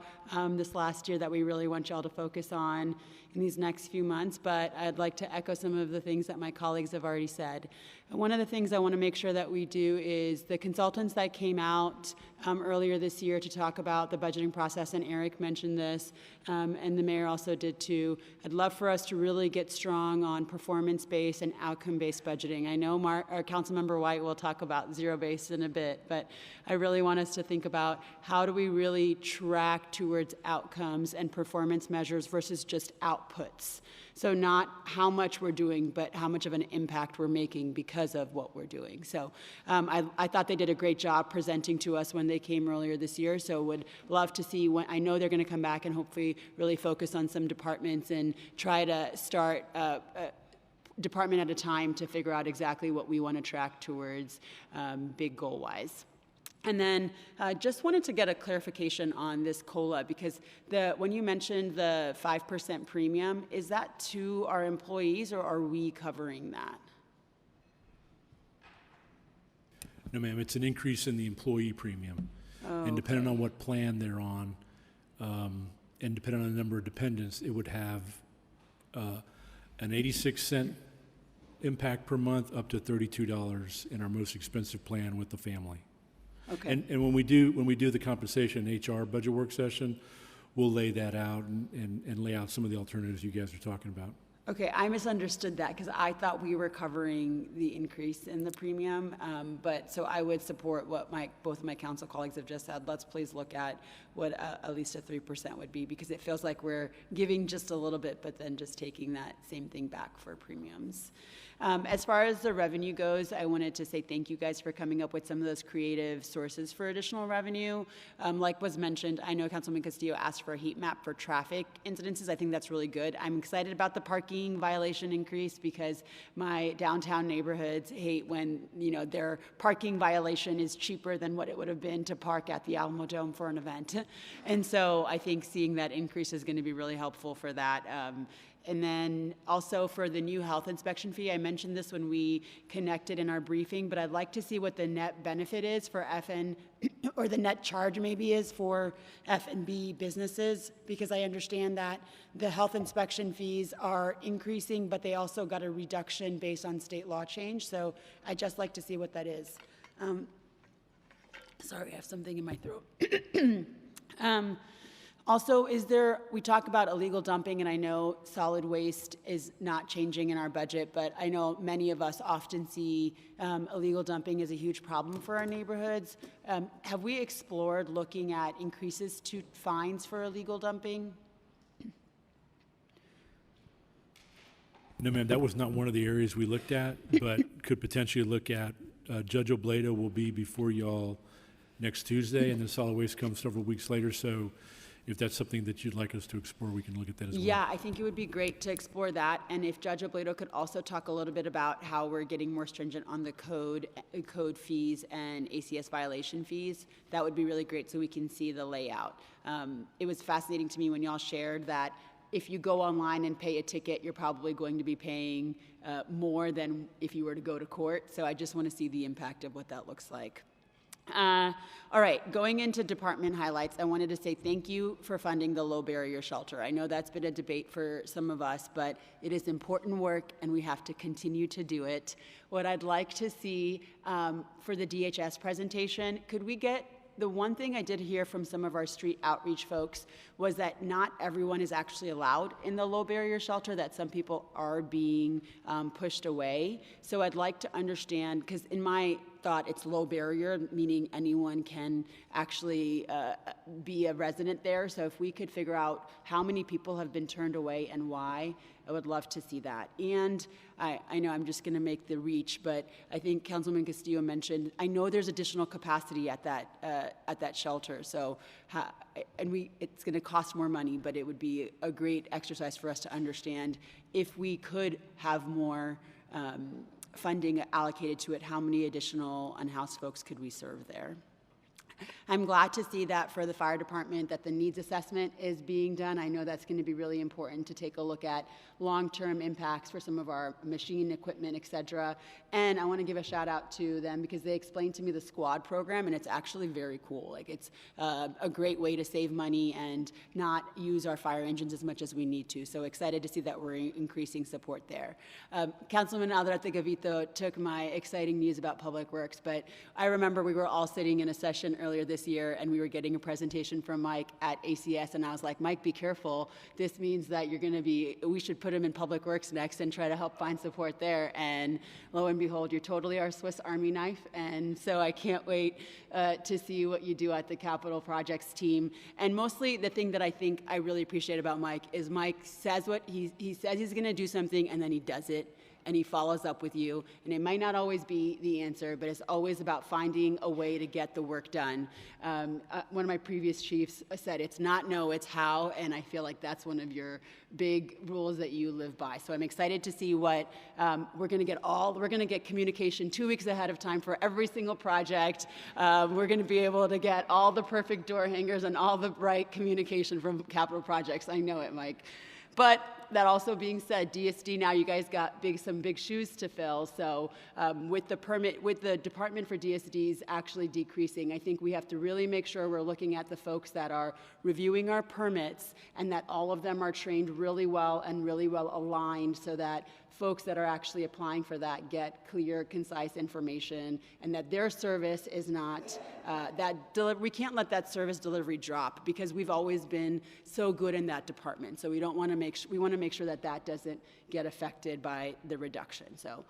this last year that we really want y'all to focus on in these next few months. But I'd like to echo some of the things that my colleagues have already said. And one of the things I want to make sure that we do is the consultants that came out earlier this year to talk about the budgeting process, and Eric mentioned this, and the mayor also did too. I'd love for us to really get strong on performance-based and outcome-based budgeting. I know our Councilmember White will talk about zero-based in a bit, but I really want us to think about how do we really track towards outcomes and performance measures versus just outputs. So not how much we're doing, but how much of an impact we're making because of what we're doing. So I thought they did a great job presenting to us when they came earlier this year. So would love to see when, I know they're going to come back and hopefully really focus on some departments and try to start department at a time to figure out exactly what we want to track towards big goal-wise. And then just wanted to get a clarification on this COLA, because when you mentioned the 5% premium, is that to our employees or are we covering that? No, ma'am, it's an increase in the employee premium. Oh, and depending on what plan they're on, and depending on the number of dependents, it would have an 86-cent impact per month up to $32 in our most expensive plan with the family. Okay. And when we do the compensation HR budget work session, we'll lay that out and lay out some of the alternatives you guys are talking about. Okay, I misunderstood that because I thought we were covering the increase in the premium, but so I would support what both of my council colleagues have just said. Let's please look at what at least a 3% would be, because it feels like we're giving just a little bit, but then just taking that same thing back for premiums. As far as the revenue goes, I wanted to say thank you guys for coming up with some of those creative sources for additional revenue. Like was mentioned, I know Councilman Castillo asked for a heat map for traffic incidences. I think that's really good. I'm excited about the parking violation increase because my downtown neighborhoods hate when, their parking violation is cheaper than what it would have been to park at the Alamo Dome for an event. And so I think seeing that increase is going to be really helpful for that. And then also for the new health inspection fee, I mentioned this when we connected in our briefing, but I'd like to see what the net benefit is for FN, or the net charge maybe is for F&B businesses, because I understand that the health inspection fees are increasing, but they also got a reduction based on state law change. So I'd just like to see what that is. Sorry, I have something in my throat. Also, we talk about illegal dumping, and I know solid waste is not changing in our budget, but I know many of us often see illegal dumping as a huge problem for our neighborhoods. Have we explored looking at increases to fines for illegal dumping? No, ma'am, that was not one of the areas we looked at, but could potentially look at. Judge Obleda will be before y'all next Tuesday, and then solid waste comes several weeks later, so if that's something that you'd like us to explore, we can look at that as well. Yeah, I think it would be great to explore that. And if Judge Obledo could also talk a little bit about how we're getting more stringent on the code fees and ACS violation fees, that would be really great so we can see the layout. It was fascinating to me when y'all shared that if you go online and pay a ticket, you're probably going to be paying more than if you were to go to court. So I just want to see the impact of what that looks like. All right, going into department highlights, I wanted to say thank you for funding the low barrier shelter. I know that's been a debate for some of us, but it is important work and we have to continue to do it. What I'd like to see for the DHS presentation, could we get the one thing I did hear from some of our street outreach folks was that not everyone is actually allowed in the low barrier shelter, that some people are being pushed away. So I'd like to understand, because in my thought it's low barrier, meaning anyone can actually be a resident there. So if we could figure out how many people have been turned away and why, I would love to see that. And I know I'm just going to make the reach, but I think Councilman Castillo mentioned, I know there's additional capacity at that shelter. So, it's going to cost more money, but it would be a great exercise for us to understand if we could have more funding allocated to it, how many additional unhoused folks could we serve there? I'm glad to see that for the fire department that the needs assessment is being done. I know that's going to be really important to take a look at long-term impacts for some of our machine equipment, et cetera. And I want to give a shout out to them because they explained to me the squad program, and it's actually very cool. Like, it's a great way to save money and not use our fire engines as much as we need to. So excited to see that we're increasing support there. Councilman Aldrate Gavito took my exciting news about Public Works, but I remember we were all sitting in a session earlier this year and we were getting a presentation from Mike at ACS, and I was like, Mike, be careful. This means that we should put him in Public Works next and try to help find support there. And lo and behold, you're totally our Swiss Army knife. And so I can't wait to see what you do at the capital projects team. And mostly the thing that I think I really appreciate about Mike is Mike says what he says he's going to do something, and then he does it. And he follows up with you. And it might not always be the answer, but it's always about finding a way to get the work done. One of my previous chiefs said, it's not no, it's how, and I feel like that's one of your big rules that you live by. So I'm excited to see what we're gonna get communication 2 weeks ahead of time for every single project. We're gonna be able to get all the perfect door hangers and all the right communication from capital projects. I know it, Mike. But that also being said, DSD now, you guys got some big shoes to fill. So with the Department for DSDs actually decreasing, I think we have to really make sure we're looking at the folks that are reviewing our permits and that all of them are trained really well and really well aligned so that folks that are actually applying for that get clear, concise information, and that their service is not, we can't let that service delivery drop because we've always been so good in that department. So we want to make sure that that doesn't get affected by the reduction. So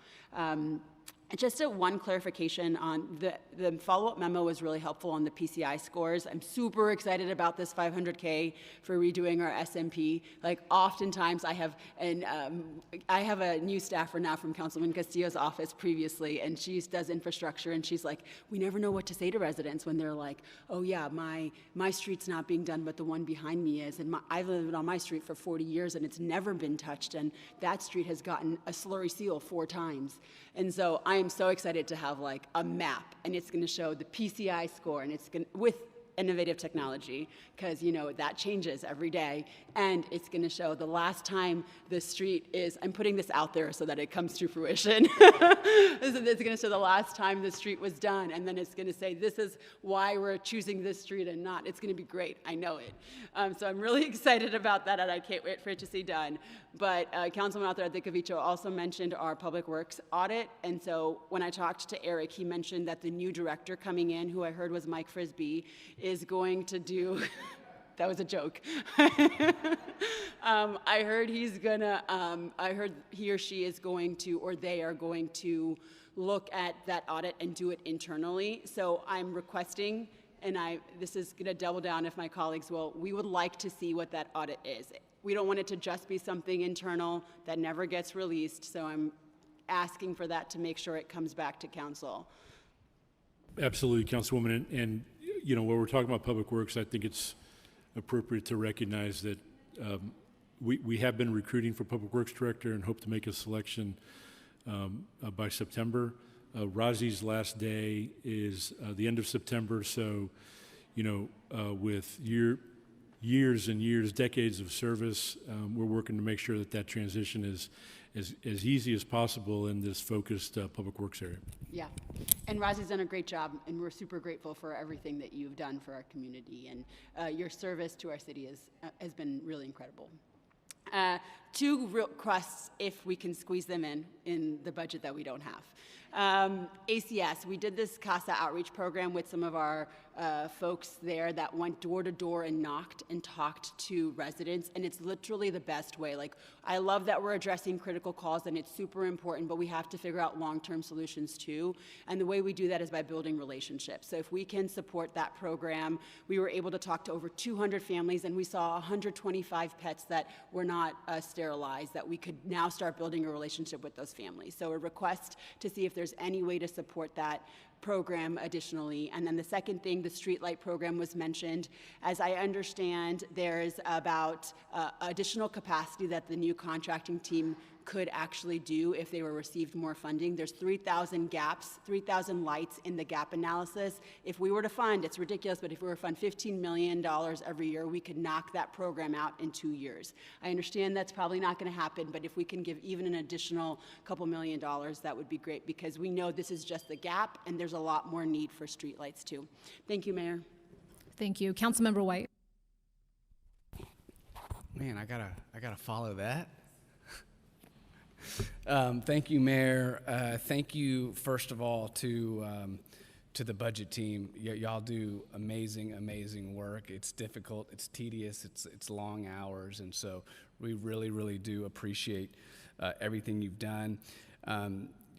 Just one clarification on the follow-up memo was really helpful on the PCI scores. I'm super excited about this $500K for redoing our SMP. Like oftentimes I have a new staffer now from Councilman Castillo's office previously, and she does infrastructure, and she's like, we never know what to say to residents when they're like, oh yeah, my street's not being done, but the one behind me is, and I've lived on my street for 40 years and it's never been touched, and that street has gotten a slurry seal 4 times. And so I am so excited to have like a map, and it's going to show the PCI score, and it's going with innovative technology, because you know that changes every day, and it's going to show the last time the street is, I'm putting this out there so that it comes to fruition. It's going to show the last time the street was done, and then it's going to say this is why we're choosing this street and not. It's going to be great, I know it. So I'm really excited about that, and I can't wait for it to see done. But Councilman Alcaraz-Vico also mentioned our public works audit, and so when I talked to Eric, he mentioned that the new director coming in, who I heard was Mike Frisbee, is going to do, that was a joke. I heard I heard he or she is going to, or they are going to look at that audit and do it internally. So I'm requesting, and this is gonna double down if my colleagues will, we would like to see what that audit is. We don't want it to just be something internal that never gets released, so I'm asking for that to make sure it comes back to council. Absolutely, Councilwoman, and you know, when we're talking about public works, I think it's appropriate to recognize that we have been recruiting for public works director and hope to make a selection by September. Razi's last day is the end of September, so you know, with years and years, decades of service, we're working to make sure that that transition is as easy as possible in this focused public works area. Yeah, and Razi's done a great job, and we're super grateful for everything that you've done for our community, and your service to our city has been really incredible. 2 requests, if we can squeeze them in the budget that we don't have. ACS, we did this CASA outreach program with some of our folks there that went door to door and knocked and talked to residents, and it's literally the best way. Like, I love that we're addressing critical calls, and it's super important, but we have to figure out long-term solutions too, and the way we do that is by building relationships. So if we can support that program, we were able to talk to over 200 families, and we saw 125 pets that were not sterilized, that we could now start building a relationship with those families. So a request to see if there's any way to support that program additionally. And then the second thing, the streetlight program was mentioned. As I understand, there's about additional capacity that the new contracting team could actually do if they were received more funding. There's 3,000 gaps, 3,000 lights in the gap analysis. If we were to fund, it's ridiculous, but if we were to fund $15 million every year, we could knock that program out in 2 years. I understand that's probably not going to happen, but if we can give even an additional couple $1 million, that would be great, because we know this is just the gap, and there's a lot more need for streetlights too. Thank you, Mayor. Thank you. Councilmember White. Man, I gotta follow that. Thank you, Mayor. Thank you, first of all, to the budget team. Y'all do amazing work. It's difficult, it's tedious, it's long hours, and so we really do appreciate everything you've done.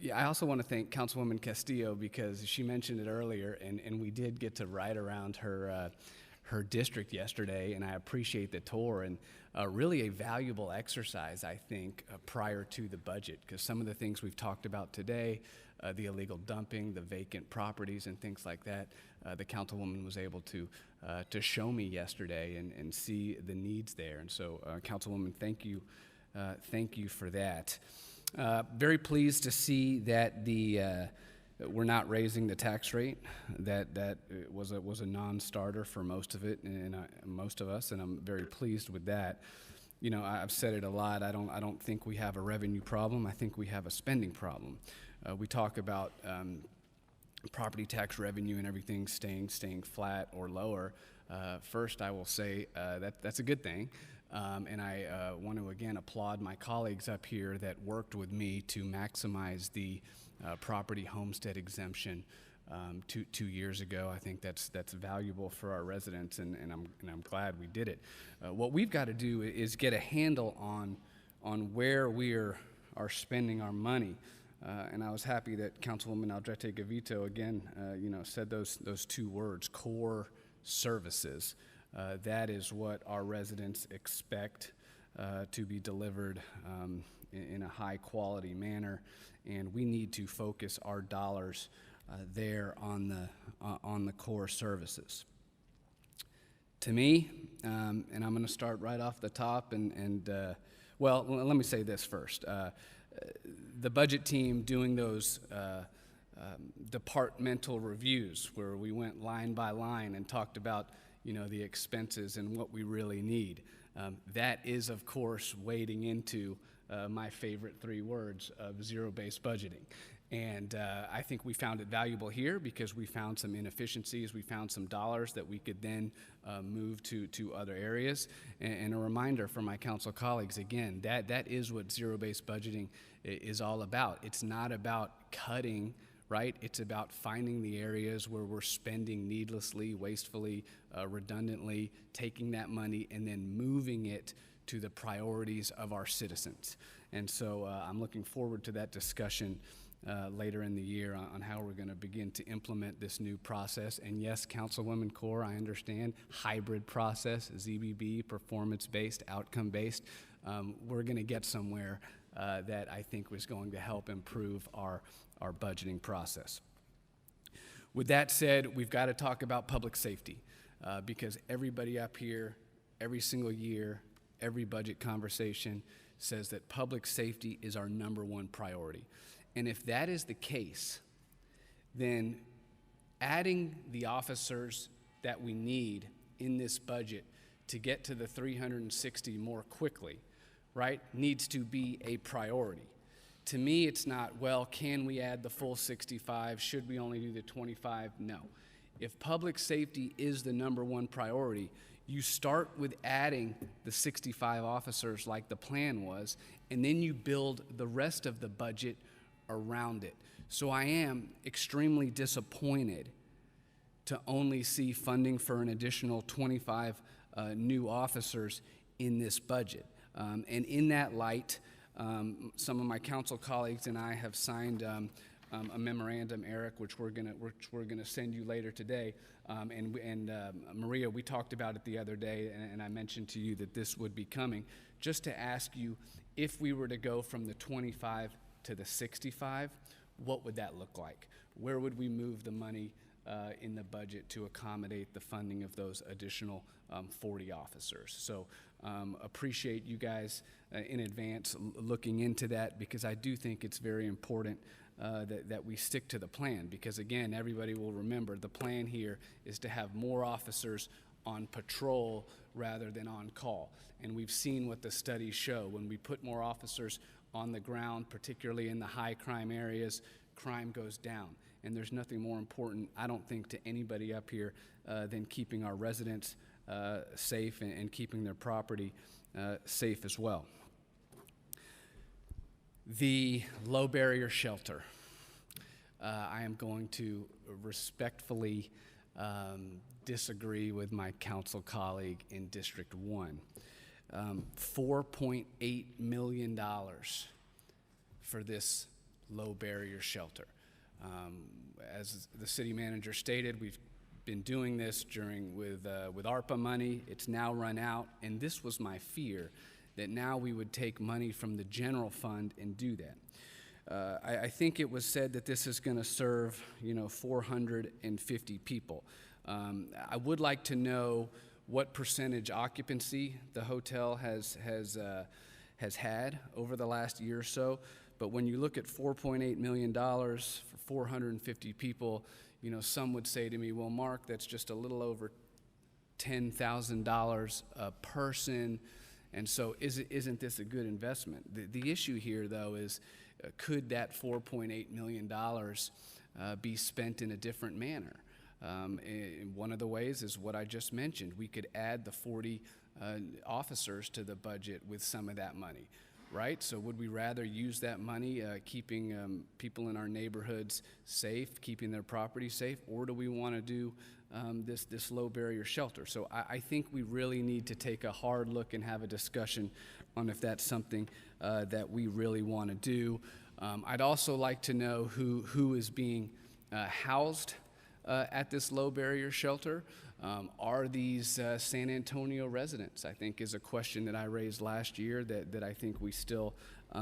Yeah, I also want to thank Councilwoman Castillo, because she mentioned it earlier, and we did get to ride around her district yesterday, and I appreciate the tour, and really a valuable exercise, I think, prior to the budget, because some of the things we've talked about today, the illegal dumping, the vacant properties, and things like that, the councilwoman was able to show me yesterday and see the needs there. And so, Councilwoman, thank you for that. Very pleased to see that we're not raising the tax rate. That was a non-starter for most of it and most of us, and I'm very pleased with that. You know, I've said it a lot. I don't think we have a revenue problem. I think we have a spending problem. We talk about property tax revenue and everything staying flat or lower. First, I will say that's a good thing. And I want to again applaud my colleagues up here that worked with me to maximize the property homestead exemption 2 years ago. I think that's valuable for our residents, and I'm glad we did it. What we've got to do is get a handle on where we are spending our money. And I was happy that Councilwoman Aldrete Gavito again, said those two words, core services. That is what our residents expect to be delivered in a high quality manner, and we need to focus our dollars there on the core services. To me, and I'm going to start right off the top, well, let me say this first. The budget team doing those departmental reviews where we went line by line and talked about the expenses and what we really need. That is, of course, wading into my favorite three words of zero-based budgeting. And I think we found it valuable here because we found some inefficiencies, we found some dollars that we could then move to other areas. And a reminder for my council colleagues, again, that is what zero-based budgeting is all about. It's not about cutting, right? It's about finding the areas where we're spending needlessly, wastefully, redundantly, taking that money and then moving it to the priorities of our citizens. And so I'm looking forward to that discussion later in the year on how we're going to begin to implement this new process. And yes, Councilwoman Core, I understand, hybrid process, ZBB, performance-based, outcome-based. We're going to get somewhere that I think was going to help improve our budgeting process. With that said, we've got to talk about public safety because everybody up here, every single year, every budget conversation says that public safety is our #1 priority. And if that is the case, then adding the officers that we need in this budget to get to the 360 more quickly, right, needs to be a priority. To me, it's not, well, can we add the full 65? Should we only do the 25? No. If public safety is the #1 priority, you start with adding the 65 officers like the plan was, and then you build the rest of the budget around it. So I am extremely disappointed to only see funding for an additional 25 new officers in this budget. And in that light, some of my council colleagues and I have signed a memorandum, Eric, which we're gonna send you later today. And Maria, we talked about it the other day, and I mentioned to you that this would be coming, just to ask you if we were to go from the 25 to the 65, what would that look like? Where would we move the money in the budget to accommodate the funding of those additional 40 officers? So appreciate you guys in advance looking into that, because I do think it's very important that we stick to the plan, because again, everybody will remember the plan here is to have more officers on patrol rather than on call. And we've seen what the studies show. When we put more officers on the ground, particularly in the high crime areas, crime goes down. And there's nothing more important, I don't think, to anybody up here than keeping our residents safe and keeping their property safe as well. The low barrier shelter. I am going to respectfully disagree with my council colleague in District 1. $4.8 million for this low barrier shelter. As the city manager stated, we've been doing this with ARPA money. It's now run out, and this was my fear, that now we would take money from the general fund and do that. I think it was said that this is going to serve 450 people. I would like to know what percentage occupancy the hotel has had over the last year or so. But when you look at $4.8 million for 450 people, some would say to me, well, Mark, that's just a little over $10,000 a person. And so isn't this a good investment? The issue here, though, is could that $4.8 million be spent in a different manner? And one of the ways is what I just mentioned. We could add the 40 officers to the budget with some of that money, right? So would we rather use that money keeping people in our neighborhoods safe, keeping their property safe, or do we want to do this low barrier shelter? So I think we really need to take a hard look and have a discussion on if that's something that we really want to do. I'd also like to know who is being housed at this low barrier shelter. Are these San Antonio residents? I think is a question that I raised last year that I think we still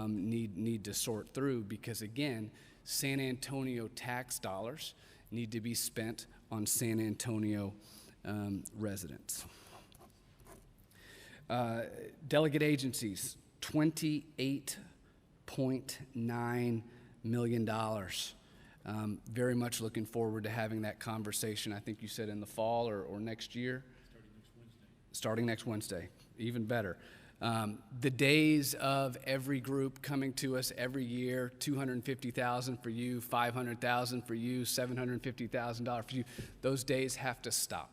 need to sort through, because again, San Antonio tax dollars need to be spent on San Antonio residents. Delegate agencies, $28.9 million. Very much looking forward to having that conversation. I think you said in the fall or next year? Starting next Wednesday, even better. The days of every group coming to us every year, $250,000 for you, $500,000 for you, $750,000 for you, those days have to stop.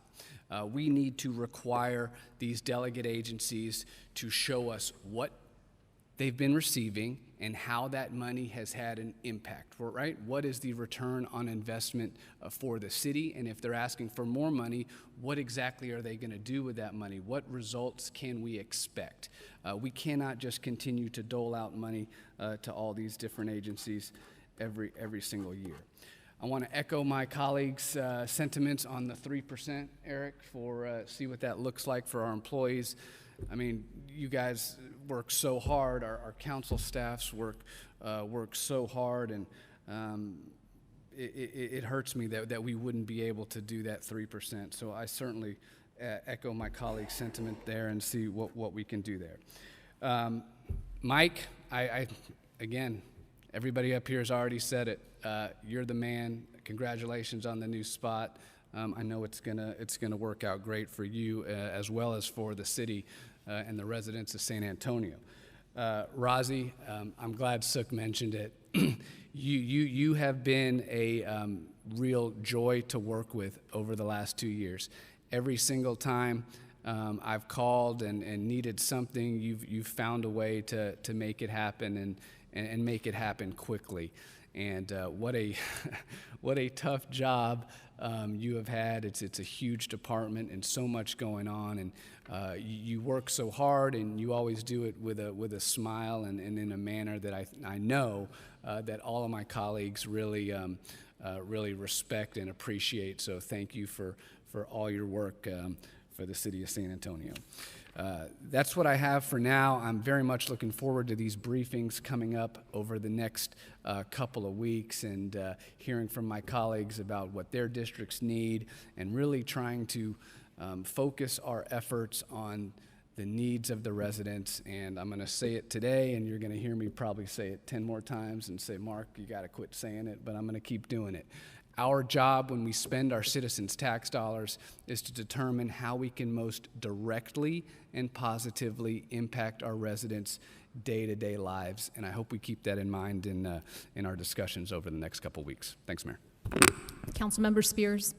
We need to require these delegate agencies to show us what they've been receiving and how that money has had an impact, right? What is the return on investment for the city? And if they're asking for more money, what exactly are they going to do with that money? What results can we expect? We cannot just continue to dole out money to all these different agencies every single year. I want to echo my colleagues' sentiments on the 3%, Eric, for see what that looks like for our employees. I mean, you guys work so hard. Our council staffs work so hard, and it hurts me that we wouldn't be able to do that 3%. So I certainly echo my colleagues' sentiment there and see what we can do there. Mike, I again, everybody up here has already said it. You're the man. Congratulations on the new spot. I know it's gonna work out great for you as well as for the city and the residents of San Antonio. Rozzy, I'm glad Suk mentioned it. You have been a real joy to work with over the last 2 years. Every single time I've called and needed something, you've found a way to make it happen and make it happen quickly. And what a tough job you have had. It's a huge department and so much going on, and you work so hard, and you always do it with a smile and in a manner that I know that all of my colleagues really respect and appreciate. So thank you for all your work for the city of San Antonio. That's what I have for now. I'm very much looking forward to these briefings coming up over the next couple of weeks and hearing from my colleagues about what their districts need and really trying to focus our efforts on the needs of the residents. And I'm going to say it today, and you're going to hear me probably say it 10 more times and say, Mark, you got to quit saying it, but I'm going to keep doing it. Our job when we spend our citizens' tax dollars is to determine how we can most directly and positively impact our residents' day-to-day lives, and I hope we keep that in mind in our discussions over the next couple weeks. Thanks, Mayor. Councilmember Spears.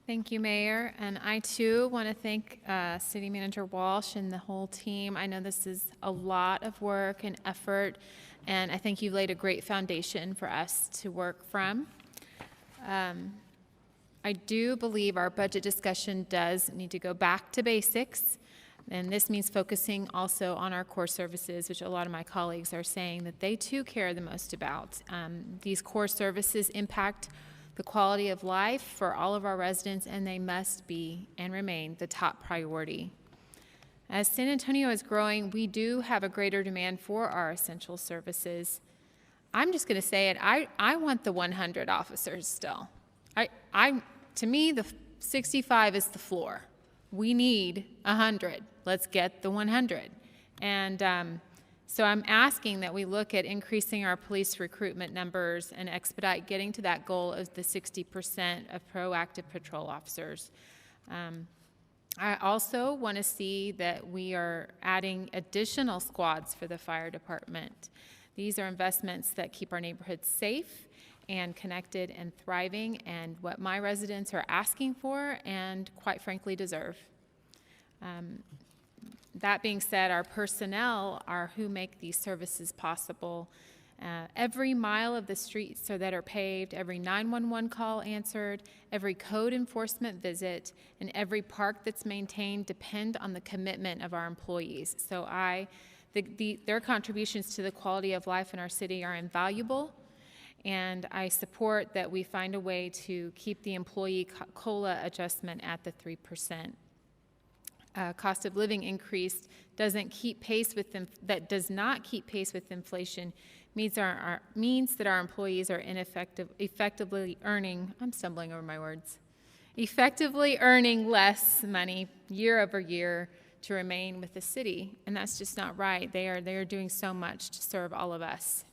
Thank you, Mayor. And I, too, want to thank City Manager Walsh and the whole team. I know this is a lot of work and effort, and I think you've laid a great foundation for us to work from. I do believe our budget discussion does need to go back to basics, and this means focusing also on our core services, which a lot of my colleagues are saying that they, too, care the most about. These core services impact the quality of life for all of our residents, and they must be and remain the top priority. As San Antonio is growing, we do have a greater demand for our essential services. I'm just going to say it, I want the 100 officers still. To me, the 65 is the floor. We need 100. Let's get the 100. And so I'm asking that we look at increasing our police recruitment numbers and expedite getting to that goal of the 60% of proactive patrol officers. I also want to see that we are adding additional squads for the fire department. These are investments that keep our neighborhoods safe and connected and thriving, and what my residents are asking for and, quite frankly, deserve. That being said, our personnel are who make these services possible. Every mile of the streets that are paved, every 911 call answered, every code enforcement visit, and every park that's maintained depend on the commitment of our employees. So I Their contributions to the quality of life in our city are invaluable, and I support that we find a way to keep the employee COLA adjustment at the 3%. Cost of living increase does not keep pace with inflation means that our employees are effectively earning, I'm stumbling over my words, effectively earning less money year over year to remain with the city, and that's just not right. They are doing so much to serve all of us.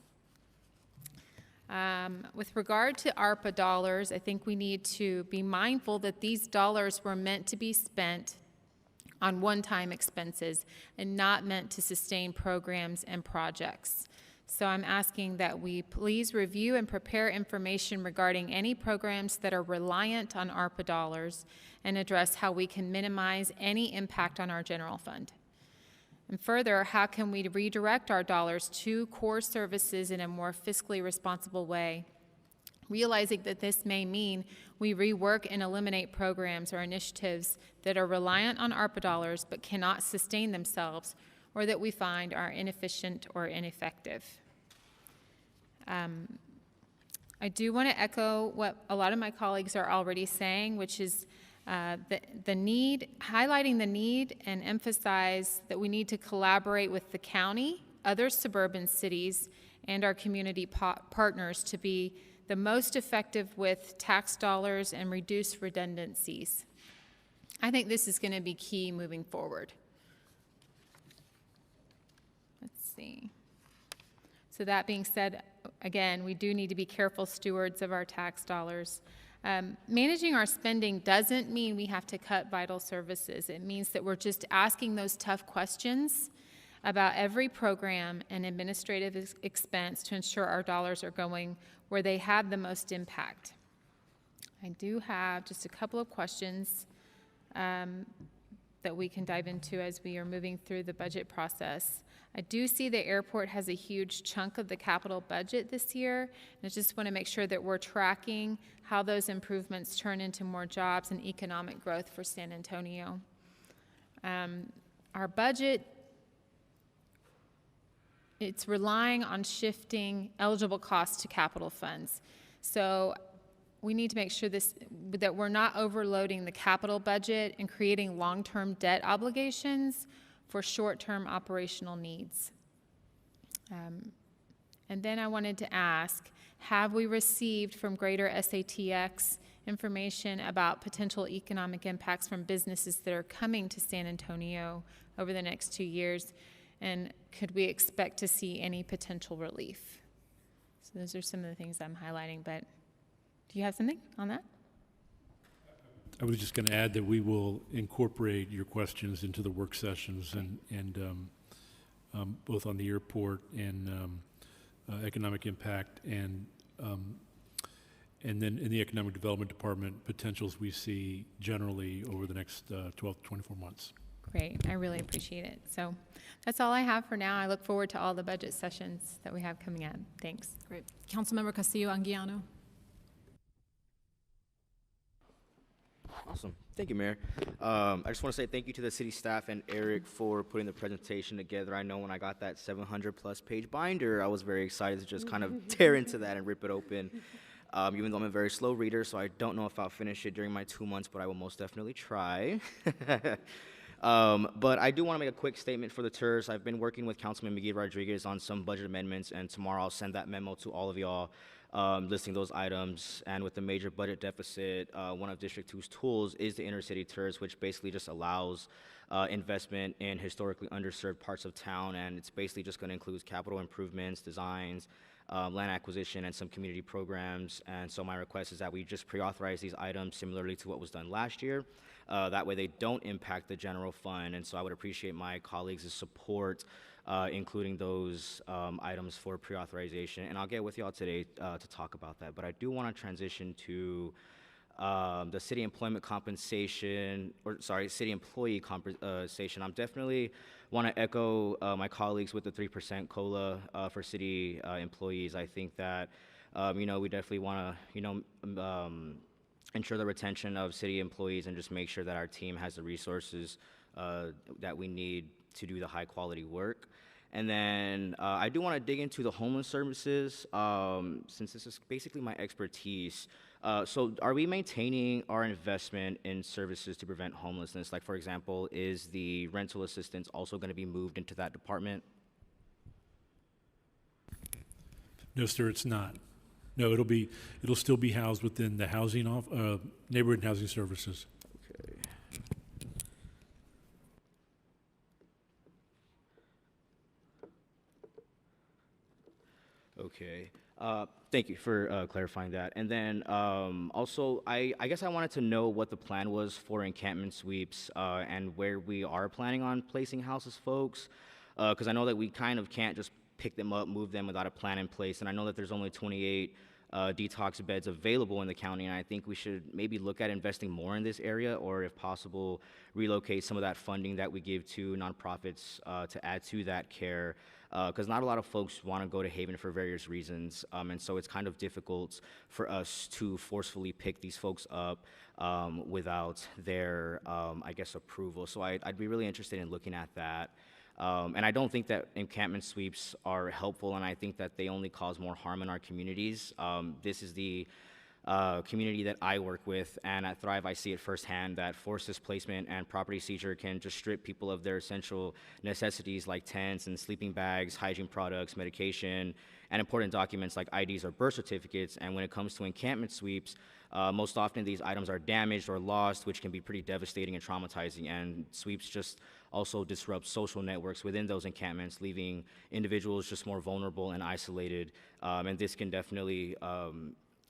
With regard to ARPA dollars, I think we need to be mindful that these dollars were meant to be spent on one-time expenses and not meant to sustain programs and projects. So I'm asking that we please review and prepare information regarding any programs that are reliant on ARPA dollars and address how we can minimize any impact on our general fund. And further, how can we redirect our dollars to core services in a more fiscally responsible way, realizing that this may mean we rework and eliminate programs or initiatives that are reliant on ARPA dollars but cannot sustain themselves, or that we find are inefficient or ineffective. I do want to echo what a lot of my colleagues are already saying, which is highlighting the need and emphasize that we need to collaborate with the county, other suburban cities, and our community partners to be the most effective with tax dollars and reduce redundancies. I think this is going to be key moving forward. Let's see. So that being said, again, we do need to be careful stewards of our tax dollars. Managing our spending doesn't mean we have to cut vital services. It means that we're just asking those tough questions about every program and administrative expense to ensure our dollars are going where they have the most impact. I do have just a couple of questions that we can dive into as we are moving through the budget process. I do see the airport has a huge chunk of the capital budget this year, and I just want to make sure that we're tracking how those improvements turn into more jobs and economic growth for San Antonio. Our budget, it's relying on shifting eligible costs to capital funds. So we need to make sure that we're not overloading the capital budget and creating long-term debt obligations for short-term operational needs. And then I wanted to ask, have we received from Greater SATX information about potential economic impacts from businesses that are coming to San Antonio over the next 2 years? And could we expect to see any potential relief? So those are some of the things I'm highlighting, but do you have something on that? I was just going to add that we will incorporate your questions into the work sessions and both on the airport and economic impact and then in the economic development department, potentials we see generally over the next 12 to 24 months. Great, I really appreciate it. So that's all I have for now. I look forward to all the budget sessions that we have coming up. Thanks. Great. Councilmember Castillo-Anguiano. Awesome. Thank you, Mayor. I just want to say thank you to the city staff and Eric for putting the presentation together. I know when I got that 700-plus page binder, I was very excited to just kind of tear into that and rip it open. Even though I'm a very slow reader, so I don't know if I'll finish it during my 2 months, but I will most definitely try. But I do want to make a quick statement for the TERS. I've been working with Councilman McGee Rodriguez on some budget amendments, and tomorrow I'll send that memo to all of y'all. Listing those items, and with the major budget deficit, one of District 2's tools is the intercity TERS, which basically just allows investment in historically underserved parts of town, and it's basically just going to include capital improvements, designs, land acquisition, and some community programs. And so my request is that we just pre-authorize these items similarly to what was done last year. That way they don't impact the general fund, and so I would appreciate my colleagues' support including those items for pre-authorization. And I'll get with y'all today to talk about that. But I do want to transition to the city employment compensation, city employee compensation. I'm definitely want to echo my colleagues with the 3% COLA for city employees. I think that, we definitely want to, ensure the retention of city employees and just make sure that our team has the resources that we need to do the high quality work. And then I do want to dig into the homeless services, since this is basically my expertise. So are we maintaining our investment in services to prevent homelessness? Like, for example, is the rental assistance also going to be moved into that department? No, sir, it's not. No, it'll still be housed within the neighborhood housing services. Okay. Okay. Thank you for clarifying that. And then also, I guess I wanted to know what the plan was for encampment sweeps and where we are planning on placing houses, folks, because I know that we kind of can't just pick them up, move them without a plan in place. And I know that there's only 28 detox beds available in the county, and I think we should maybe look at investing more in this area, or if possible, relocate some of that funding that we give to nonprofits to add to that care, because not a lot of folks want to go to Haven for various reasons, and so it's kind of difficult for us to forcefully pick these folks up without their, I guess, approval. So I'd be really interested in looking at that. And I don't think that encampment sweeps are helpful, and I think that they only cause more harm in our communities. This is the community that I work with, and at Thrive I see it firsthand that forced displacement and property seizure can just strip people of their essential necessities like tents and sleeping bags, hygiene products, medication, and important documents like IDs or birth certificates. And when it comes to encampment sweeps, most often these items are damaged or lost, which can be pretty devastating and traumatizing. And sweeps just also disrupt social networks within those encampments, leaving individuals just more vulnerable and isolated. And this can definitely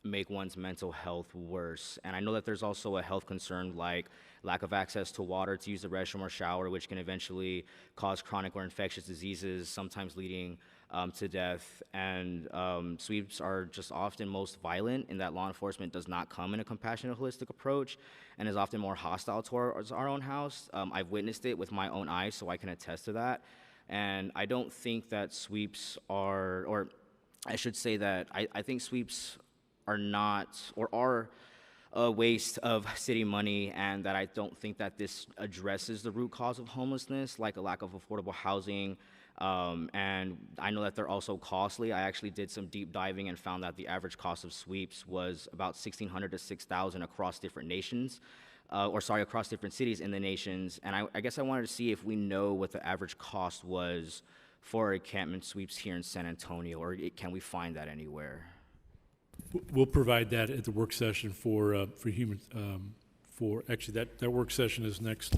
make one's mental health worse. And I know that there's also a health concern like lack of access to water to use the restroom or shower, which can eventually cause chronic or infectious diseases, sometimes leading to death. And sweeps are just often most violent in that law enforcement does not come in a compassionate, holistic approach and is often more hostile towards our own house. I've witnessed it with my own eyes, so I can attest to that. And I don't think that sweeps are, or I should say that I think sweeps are not, or are a waste of city money, and that I don't think that this addresses the root cause of homelessness, like a lack of affordable housing. And I know that they're also costly. I actually did some deep diving and found that the average cost of sweeps was about $1,600 to $6,000 across different nations, across different cities in the nations. And I guess I wanted to see if we know what the average cost was for encampment sweeps here in San Antonio, or can we find that anywhere? We'll provide that at the work session for human, actually that work session is next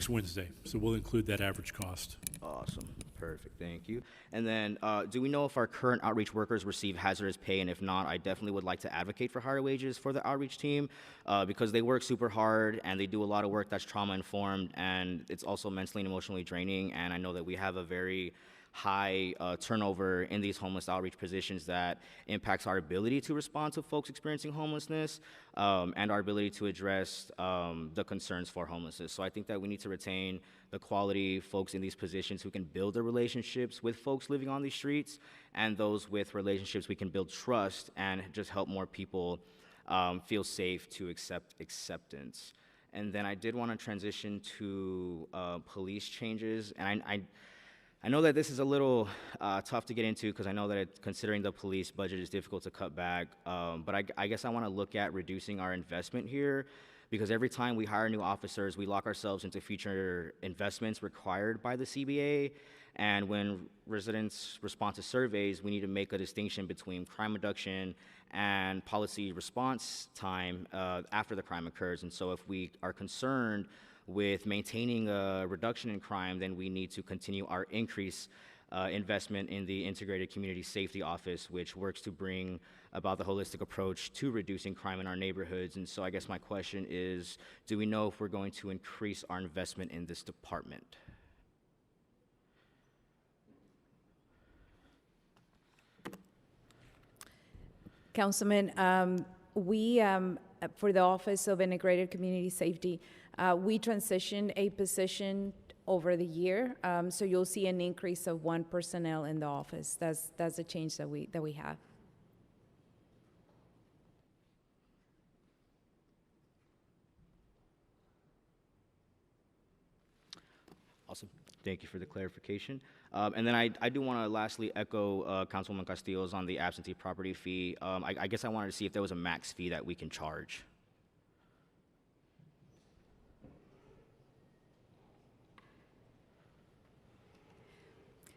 Wednesday. So we'll include that average cost. Awesome, perfect, thank you. And then do we know if our current outreach workers receive hazardous pay? And if not, I definitely would like to advocate for higher wages for the outreach team because they work super hard and they do a lot of work that's trauma informed, and it's also mentally and emotionally draining. And I know that we have a very high turnover in these homeless outreach positions that impacts our ability to respond to folks experiencing homelessness and our ability to address the concerns for homelessness. So I think that we need to retain the quality folks in these positions who can build the relationships with folks living on these streets, and those with relationships we can build trust and just help more people feel safe to accept acceptance. And then I did want to transition to police changes, and I know that this is a little tough to get into because I know that considering the police budget is difficult to cut back, but I guess I want to look at reducing our investment here, because every time we hire new officers, we lock ourselves into future investments required by the CBA, and when residents respond to surveys, we need to make a distinction between crime reduction and policy response time after the crime occurs. And so if we are concerned with maintaining a reduction in crime, then we need to continue our increased investment in the Integrated Community Safety Office, which works to bring about the holistic approach to reducing crime in our neighborhoods. And so I guess my question is, do we know if we're going to increase our investment in this department? Councilman, we, for the Office of Integrated Community Safety, we transitioned a position over the year, so you'll see an increase of 1 personnel in the office. That's a change that we have. Awesome. Thank you for the clarification. And then I do want to lastly echo Councilwoman Castillo's on the absentee property fee. I guess I wanted to see if there was a max fee that we can charge.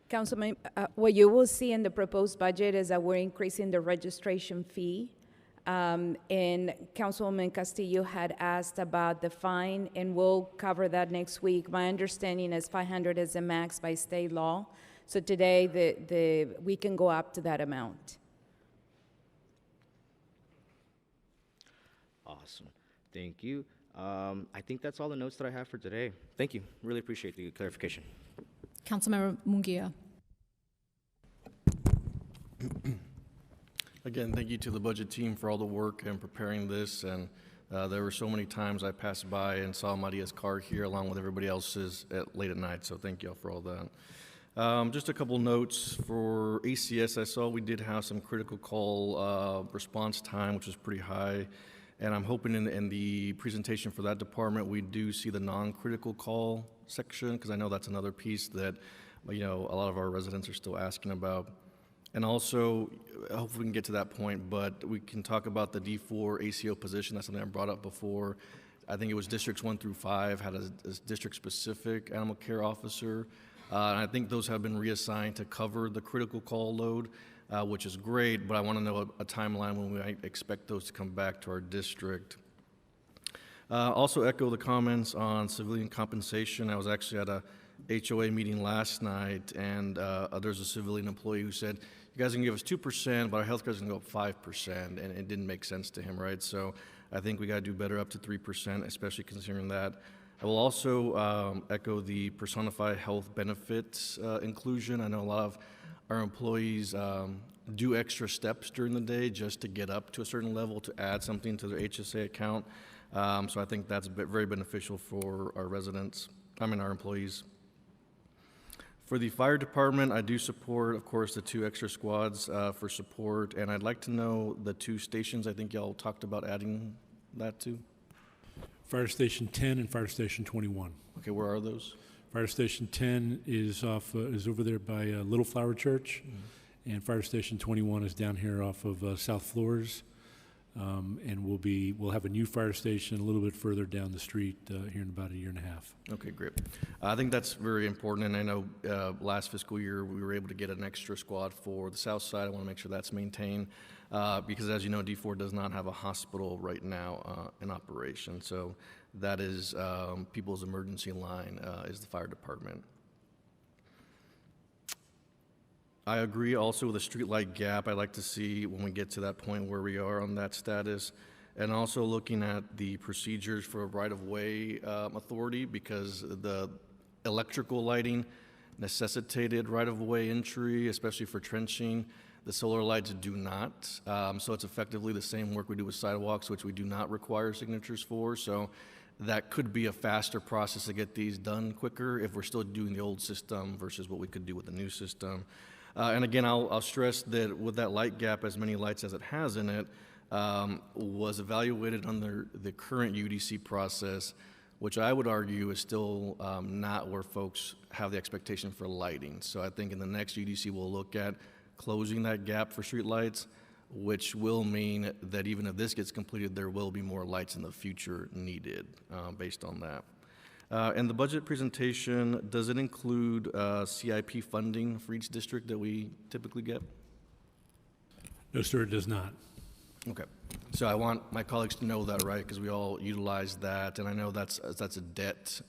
Councilman, what you will see in the proposed budget is that we're increasing the registration fee. And Councilwoman Castillo had asked about the fine, and we'll cover that next week. My understanding is 500 is the max by state law. So today, we can go up to that amount. Awesome. Thank you. I think that's all the notes that I have for today. Thank you. Really appreciate the clarification. Councilmember Munguia. Again, thank you to the budget team for all the work in preparing this. And there were so many times I passed by and saw Maria's car here along with everybody else's late at night. So thank you all for all that. Just a couple notes for ACS. I saw we did have some critical call response time, which was pretty high. And I'm hoping in the presentation for that department, we do see the non-critical call section, because I know that's another piece that, a lot of our residents are still asking about. And also, hopefully we can get to that point, but we can talk about the D4 ACO position. That's something I brought up before. I think it was districts 1 through 5 had a district-specific animal care officer. And I think those have been reassigned to cover the critical call load, which is great, but I want to know a timeline when we might expect those to come back to our district. Also echo the comments on civilian compensation. I was actually at a HOA meeting last night, and there's a civilian employee who said, you guys can give us 2%, but our health care is going to go up 5%, and it didn't make sense to him, right? So I think we got to do better up to 3%, especially considering that. I will also echo the personified health benefits inclusion. I know a lot of our employees do extra steps during the day just to get up to a certain level to add something to their HSA account. So I think that's very beneficial for our our employees. For the fire department, I do support, of course, the 2 extra squads for support, and I'd like to know the 2 stations I think y'all talked about adding that to. Fire Station 10 and Fire Station 21. Okay, where are those? Fire Station 10 is over there by Little Flower Church, and Fire Station 21 is down here off of South Flores. And we'll have a new fire station a little bit further down the street here in about a year and a half. Okay, great. I think that's very important, and I know last fiscal year we were able to get an extra squad for the south side. I want to make sure that's maintained because, as you know, D4 does not have a hospital right now in operation. So that is people's emergency line is the fire department. I agree also with the streetlight gap. I'd like to see when we get to that point where we are on that status, and also looking at the procedures for right-of-way authority, because the electrical lighting necessitated right-of-way entry, especially for trenching. The solar lights do not. So it's effectively the same work we do with sidewalks, which we do not require signatures for. So that could be a faster process to get these done quicker if we're still doing the old system versus what we could do with the new system. And again, I'll stress that with that light gap, as many lights as it has in it, was evaluated under the current UDC process, which I would argue is still not where folks have the expectation for lighting. So I think in the next UDC, we'll look at closing that gap for street lights, which will mean that even if this gets completed, there will be more lights in the future needed based on that. And the budget presentation, does it include CIP funding for each district that we typically get? No, sir, it does not. Okay. So I want my colleagues to know that, right? Because we all utilize that, and I know that's a debt,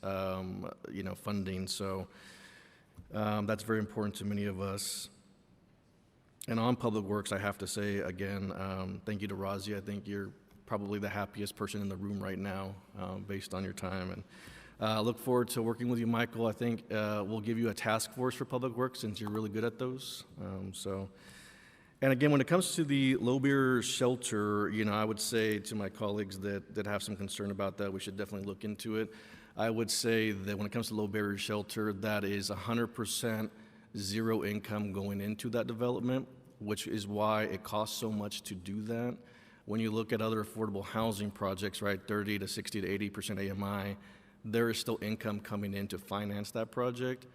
funding. So that's very important to many of us. And on Public Works, I have to say again, thank you to Razi. I think you're probably the happiest person in the room right now, based on your time. And look forward to working with you, Michael. I think we'll give you a task force for Public Works since you're really good at those. And again, when it comes to the low beer shelter, I would say to my colleagues that have some concern about that, we should definitely look into it. I would say that when it comes to low barrier shelter, that is 100% zero income going into that development, which is why it costs so much to do that. When you look at other affordable housing projects, right, 30 to 60 to 80% AMI, there is still income coming in to finance that project.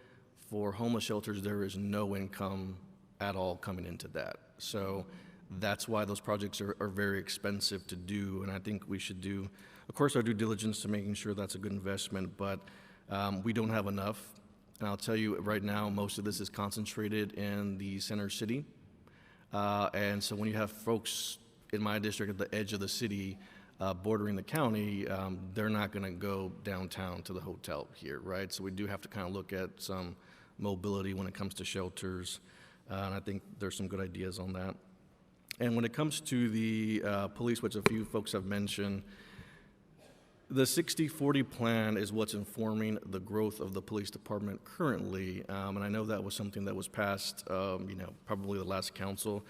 for homeless shelters, there is no income at all coming into that. So that's why those projects are very expensive to do, and I think we should do, of course, our due diligence to making sure that's a good investment, but we don't have enough. And I'll tell you right now, most of this is concentrated in the center city. And so when you have folks in my district at the edge of the city bordering the county, they're not going to go downtown to the hotel here, right? So we do have to kind of look at some mobility when it comes to shelters, and I think there's some good ideas on that. And when it comes to the police, which a few folks have mentioned, the 60-40 plan is what's informing the growth of the police department currently, and I know that was something that was passed, probably the last council.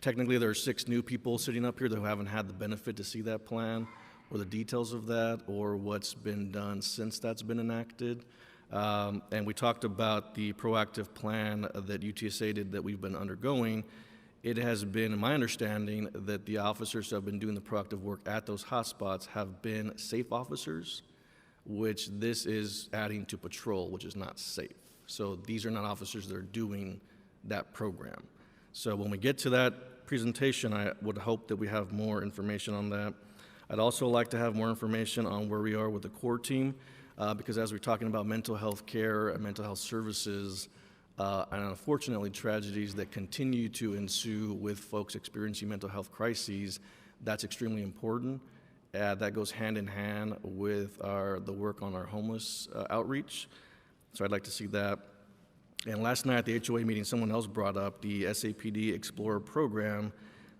Technically, there are 6 new people sitting up here that haven't had the benefit to see that plan or the details of that or what's been done since that's been enacted. And we talked about the proactive plan that UTSA did that we've been undergoing. It has been my understanding that the officers who have been doing the proactive work at those hotspots have been safe officers, which this is adding to patrol, which is not safe. So these are not officers that are doing that program. So when we get to that presentation, I would hope that we have more information on that. I'd also like to have more information on where we are with the core team, because as we're talking about mental health care and mental health services, and unfortunately tragedies that continue to ensue with folks experiencing mental health crises, that's extremely important. That goes hand in hand with the work on our homeless outreach. So I'd like to see that. And last night at the HOA meeting, someone else brought up the SAPD Explorer program.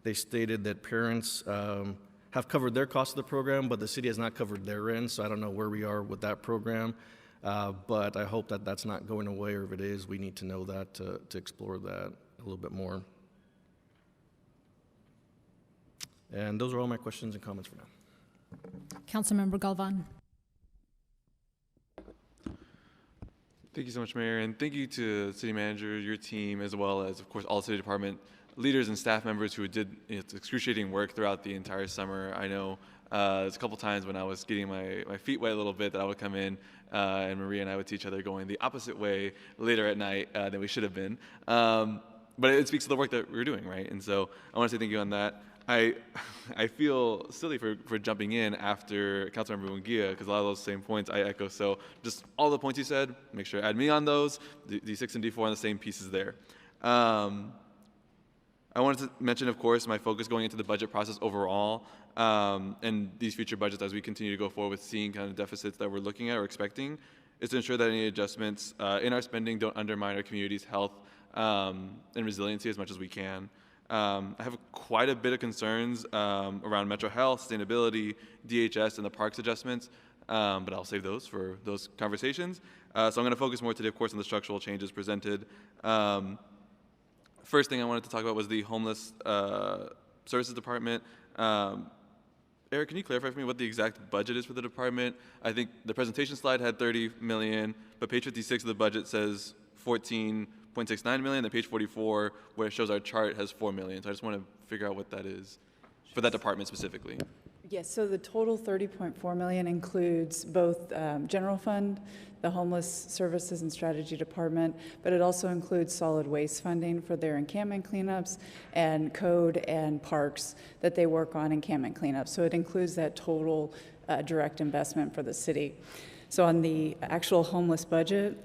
They stated that parents have covered their cost of the program, but the city has not covered their end, so I don't know where we are with that program. But I hope that that's not going away, or if it is, we need to know that to explore that a little bit more. And those are all my questions and comments for now. Councilmember Galvan. Thank you so much, Mayor, and thank you to the city manager, your team, as well as, of course, all city department leaders and staff members who did excruciating work throughout the entire summer. I know there's a couple times when I was getting my feet wet a little bit that I would come in and Maria and I would see each other going the opposite way later at night than we should have been. But it speaks to the work that we're doing, right? And so I want to say thank you on that. I feel silly for jumping in after Councilmember Munguia, because a lot of those same points I echo. So just all the points you said, make sure to add me on those, D6 and D4 on the same pieces there. I wanted to mention, of course, my focus going into the budget process overall, and these future budgets as we continue to go forward with seeing kind of deficits that we're looking at or expecting, is to ensure that any adjustments in our spending don't undermine our community's health and resiliency as much as we can. I have quite a bit of concerns around Metro Health, sustainability, DHS, and the parks adjustments, but I'll save those for those conversations. So I'm going to focus more today, of course, on the structural changes presented. First thing I wanted to talk about was the Homeless Services Department. Eric, can you clarify for me what the exact budget is for the department? I think the presentation slide had 30 million, but page 56 of the budget says 14.69 million. Then page 44, where it shows our chart, has 4 million. So I just want to figure out what that is for that department specifically. Yes, so the total 30.4 million includes both general fund, the Homeless Services and Strategy Department, but it also includes solid waste funding for their encampment cleanups and code and parks that they work on encampment cleanups. So it includes that total direct investment for the city. So on the actual homeless budget,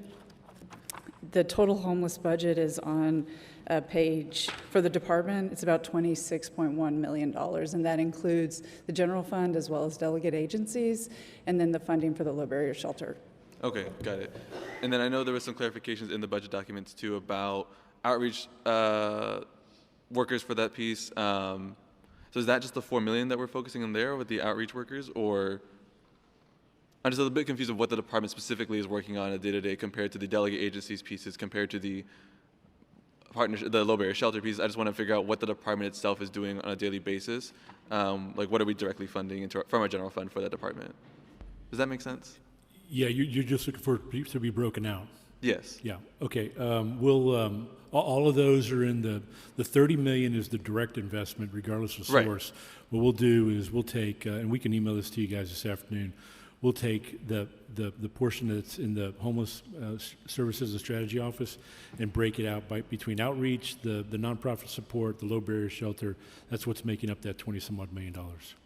the total homeless budget is on a page for the department. It's about $26.1 million, and that includes the general fund as well as delegate agencies, and then the funding for the low barrier shelter. Okay, got it. And then I know there was some clarifications in the budget documents too about outreach workers for that piece. So is that just the 4 million that we're focusing on there with the outreach workers, or? I'm just a bit confused of what the department specifically is working on a day-to-day compared to the delegate agencies pieces, compared to the partnership, the low barrier shelter piece. I just want to figure out what the department itself is doing on a daily basis. Like, what are we directly funding from our general fund for that department? Does that make sense? Yeah, you're just looking for it to be broken out. Yes. Yeah. Okay. We'll all of those are in the 30 million is the direct investment regardless of source. Right. What we'll do is we'll take and we can email this to you guys this afternoon. we'll take the portion that's in the homeless services and strategy office and break it out between outreach, the nonprofit support, the low barrier shelter. That's what's making up that 20-some-odd $million.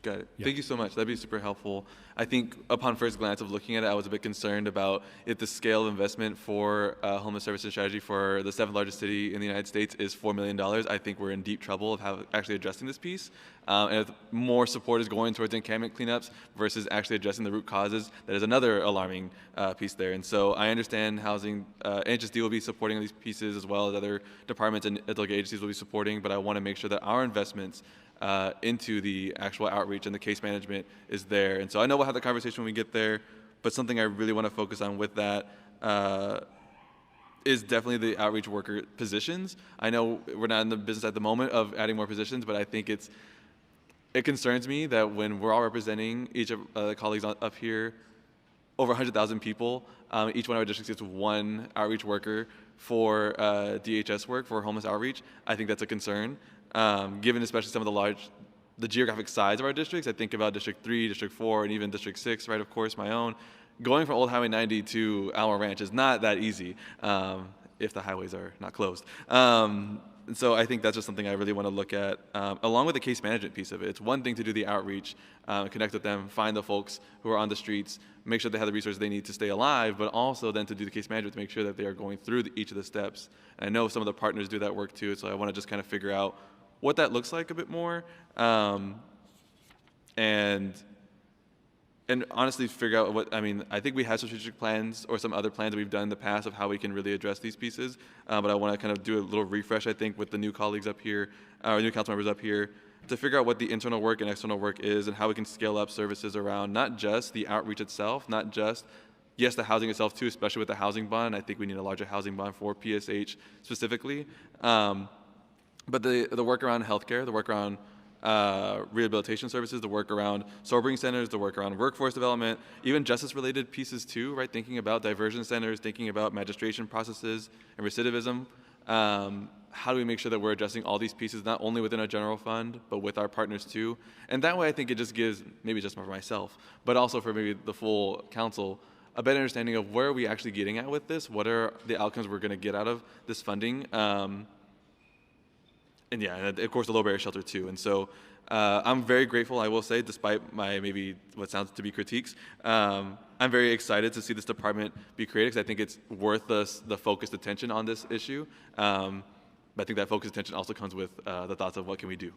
Got it. Yeah. Thank you so much. That'd be super helpful. I think upon first glance of looking at it, I was a bit concerned about if the scale of investment for homeless services strategy for the 7th largest city in the United States is $4 million. I think we're in deep trouble of actually addressing this piece. And if more support is going towards encampment cleanups versus actually addressing the root causes, that is another alarming piece there. And so I understand housing, NHSD will be supporting these pieces as well as other departments and delegate agencies will be supporting, but I want to make sure that our investments into the actual outreach and the case management is there. And so I know we'll have the conversation when we get there, but something I really want to focus on with that is definitely the outreach worker positions. I know we're not in the business at the moment of adding more positions, but I think it concerns me that when we're all representing each of the colleagues up here, over 100,000 people, each one of our districts gets one outreach worker for DHS work, for homeless outreach. I think that's a concern, given especially some of the geographic size of our districts. I think about District 3, District 4, and even District 6, right, of course, my own. Going from Old Highway 90 to Alamo Ranch is not that easy if the highways are not closed. And so I think that's just something I really want to look at, along with the case management piece of it. It's one thing to do the outreach, connect with them, find the folks who are on the streets, make sure they have the resources they need to stay alive, but also then to do the case management to make sure that they are going through each of the steps. And I know some of the partners do that work too, so I want to just kind of figure out what that looks like a bit more, and honestly figure out what, I think we have strategic plans or some other plans that we've done in the past of how we can really address these pieces, but I want to kind of do a little refresh, I think, with the new colleagues up here, or new council members up here, to figure out what the internal work and external work is and how we can scale up services around not just the outreach itself, not just, yes, the housing itself too, especially with the housing bond. I think we need a larger housing bond for PSH specifically, but the work around healthcare, the work around rehabilitation services, the work around sobering centers, the work around workforce development, even justice-related pieces too, right? Thinking about diversion centers, thinking about magistration processes and recidivism. How do we make sure that we're addressing all these pieces, not only within our general fund, but with our partners too? And that way I think it just gives, maybe just for myself, but also for maybe the full council, a better understanding of where are we actually getting at with this? What are the outcomes we're gonna get out of this funding? And yeah, and of course the low barrier shelter too. And so I'm very grateful, I will say, despite my maybe what sounds to be critiques, I'm very excited to see this department be created because I think it's worth the focused attention on this issue. But I think that focused attention also comes with the thoughts of what can we do.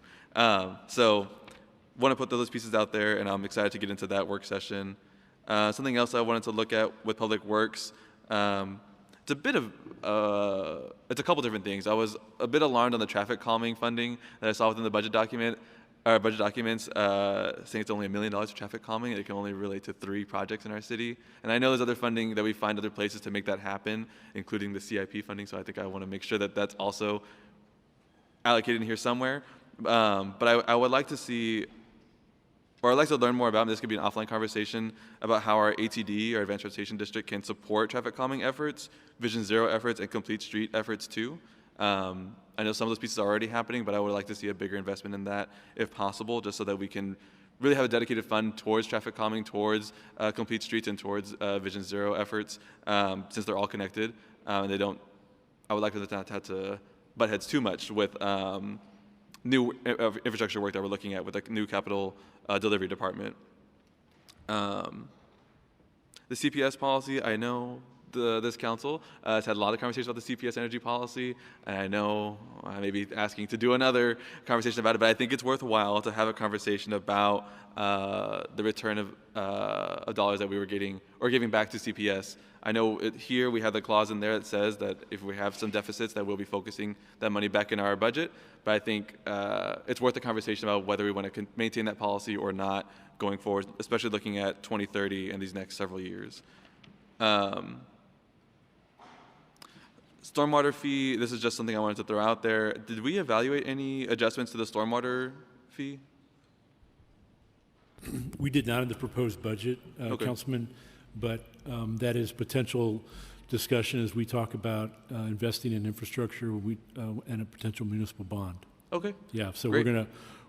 So want to put those pieces out there, and I'm excited to get into that work session. Something else I wanted to look at with Public Works, it's a bit of, it's a couple different things. I was a bit alarmed on the traffic calming funding that I saw within the budget document, budget documents, saying it's only $1 million for traffic calming. It can only relate to 3 projects in our city. And I know there's other funding that we find other places to make that happen, including the CIP funding. So I think I want to make sure that that's also allocated in here somewhere. But I would like to see, or I'd like to learn more about, and this could be an offline conversation, about how our ATD, our Advanced Transportation District, can support traffic calming efforts, Vision Zero efforts, and Complete Street efforts too. I know some of those pieces are already happening, but I would like to see a bigger investment in that if possible, just so that we can really have a dedicated fund towards traffic calming, towards Complete Streets, and towards Vision Zero efforts, since they're all connected. They don't, I would like them not to have to butt heads too much with new infrastructure work that we're looking at with the new capital delivery department. The CPS policy, I know this council has had a lot of conversations about the CPS energy policy, and I know I may be asking to do another conversation about it, but I think it's worthwhile to have a conversation about the return of dollars that we were getting or giving back to CPS. I know here we have the clause in there that says that if we have some deficits that we'll be focusing that money back in our budget, but I think it's worth a conversation about whether we want to maintain that policy or not going forward, especially looking at 2030 and these next several years. Stormwater fee, this is just something I wanted to throw out there. Did we evaluate any adjustments to the stormwater fee? We did not in the proposed budget, Okay. Councilman, but that is potential discussion as we talk about investing in infrastructure and a potential municipal bond. Okay. Yeah, so Great.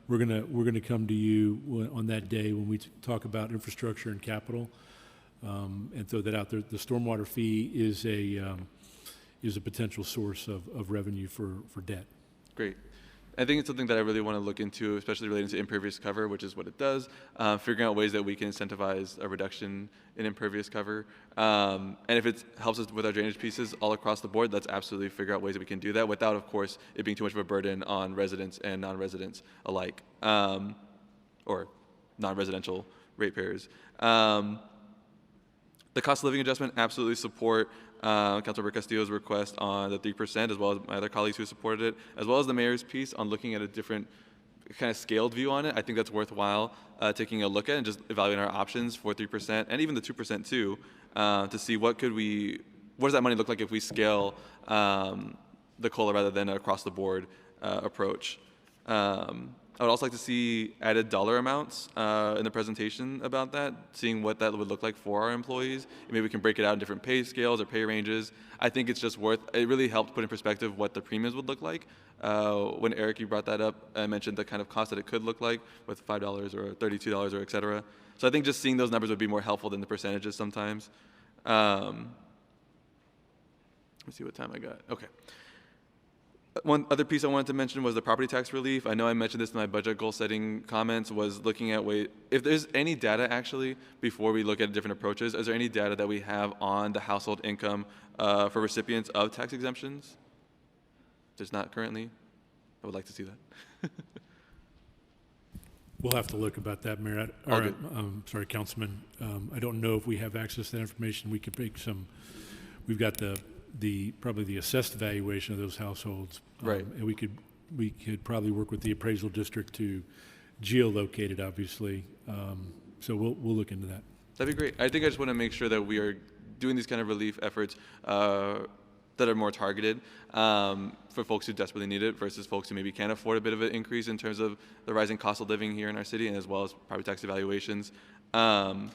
we're gonna come to you on that day when we talk about infrastructure and capital. and throw that out there. The stormwater fee is a potential source of revenue for debt. Great. I think it's something that I really want to look into, especially relating to impervious cover, which is what it does. Figuring out ways that we can incentivize a reduction in impervious cover. And if it helps us with our drainage pieces all across the board, let's absolutely figure out ways that we can do that without, of course, it being too much of a burden on residents and non-residents alike, or non-residential ratepayers. The cost of living adjustment, absolutely support Councilmember Castillo's request on the 3%, as well as my other colleagues who supported it, as well as the mayor's piece on looking at a different kind of scaled view on it. I think that's worthwhile taking a look at and just evaluating our options for 3% and even the 2% too, to see what does that money look like if we scale the COLA rather than an across the board approach. I would also like to see added dollar amounts in the presentation about that, seeing what that would look like for our employees. Maybe we can break it out in different pay scales or pay ranges. I think it's just it really helped put in perspective what the premiums would look like. When Eric, you brought that up, I mentioned the kind of cost that it could look like with $5 or $32 or et cetera. So I think just seeing those numbers would be more helpful than the percentages sometimes. Let me see what time I got. Okay. One other piece I wanted to mention was the property tax relief. I know I mentioned this in my budget goal setting comments, was looking at if there's any data actually, before we look at different approaches, is there any data that we have on the household income for recipients of tax exemptions? There's not currently. I would like to see that. We'll have to look about that, Mayor. Sorry, Councilman. I don't know if we have access to that information. We could make we've got probably the assessed valuation of those households. Right. And we could probably work with the appraisal district to geolocate it, obviously. So we'll look into that. That'd be great. I think I just want to make sure that we are doing these kind of relief efforts that are more targeted for folks who desperately need it versus folks who maybe can't afford a bit of an increase in terms of the rising cost of living here in our city, and as well as property tax evaluations. I'll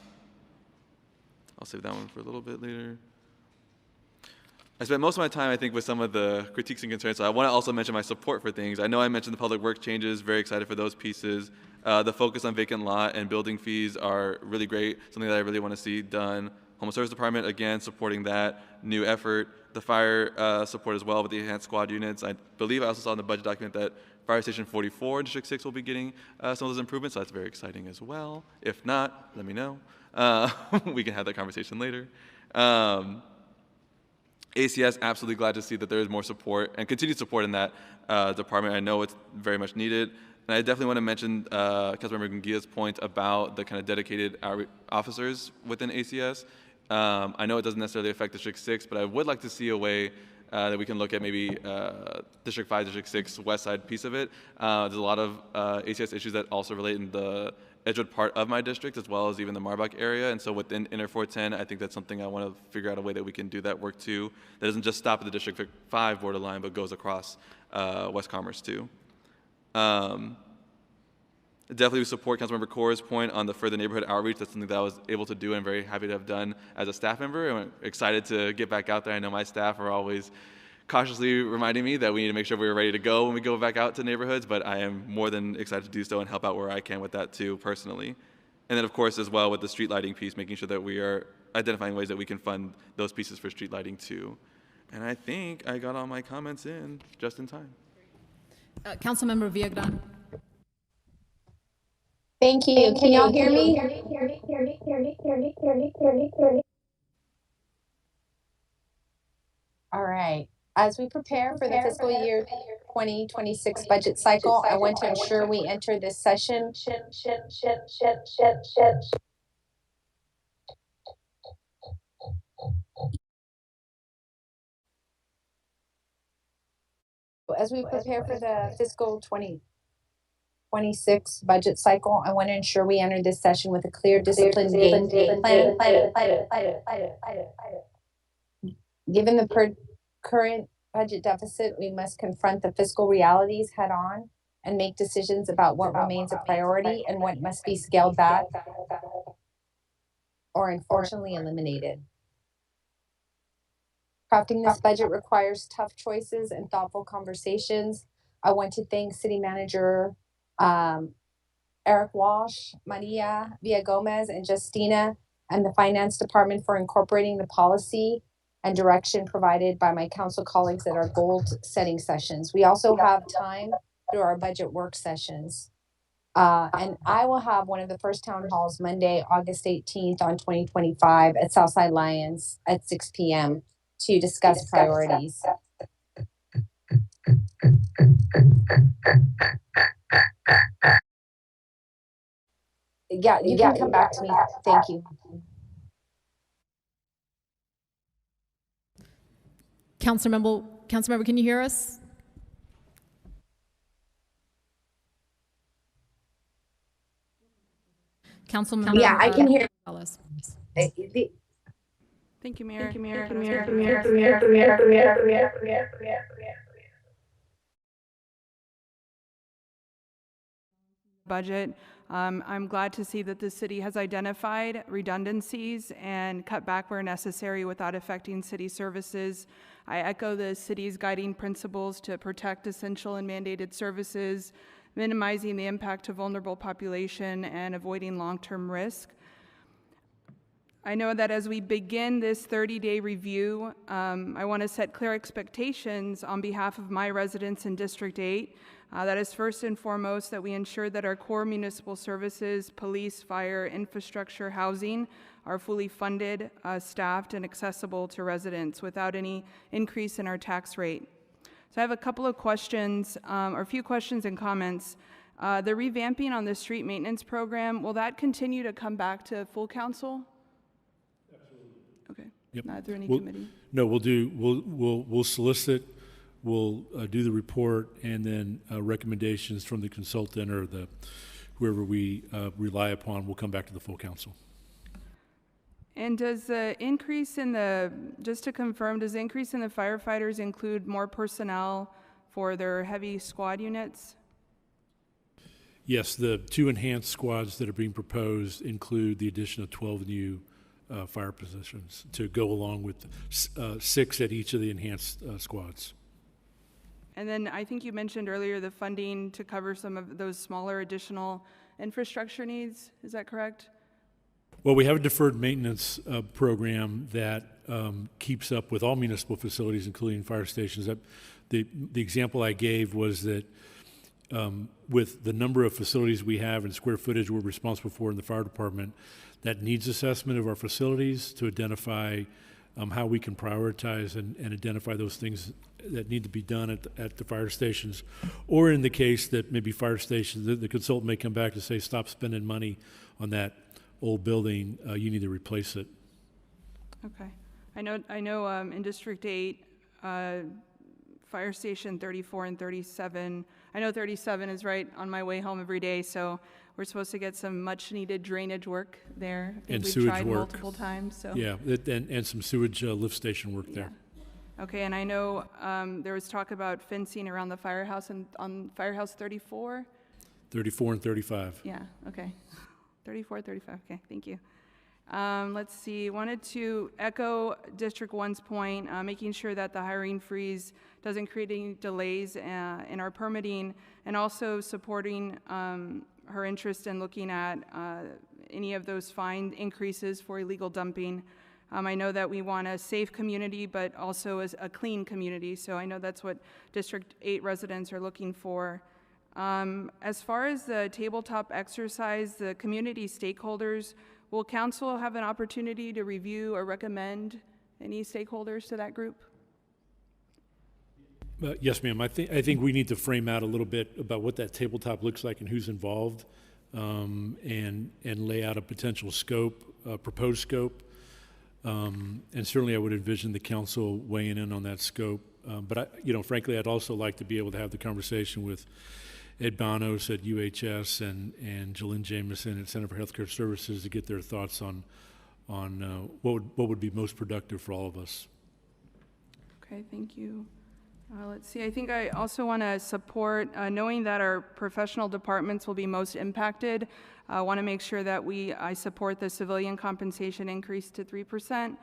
save that one for a little bit later. I spent most of my time, I think, with some of the critiques and concerns, so I want to also mention my support for things. I know I mentioned the public works changes, very excited for those pieces. The focus on vacant lot and building fees are really great, something that I really want to see done. Homeless Service Department, again, supporting that new effort. The fire support as well with the enhanced squad units. I believe I also saw in the budget document that Fire Station 44 in District 6 will be getting some of those improvements, so that's very exciting as well. If not, let me know. We can have that conversation later. ACS, absolutely glad to see that there is more support and continued support in that department. I know it's very much needed. And I definitely want to mention Councilmember Munguia's point about the kind of dedicated officers within ACS. I know it doesn't necessarily affect District 6, but I would like to see a way that we can look at maybe District 5, District 6, west side piece of it. There's a lot of ACS issues that also relate in the Edgewood part of my district, as well as even the Marbach area. And so within Inner 410, I think that's something I want to figure out a way that we can do that work too. That doesn't just stop at the District 5 borderline, but goes across West Commerce too. Definitely support Councilmember Corr's point on the further neighborhood outreach. That's something that I was able to do and very happy to have done as a staff member. I'm excited to get back out there. I know my staff are always cautiously reminding me that we need to make sure we're ready to go when we go back out to neighborhoods, but I am more than excited to do so and help out where I can with that too, personally. And then, of course, as well with the street lighting piece, making sure that we are identifying ways that we can fund those pieces for street lighting too. And I think I got all my comments in just in time. Councilmember Viagran. Thank you. Can y'all hear me? All right. As we prepare for the fiscal year 2026 budget cycle, I want to ensure we enter this session as we prepare for the fiscal 2026 budget cycle, I want to ensure we enter this session with a clear, disciplined game plan. Given the current budget deficit, we must confront the fiscal realities head on and make decisions about what remains a priority and what must be scaled back or unfortunately eliminated. Crafting this budget requires tough choices and thoughtful conversations. I want to thank City Manager Eric Walsh, Maria Villagomez, and Justina and the Finance Department for incorporating the policy and direction provided by my council colleagues at our goal setting sessions. We also have time through our budget work sessions. And I will have one of the first town halls Monday, August 18th on 2025 at Southside Lions at 6 p.m. to discuss priorities. Yeah, you can come back to me. Thank you. Councilmember, can you hear us? Councilmember. Yeah, I can hear. Gonzalez. Thank you, Mayor. Budget. I'm glad to see that the city has identified redundancies and cut back where necessary without affecting city services. I echo the city's guiding principles to protect essential and mandated services, minimizing the impact to vulnerable population, and avoiding long-term risk. I know that as we begin this 30-day review, I want to set clear expectations on behalf of my residents in District 8. That is first and foremost that we ensure that our core municipal services, police, fire, infrastructure, housing, are fully funded, staffed, and accessible to residents without any increase in our tax rate. So I have a couple of questions, or a few questions and comments. The revamping on the street maintenance program, will that continue to come back to full council? Okay. Yep. Not through any We'll- committee? No, we'll solicit, we'll do the report, and then recommendations from the consultant or whoever we rely upon will come back to the full council. And does the increase in the, just to confirm, does the increase in the firefighters include more personnel for their heavy squad units? Yes, the 2 enhanced squads that are being proposed include the addition of 12 new fire positions to go along with 6 at each of the enhanced squads. And then I think you mentioned earlier the funding to cover some of those smaller additional infrastructure needs. Is that correct? Well, we have a deferred maintenance program that keeps up with all municipal facilities, including fire stations. The example I gave was that with the number of facilities we have and square footage we're responsible for in the fire department, that needs assessment of our facilities to identify how we can prioritize and identify those things that need to be done at the fire stations. Or in the case that maybe fire stations, the consultant may come back to say, stop spending money on that old building, you need to replace it. Okay. I know in District 8, Fire Station 34 and 37, I know 37 is right on my way home every day, so we're supposed to get some much-needed drainage work there. I think And we've sewage tried work. multiple times, so. Yeah, and some sewage lift station work there. Okay, and I know there was talk about fencing around the firehouse and on Firehouse 34? 34 and 35. Yeah, okay. 34, 35, okay, thank you. Let's see, wanted to echo District 1's point, making sure that the hiring freeze doesn't create any delays in our permitting, and also supporting her interest in looking at any of those fine increases for illegal dumping. I know that we want a safe community, but also as a clean community, so I know that's what District 8 residents are looking for. As far as the tabletop exercise, the community stakeholders, will council have an opportunity to review or recommend any stakeholders to that group? Yes, ma'am. I think we need to frame out a little bit about what that tabletop looks like and who's involved, and lay out a potential scope, proposed scope. And certainly I would envision the council weighing in on that scope. But frankly, I'd also like to be able to have the conversation with Ed Bonos at UHS and Jolene Jameson at Center for Healthcare Services to get their thoughts on what would be most productive for all of us. Okay, thank you. Let's see, I think I also want to support, knowing that our professional departments will be most impacted, I want to make sure that I support the civilian compensation increase to 3%,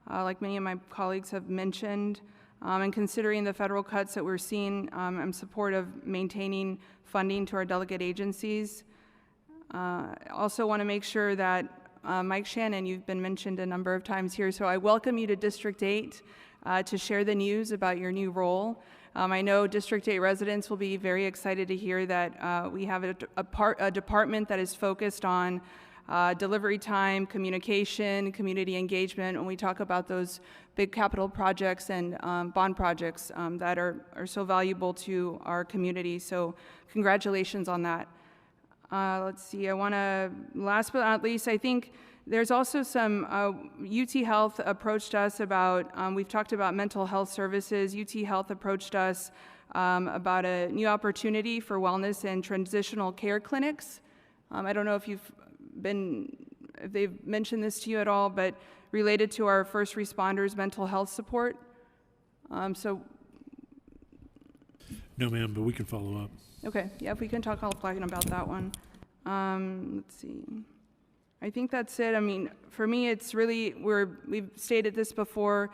like many of my colleagues have mentioned. And considering the federal cuts that we're seeing, I'm supportive of maintaining funding to our delegate agencies. Also want to make sure that Mike Shannon, you've been mentioned a number of times here, so I welcome you to District 8 to share the news about your new role. I know District 8 residents will be very excited to hear that we have a department that is focused on delivery time, communication, community engagement, when we talk about those big capital projects and bond projects that are so valuable to our community. So congratulations on that. Let's see, I want to, last but not least, I think there's also some, UT Health approached us about, we've talked about mental health services. UT Health approached us about a new opportunity for wellness and transitional care clinics. I don't know if if they've mentioned this to you at all, but related to our first responders' mental health support. No, ma'am, but we can follow up. Okay, yeah, if we can talk offline about that one. Let's see. I think that's it. I mean, for me, it's really, we've stated this before,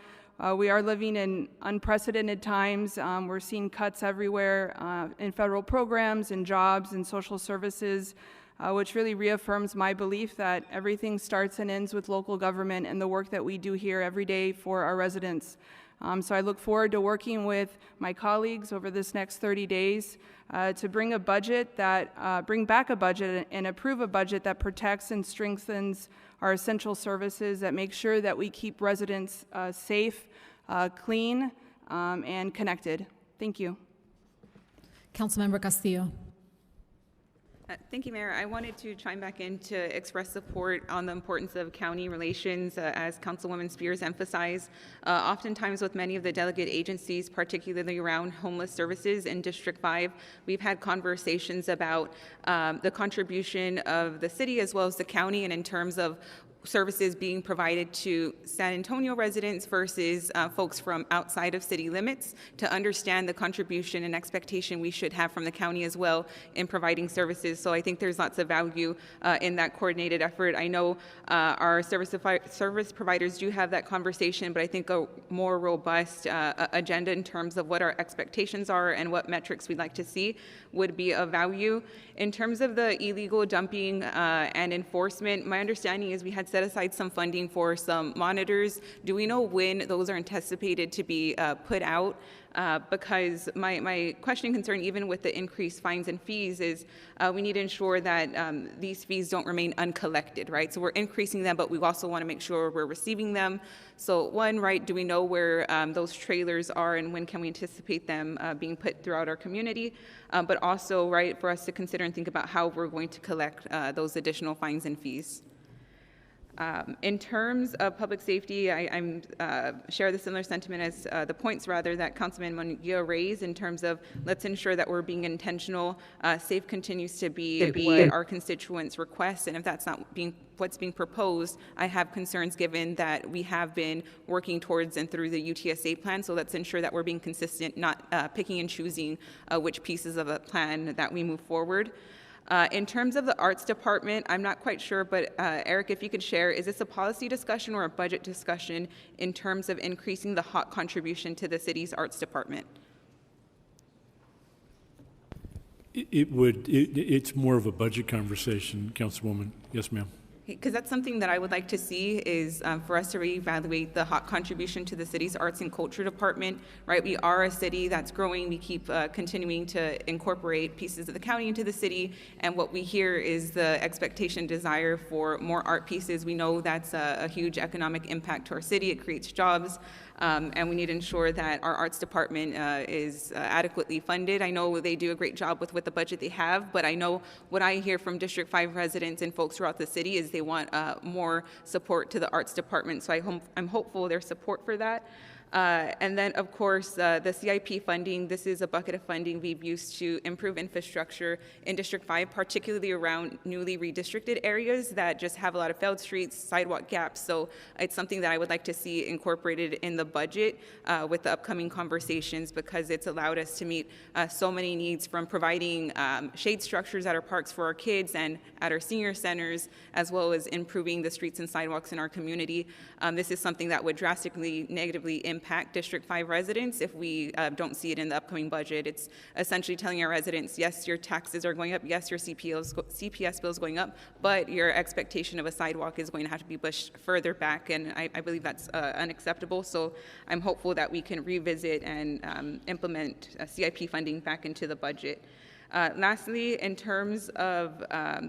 we are living in unprecedented times. We're seeing cuts everywhere in federal programs and jobs and social services, which really reaffirms my belief that everything starts and ends with local government and the work that we do here every day for our residents. So I look forward to working with my colleagues over this next 30 days to bring a budget that, bring back a budget and approve a budget that protects and strengthens our essential services, that makes sure that we keep residents safe, clean, and connected. Thank you. Councilmember Castillo. Thank you, Mayor. I wanted to chime back in to express support on the importance of county relations, as Councilwoman Spears emphasized. Oftentimes with many of the delegate agencies, particularly around homeless services in District 5, we've had conversations about the contribution of the city as well as the county, and in terms of services being provided to San Antonio residents versus folks from outside of city limits, to understand the contribution and expectation we should have from the county as well in providing services. So I think there's lots of value in that coordinated effort. I know our service providers do have that conversation, but I think a more robust agenda in terms of what our expectations are and what metrics we'd like to see would be of value. In terms of the illegal dumping and enforcement, my understanding is we had set aside some funding for some monitors. Do we know when those are anticipated to be put out? Because my question and concern, even with the increased fines and fees, is we need to ensure that these fees don't remain uncollected, right? So we're increasing them, but we also want to make sure we're receiving them. So one, right, do we know where those trailers are and when can we anticipate them being put throughout our community? But also, right, for us to consider and think about how we're going to collect those additional fines and fees. In terms of public safety, I share the similar sentiment as the points rather that Councilman Munguia raised in terms of let's ensure that we're being intentional. Safe continues to be what our constituents request, and if that's not what's being proposed, I have concerns given that we have been working towards and through the UTSA plan. So let's ensure that we're being consistent, not picking and choosing which pieces of a plan that we move forward. In terms of the arts department, I'm not quite sure, but Eric, if you could share, is this a policy discussion or a budget discussion in terms of increasing the HOT contribution to the city's arts department? It's more of a budget conversation, Councilwoman. Yes, ma'am. Because that's something that I would like to see is for us to reevaluate the HOT contribution to the city's arts and culture department, right? We are a city that's growing. We keep continuing to incorporate pieces of the county into the city. And what we hear is the expectation, desire for more art pieces. We know that's a huge economic impact to our city. It creates jobs. And we need to ensure that our arts department is adequately funded. I know they do a great job with the budget they have, but I know what I hear from District 5 residents and folks throughout the city is they want more support to the arts department. So I'm hopeful there's support for that. And then, of course, the CIP funding, this is a bucket of funding we've used to improve infrastructure in District 5, particularly around newly redistricted areas that just have a lot of failed streets, sidewalk gaps. So it's something that I would like to see incorporated in the budget with the upcoming conversations, because it's allowed us to meet so many needs, from providing shade structures at our parks for our kids and at our senior centers, as well as improving the streets and sidewalks in our community. This is something that would drastically negatively impact impact District 5 residents if we don't see it in the upcoming budget. It's essentially telling our residents, yes, your taxes are going up, yes, your CPS bill is going up, but your expectation of a sidewalk is going to have to be pushed further back, and I believe that's unacceptable. So I'm hopeful that we can revisit and implement CIP funding back into the budget. Lastly, in terms of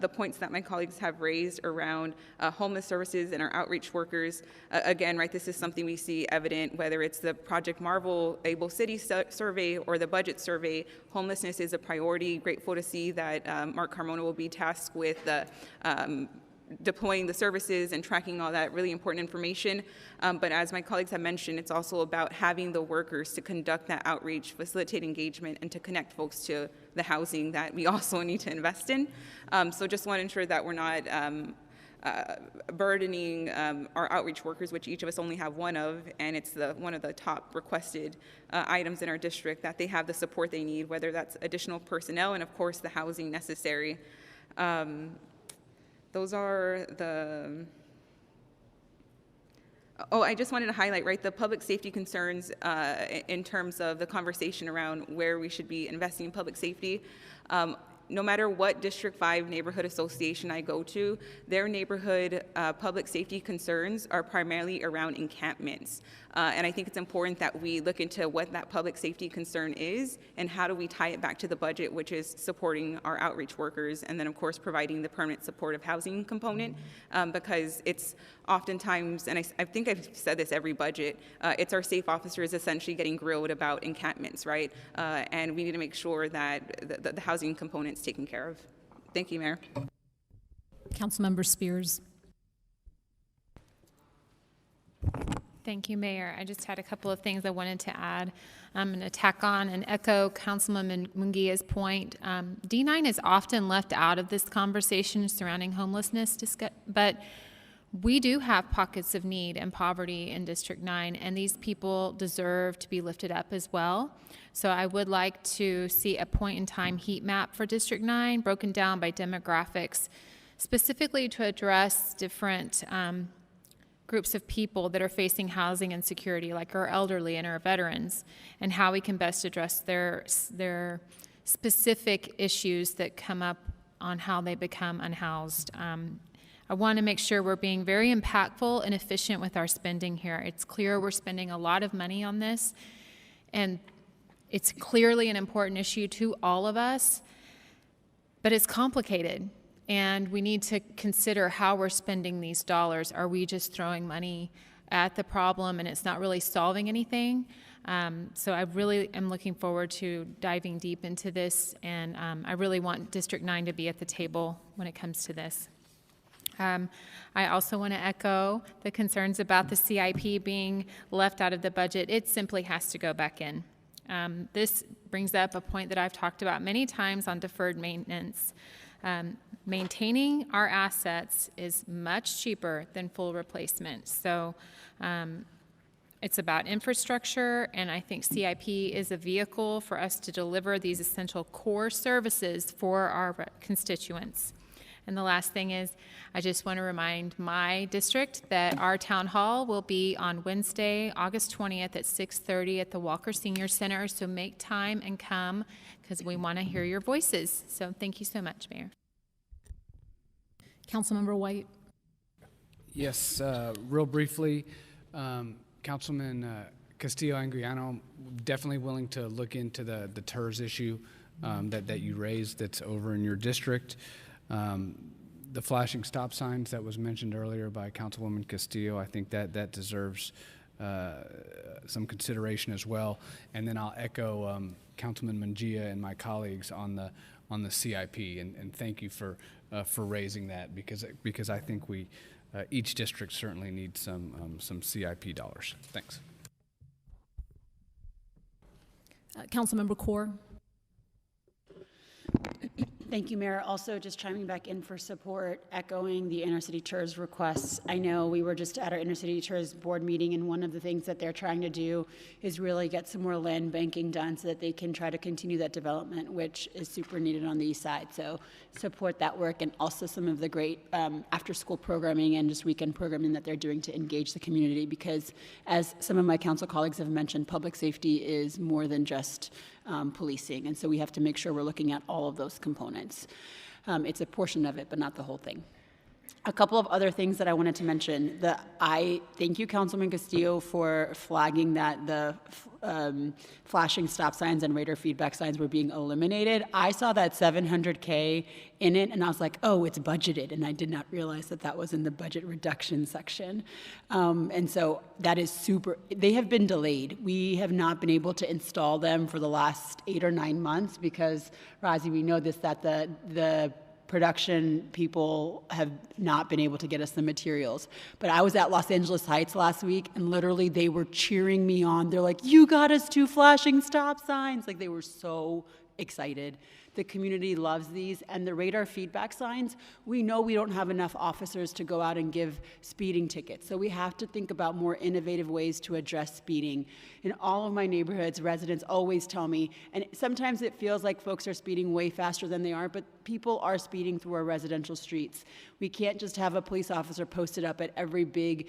the points that my colleagues have raised around homeless services and our outreach workers, again, right, this is something we see evident, whether it's the Project Marvel Able City survey or the budget survey. Homelessness is a priority. Grateful to see that Mark Carmona will be tasked with deploying the services and tracking all that really important information. But as my colleagues have mentioned, it's also about having the workers to conduct that outreach, facilitate engagement, and to connect folks to the housing that we also need to invest in. So just want to ensure that we're not burdening our outreach workers, which each of us only have one of, and it's one of the top requested items in our district, that they have the support they need, whether that's additional personnel and of course the housing necessary. Those are the, I just wanted to highlight, right, the public safety concerns in terms of the conversation around where we should be investing in public safety. No matter what District 5 neighborhood association I go to, their neighborhood public safety concerns are primarily around encampments. And I think it's important that we look into what that public safety concern is and how do we tie it back to the budget, which is supporting our outreach workers, and then of course providing the permanent supportive housing component, because it's oftentimes, and I think I've said this every budget, it's our safe officers essentially getting grilled about encampments, right? And we need to make sure that the housing component's taken care of. Thank you, Mayor. Councilmember Spears. Thank you, Mayor. I just had a couple of things I wanted to add. I'm going to tack on and echo Councilman Munguia's point. D9 is often left out of this conversation surrounding homelessness, but we do have pockets of need and poverty in District 9, and these people deserve to be lifted up as well. So I would like to see a point-in-time heat map for District 9 broken down by demographics, specifically to address different groups of people that are facing housing insecurity, like our elderly and our veterans, and how we can best address their specific issues that come up on how they become unhoused. I want to make sure we're being very impactful and efficient with our spending here. It's clear we're spending a lot of money on this, and it's clearly an important issue to all of us, but it's complicated. And we need to consider how we're spending these dollars. Are we just throwing money at the problem and it's not really solving anything? So I really am looking forward to diving deep into this, and I really want District 9 to be at the table when it comes to this. I also want to echo the concerns about the CIP being left out of the budget. It simply has to go back in. This brings up a point that I've talked about many times on deferred maintenance. Maintaining our assets is much cheaper than full replacement. So it's about infrastructure, and I think CIP is a vehicle for us to deliver these essential core services for our constituents. And the last thing is, I just want to remind my district that our town hall will be on Wednesday, August 20th at 6:30 at the Walker Senior Center. So make time and come, because we want to hear your voices. So thank you so much, Mayor. Councilmember White. Yes, real briefly, Councilman Castillo-Angriano, definitely willing to look into the TERS issue that you raised that's over in your district. The flashing stop signs that was mentioned earlier by Councilwoman Castillo, I think that deserves some consideration as well. And then I'll echo Councilman Munguia and my colleagues on the CIP, and thank you for raising that, because I think each district certainly needs some CIP dollars. Thanks. Councilmember Kaur. Thank you, Mayor. Also, just chiming back in for support, echoing the inner city TERS requests. I know we were just at our inner city TERS board meeting, and one of the things that they're trying to do is really get some more land banking done so that they can try to continue that development, which is super needed on the east side. So support that work, and also some of the great after-school programming and just weekend programming that they're doing to engage the community, because as some of my council colleagues have mentioned, public safety is more than just policing, and so we have to make sure we're looking at all of those components. It's a portion of it, but not the whole thing. A couple of other things that I wanted to mention. I thank you, Councilman Castillo, for flagging that the flashing stop signs and radar feedback signs were being eliminated. I saw that $700K in it, and I was like, oh, it's budgeted, and I did not realize that that was in the budget reduction section. And so that is super. They have been delayed. We have not been able to install them for the last 8 or 9 months because, Razi, we know this, that the production people have not been able to get us the materials. But I was at Los Angeles Heights last week, and literally they were cheering me on. They're like, you got us 2 flashing stop signs. Like, they were so excited. The community loves these. And the radar feedback signs, we know we don't have enough officers to go out and give speeding tickets. So we have to think about more innovative ways to address speeding. In all of my neighborhoods, residents always tell me, and sometimes it feels like folks are speeding way faster than they are, but people are speeding through our residential streets. We can't just have a police officer posted up at every big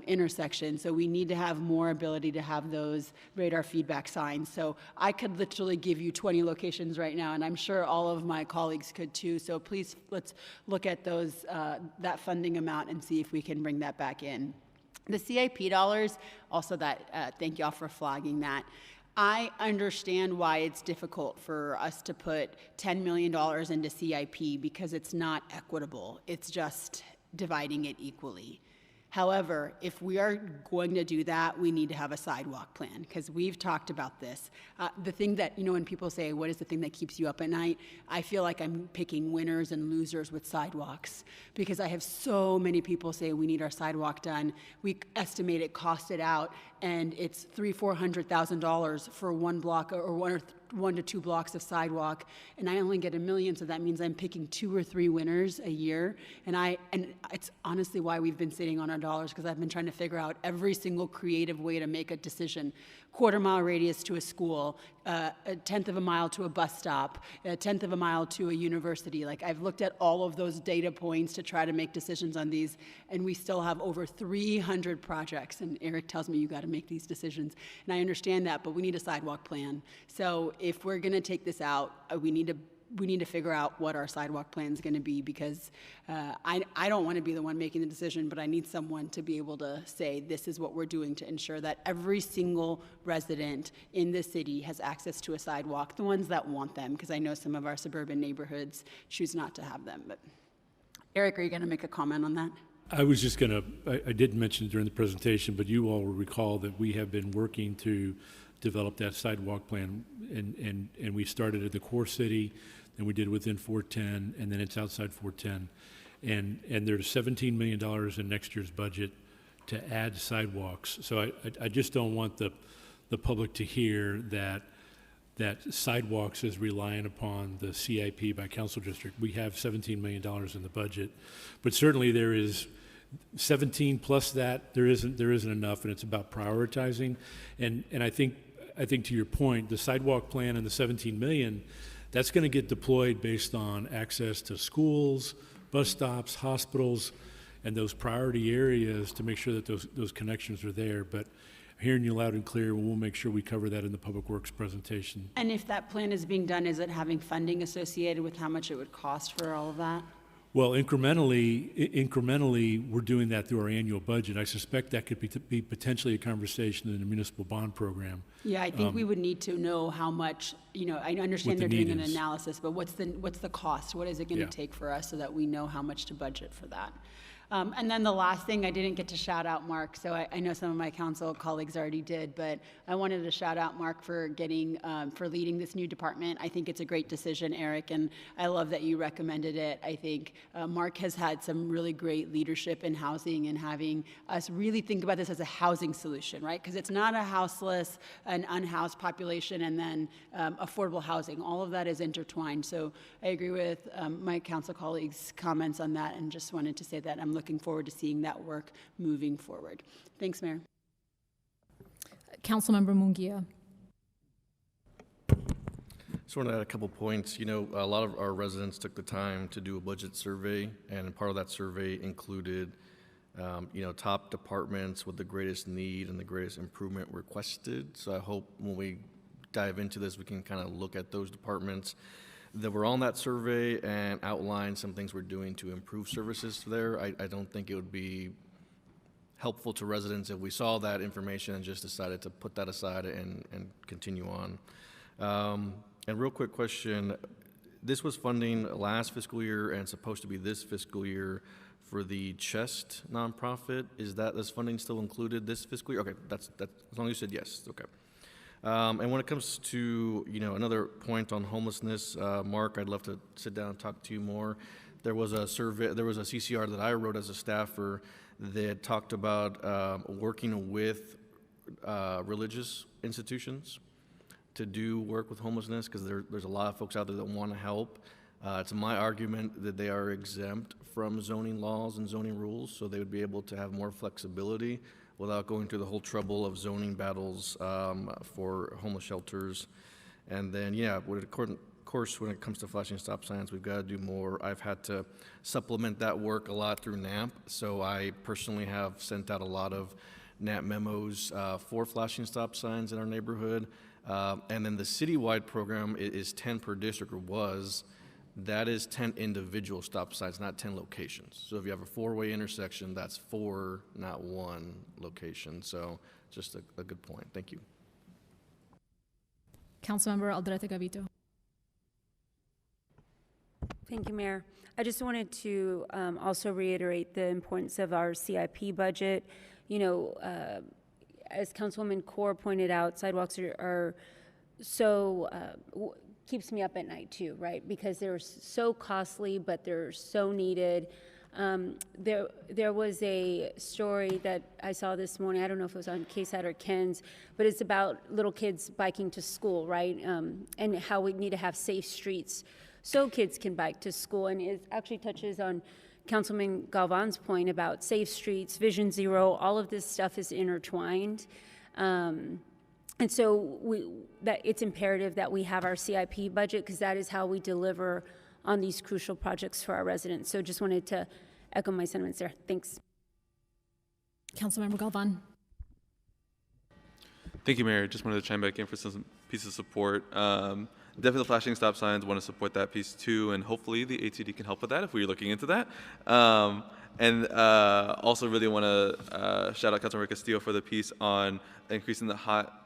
intersection. So we need to have more ability to have those radar feedback signs. So I could literally give you 20 locations right now, and I'm sure all of my colleagues could too. So please, let's look at those, that funding amount and see if we can bring that back in. The CIP dollars, also that, thank y'all for flagging that. I understand why it's difficult for us to put $10 million into CIP because it's not equitable. It's just dividing it equally. However, if we are going to do that, we need to have a sidewalk plan, because we've talked about this. The thing that, you know, when people say, what is the thing that keeps you up at night? I feel like I'm picking winners and losers with sidewalks, because I have so many people say we need our sidewalk done. We estimate it costed out, and it's $300,000-$400,000 for 1 block or 1 to 2 blocks of sidewalk, and I only get $1 million, so that means I'm picking 2 or 3 winners a year. And it's honestly why we've been sitting on our dollars, because I've been trying to figure out every single creative way to make a decision. 1/4 mile radius to a school, 1/10 of a mile to a bus stop, 1/10 of a mile to a university. Like, I've looked at all of those data points to try to make decisions on these, and we still have over 300 projects. And Eric tells me you got to make these decisions, and I understand that, but we need a sidewalk plan. So if we're going to take this out, we need to figure out what our sidewalk plan is going to be, because I don't want to be the one making the decision, but I need someone to be able to say, this is what we're doing to ensure that every single resident in the city has access to a sidewalk, the ones that want them, because I know some of our suburban neighborhoods choose not to have them. But Eric, are you going to make a comment on that? I was just going to, I didn't mention it during the presentation, but you all will recall that we have been working to develop that sidewalk plan, and we started at the core city, and we did within 410, and then it's outside 410. And there's $17 million in next year's budget to add sidewalks. So I just don't want the public to hear that sidewalks is reliant upon the CIP by council district. We have $17 million in the budget, but certainly there is 17 plus that. There isn't enough, and it's about prioritizing. And I think to your point, the sidewalk plan and the 17 million, that's going to get deployed based on access to schools, bus stops, hospitals, and those priority areas to make sure that those connections are there. But hearing you loud and clear, we'll make sure we cover that in the Public Works presentation. And if that plan is being done, is it having funding associated with how much it would cost for all of that? Well, incrementally, we're doing that through our annual budget. I suspect that could be potentially a conversation in the municipal bond program. Yeah, I think we would need to know how much, you know, I understand they're doing an analysis, but what's the cost? What is it going to take for us so that we know how much to budget for that? And then the last thing, I didn't get to shout out Mark, so I know some of my council colleagues already did, but I wanted to shout out Mark for for leading this new department. I think it's a great decision, Eric, and I love that you recommended it. I think Mark has had some really great leadership in housing and having us really think about this as a housing solution, right? Because it's not a houseless, an unhoused population and then affordable housing. All of that is intertwined. So I agree with my council colleagues' comments on that, and just wanted to say that I'm looking forward to seeing that work moving forward. Thanks, Mayor. Councilmember Munguia. Just want to add a couple points. You know, a lot of our residents took the time to do a budget survey, and part of that survey included, you know, top departments with the greatest need and the greatest improvement requested. So I hope when we dive into this, we can kind of look at those departments that were on that survey and outline some things we're doing to improve services there. I don't think it would be helpful to residents if we saw that information and just decided to put that aside and continue on. And real quick question, this was funding last fiscal year and supposed to be this fiscal year for the Chest nonprofit. Is this funding still included this fiscal year? Okay, that's as long as you said yes, okay. And when it comes to, you know, another point on homelessness, Mark, I'd love to sit down and talk to you more. There was a survey, there was a CCR that I wrote as a staffer that talked about working with religious institutions to do work with homelessness, because there's a lot of folks out there that want to help. It's my argument that they are exempt from zoning laws and zoning rules, so they would be able to have more flexibility without going through the whole trouble of zoning battles for homeless shelters. And then, yeah, of course, when it comes to flashing stop signs, we've got to do more. I've had to supplement that work a lot through NAMP, so I personally have sent out a lot of NAMP memos for flashing stop signs in our neighborhood. And then the citywide program is 10 per district, or was. That is 10 individual stop signs, not 10 locations. So if you have a 4-way intersection, that's 4, not 1 location. So just a good point. Thank you. Councilmember Aldrete Gavito. Thank you, Mayor. I just wanted to also reiterate the importance of our CIP budget. You know, as Councilwoman Kaur pointed out, sidewalks are so keeps me up at night too, right? Because they're so costly, but they're so needed. There was a story that I saw this morning, I don't know if it was on KSAT or Ken's, but it's about little kids biking to school, right? And how we need to have safe streets so kids can bike to school. And it actually touches on Councilman Galvan's point about safe streets, Vision Zero, all of this stuff is intertwined. And so it's imperative that we have our CIP budget, because that is how we deliver on these crucial projects for our residents. So just wanted to echo my sentiments there. Thanks. Councilmember Galvan. Thank you, Mayor. Just wanted to chime back in for some pieces of support. Definitely the flashing stop signs, want to support that piece too, and hopefully the ATD can help with that if we're looking into that. And also really want to shout out Councilmember Castillo for the piece on increasing the hot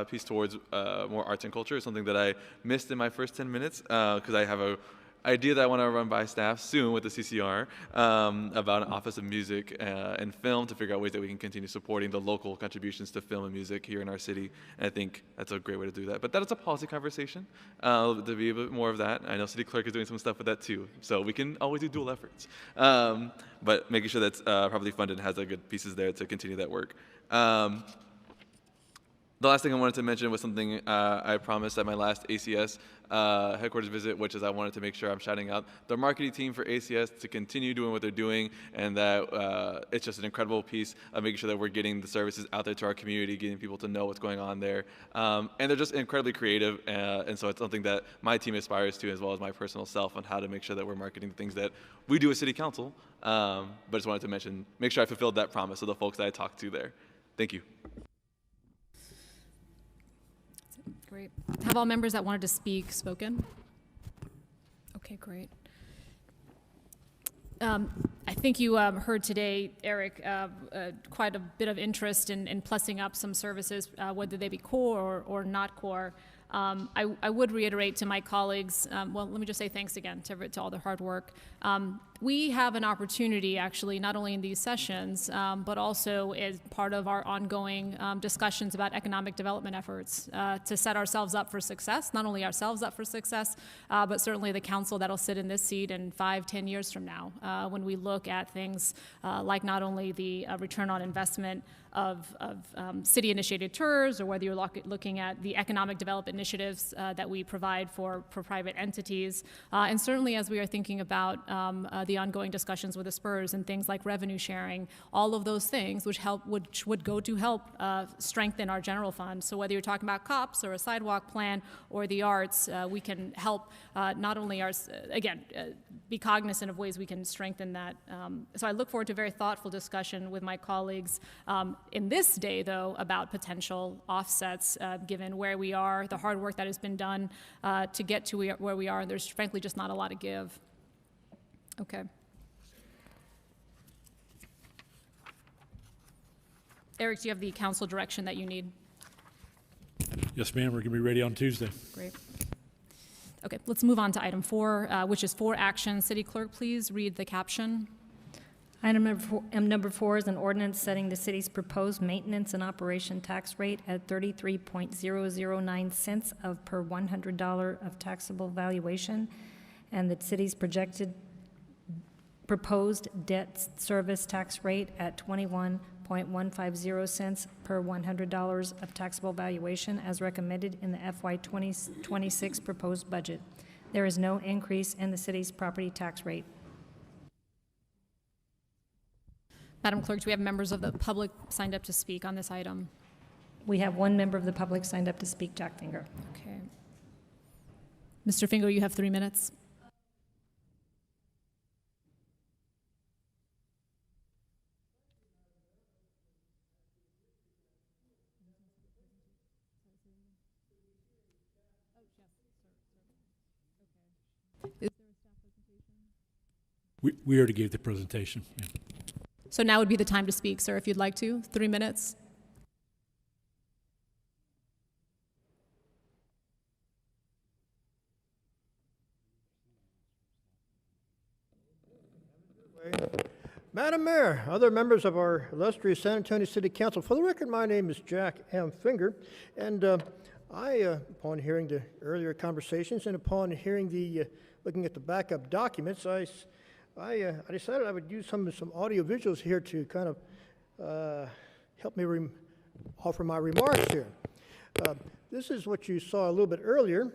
piece towards more arts and culture, something that I missed in my first 10 minutes because I have a idea that I want to run by staff soon with the CCR about an Office of Music and Film to figure out ways that we can continue supporting the local contributions to film and music here in our city. And I think that's a great way to do that. But that is a policy conversation, to be a bit more of that. I know City Clerk is doing some stuff with that too. So we can always do dual efforts. But making sure that's properly funded and has the good pieces there to continue that work. The last thing I wanted to mention was something I promised at my last ACS headquarters visit, which is I wanted to make sure I'm shouting out the marketing team for ACS to continue doing what they're doing, and that it's just an incredible piece of making sure that we're getting the services out there to our community, getting people to know what's going on there. And they're just incredibly creative, and so it's something that my team aspires to, as well as my personal self, on how to make sure that we're marketing the things that we do as City Council. But just wanted to make sure I fulfilled that promise of the folks that I talked to there. Thank you. Great. Have all members that wanted to speak spoken? Okay, great. I think you heard today, Eric, quite a bit of interest in plussing up some services, whether they be core or not core. I would reiterate to my colleagues, well, let me just say thanks again to all the hard work. We have an opportunity, actually, not only in these sessions, but also as part of our ongoing discussions about economic development efforts to set ourselves up for success, not only ourselves up for success, but certainly the council that'll sit in this seat in 5-10 years from now, when we look at things like not only the return on investment of city-initiated tours, or whether you're looking at the economic development initiatives that we provide for private entities, and certainly as we are thinking about the ongoing discussions with the Spurs and things like revenue sharing, all of those things which would go to help strengthen our general fund. So whether you're talking about COPS or a sidewalk plan or the arts, we can help not only be cognizant of ways we can strengthen that. So I look forward to a very thoughtful discussion with my colleagues in this day, though, about potential offsets, given where we are, the hard work that has been done to get to where we are, and there's frankly just not a lot to give. Okay. Eric, do you have the council direction that you need? Yes, ma'am. We're going to be ready on Tuesday. Great. Okay, let's move on to item 4, which is 4 action. City Clerk, please read the caption. Item number four is an ordinance setting the city's proposed maintenance and operation tax rate at 33.009 cents per $100 of taxable valuation, and the city's proposed debt service tax rate at 21.150 cents per $100 of taxable valuation as recommended in the FY 2026 proposed budget. There is no increase in the city's property tax rate. Madam Clerk, do we have members of the public signed up to speak on this item? We have one member of the public signed up to speak, Jack Finger. Okay. Mr. Finger, you have 3 minutes. We already gave the presentation. Yeah. So now would be the time to speak, sir, if you'd like to. 3 minutes. Madam Mayor, other members of our illustrious San Antonio City Council, for the record, my name is Jack M. Finger, and upon hearing the earlier conversations and upon hearing looking at the backup documents, I decided I would use some audio visuals here to kind of help me offer my remarks here. This is what you saw a little bit earlier,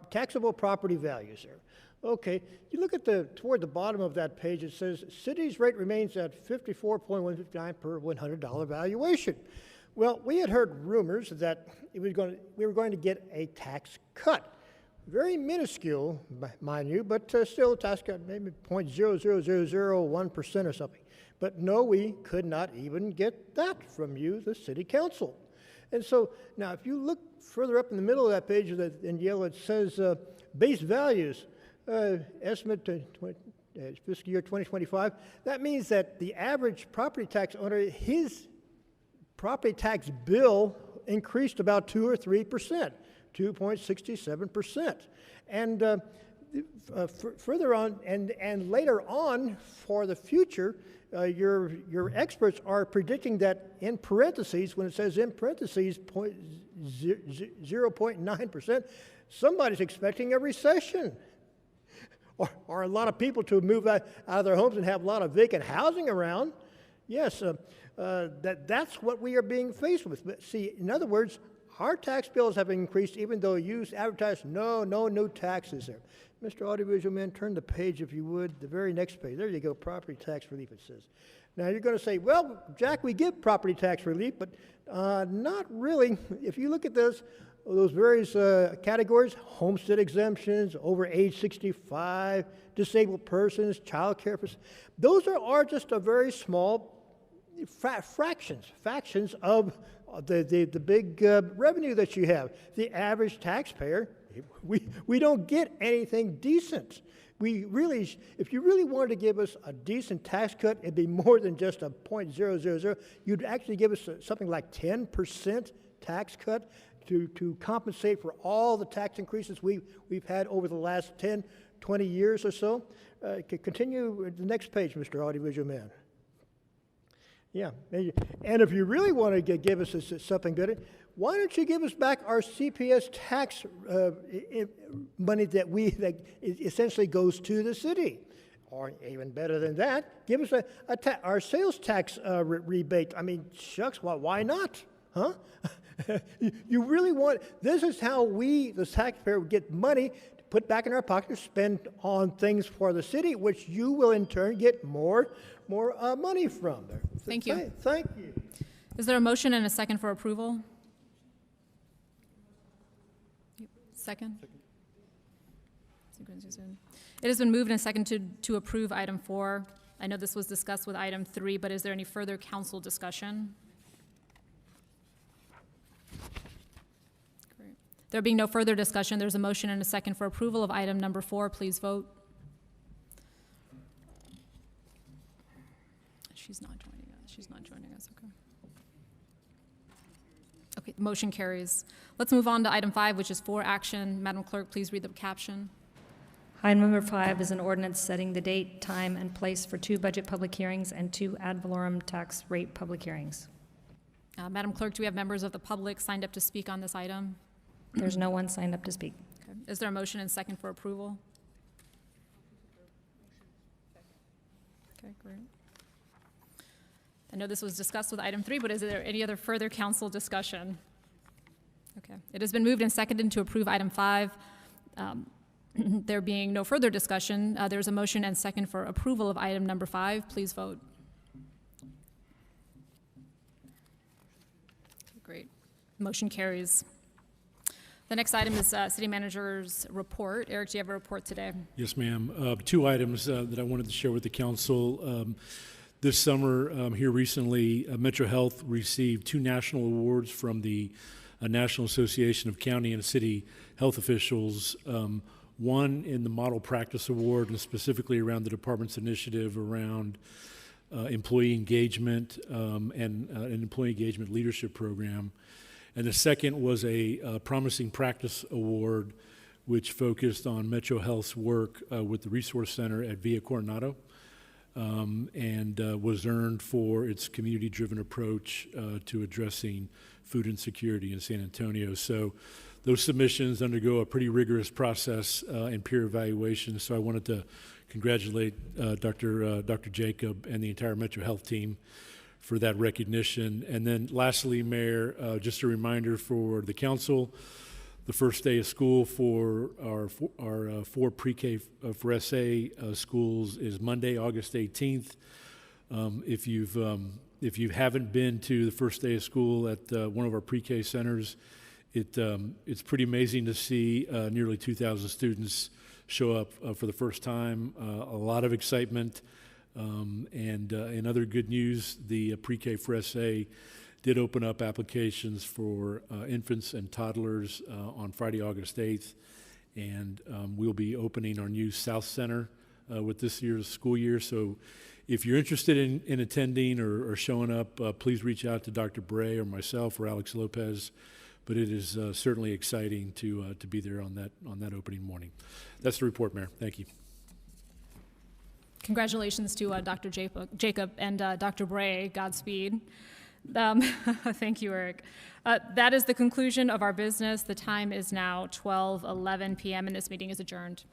taxable property values there. Okay, you look at toward the bottom of that page, it says city's rate remains at 54.159 per $100 valuation. Well, we had heard rumors that we were going to get a tax cut. Very minuscule, mind you, but still a tax cut, maybe 0.00001% or something. But no, we could not even get that from you, the city council. And so now if you look further up in the middle of that page in yellow, it says base values, estimate to fiscal year 2025. That means that the average property tax owner, his property tax bill increased about 2 or 3%. 2.67%. And further on, and later on for the future, your experts are predicting that in parentheses, when it says in parentheses 0.9%, somebody's expecting a recession. Or a lot of people to move out of their homes and have a lot of vacant housing around. Yes, that's what we are being faced with. But see, in other words, our tax bills have increased even though you advertised no new taxes there. Mr. Audiovisual Man, turn the page if you would, the very next page. There you go, property tax relief it says. Now you're going to say, well, Jack, we give property tax relief, but not really. If you look at those various categories, homestead exemptions, over age 65, disabled persons, child care, those are just a very small fractions of the big revenue that you have. The average taxpayer, we don't get anything decent. We really, if you really wanted to give us a decent tax cut, it'd be more than just a 0.000. You'd actually give us something like 10% tax cut to compensate for all the tax increases we've had over the last 10, 20 years or so. Continue the next page, Mr. Audiovisual Man. Yeah, and if you really want to give us something good, why don't you give us back our CPS tax money that essentially goes to the city? Or even better than that, give us our sales tax rebate. I mean, shucks, why not? Huh? You really want, this is how we, the taxpayer, get money to put back in our pocket to spend on things for the city, which you will in turn get more money from there. Thank you. Thank you. Is there a motion and a second for approval? Second? It has been moved and seconded to approve item 4. I know this was discussed with item 3, but is there any further council discussion? Great. There being no further discussion, there's a motion and a second for approval of item number 4. Please vote. She's not joining us. She's not joining us. Okay. Okay, the motion carries. Let's move on to item 5, which is for action. Madam Clerk, please read the caption. Item number 5 is an ordinance setting the date, time, and place for 2 budget public hearings and 2 ad valorem tax rate public hearings. Madam Clerk, do we have members of the public signed up to speak on this item? There's no one signed up to speak. Okay. Is there a motion and second for approval? Okay, great. I know this was discussed with item 3, but is there any other further council discussion? Okay. It has been moved and seconded to approve item 5. There being no further discussion, there's a motion and second for approval of item number 5. Please vote. Great. Motion carries. The next item is City Manager's report. Eric, do you have a report today? Yes, ma'am. 2 items that I wanted to share with the council. This summer, here recently, Metro Health received 2 national awards from the National Association of County and City Health Officials. One in the Model Practice Award, and specifically around the department's initiative around employee engagement and an employee engagement leadership program. And the second was a Promising Practice Award, which focused on Metro Health's work with the Resource Center at Villa Coronado, and was earned for its community-driven approach to addressing food insecurity in San Antonio. So those submissions undergo a pretty rigorous process and peer evaluation. So I wanted to congratulate Dr. Jacob and the entire Metro Health team for that recognition. And then lastly, Mayor, just a reminder for the council, the first day of school for our 4 pre-K for SA schools is Monday, August 18th. If you haven't been to the first day of school at one of our pre-K centers, it's pretty amazing to see nearly 2,000 students show up for the first time. A lot of excitement, and in other good news, the pre-K for SA did open up applications for infants and toddlers on Friday, August 8th, and we'll be opening our new South Center with this year's school year. So if you're interested in attending or showing up, please reach out to Dr. Bray or myself or Alex Lopez. But it is certainly exciting to be there on that opening morning. That's the report, Mayor. Thank you. Congratulations to Dr. Jacob and Dr. Bray. Godspeed. Thank you, Eric. That is the conclusion of our business. The time is now 12:11 p.m. and this meeting is adjourned.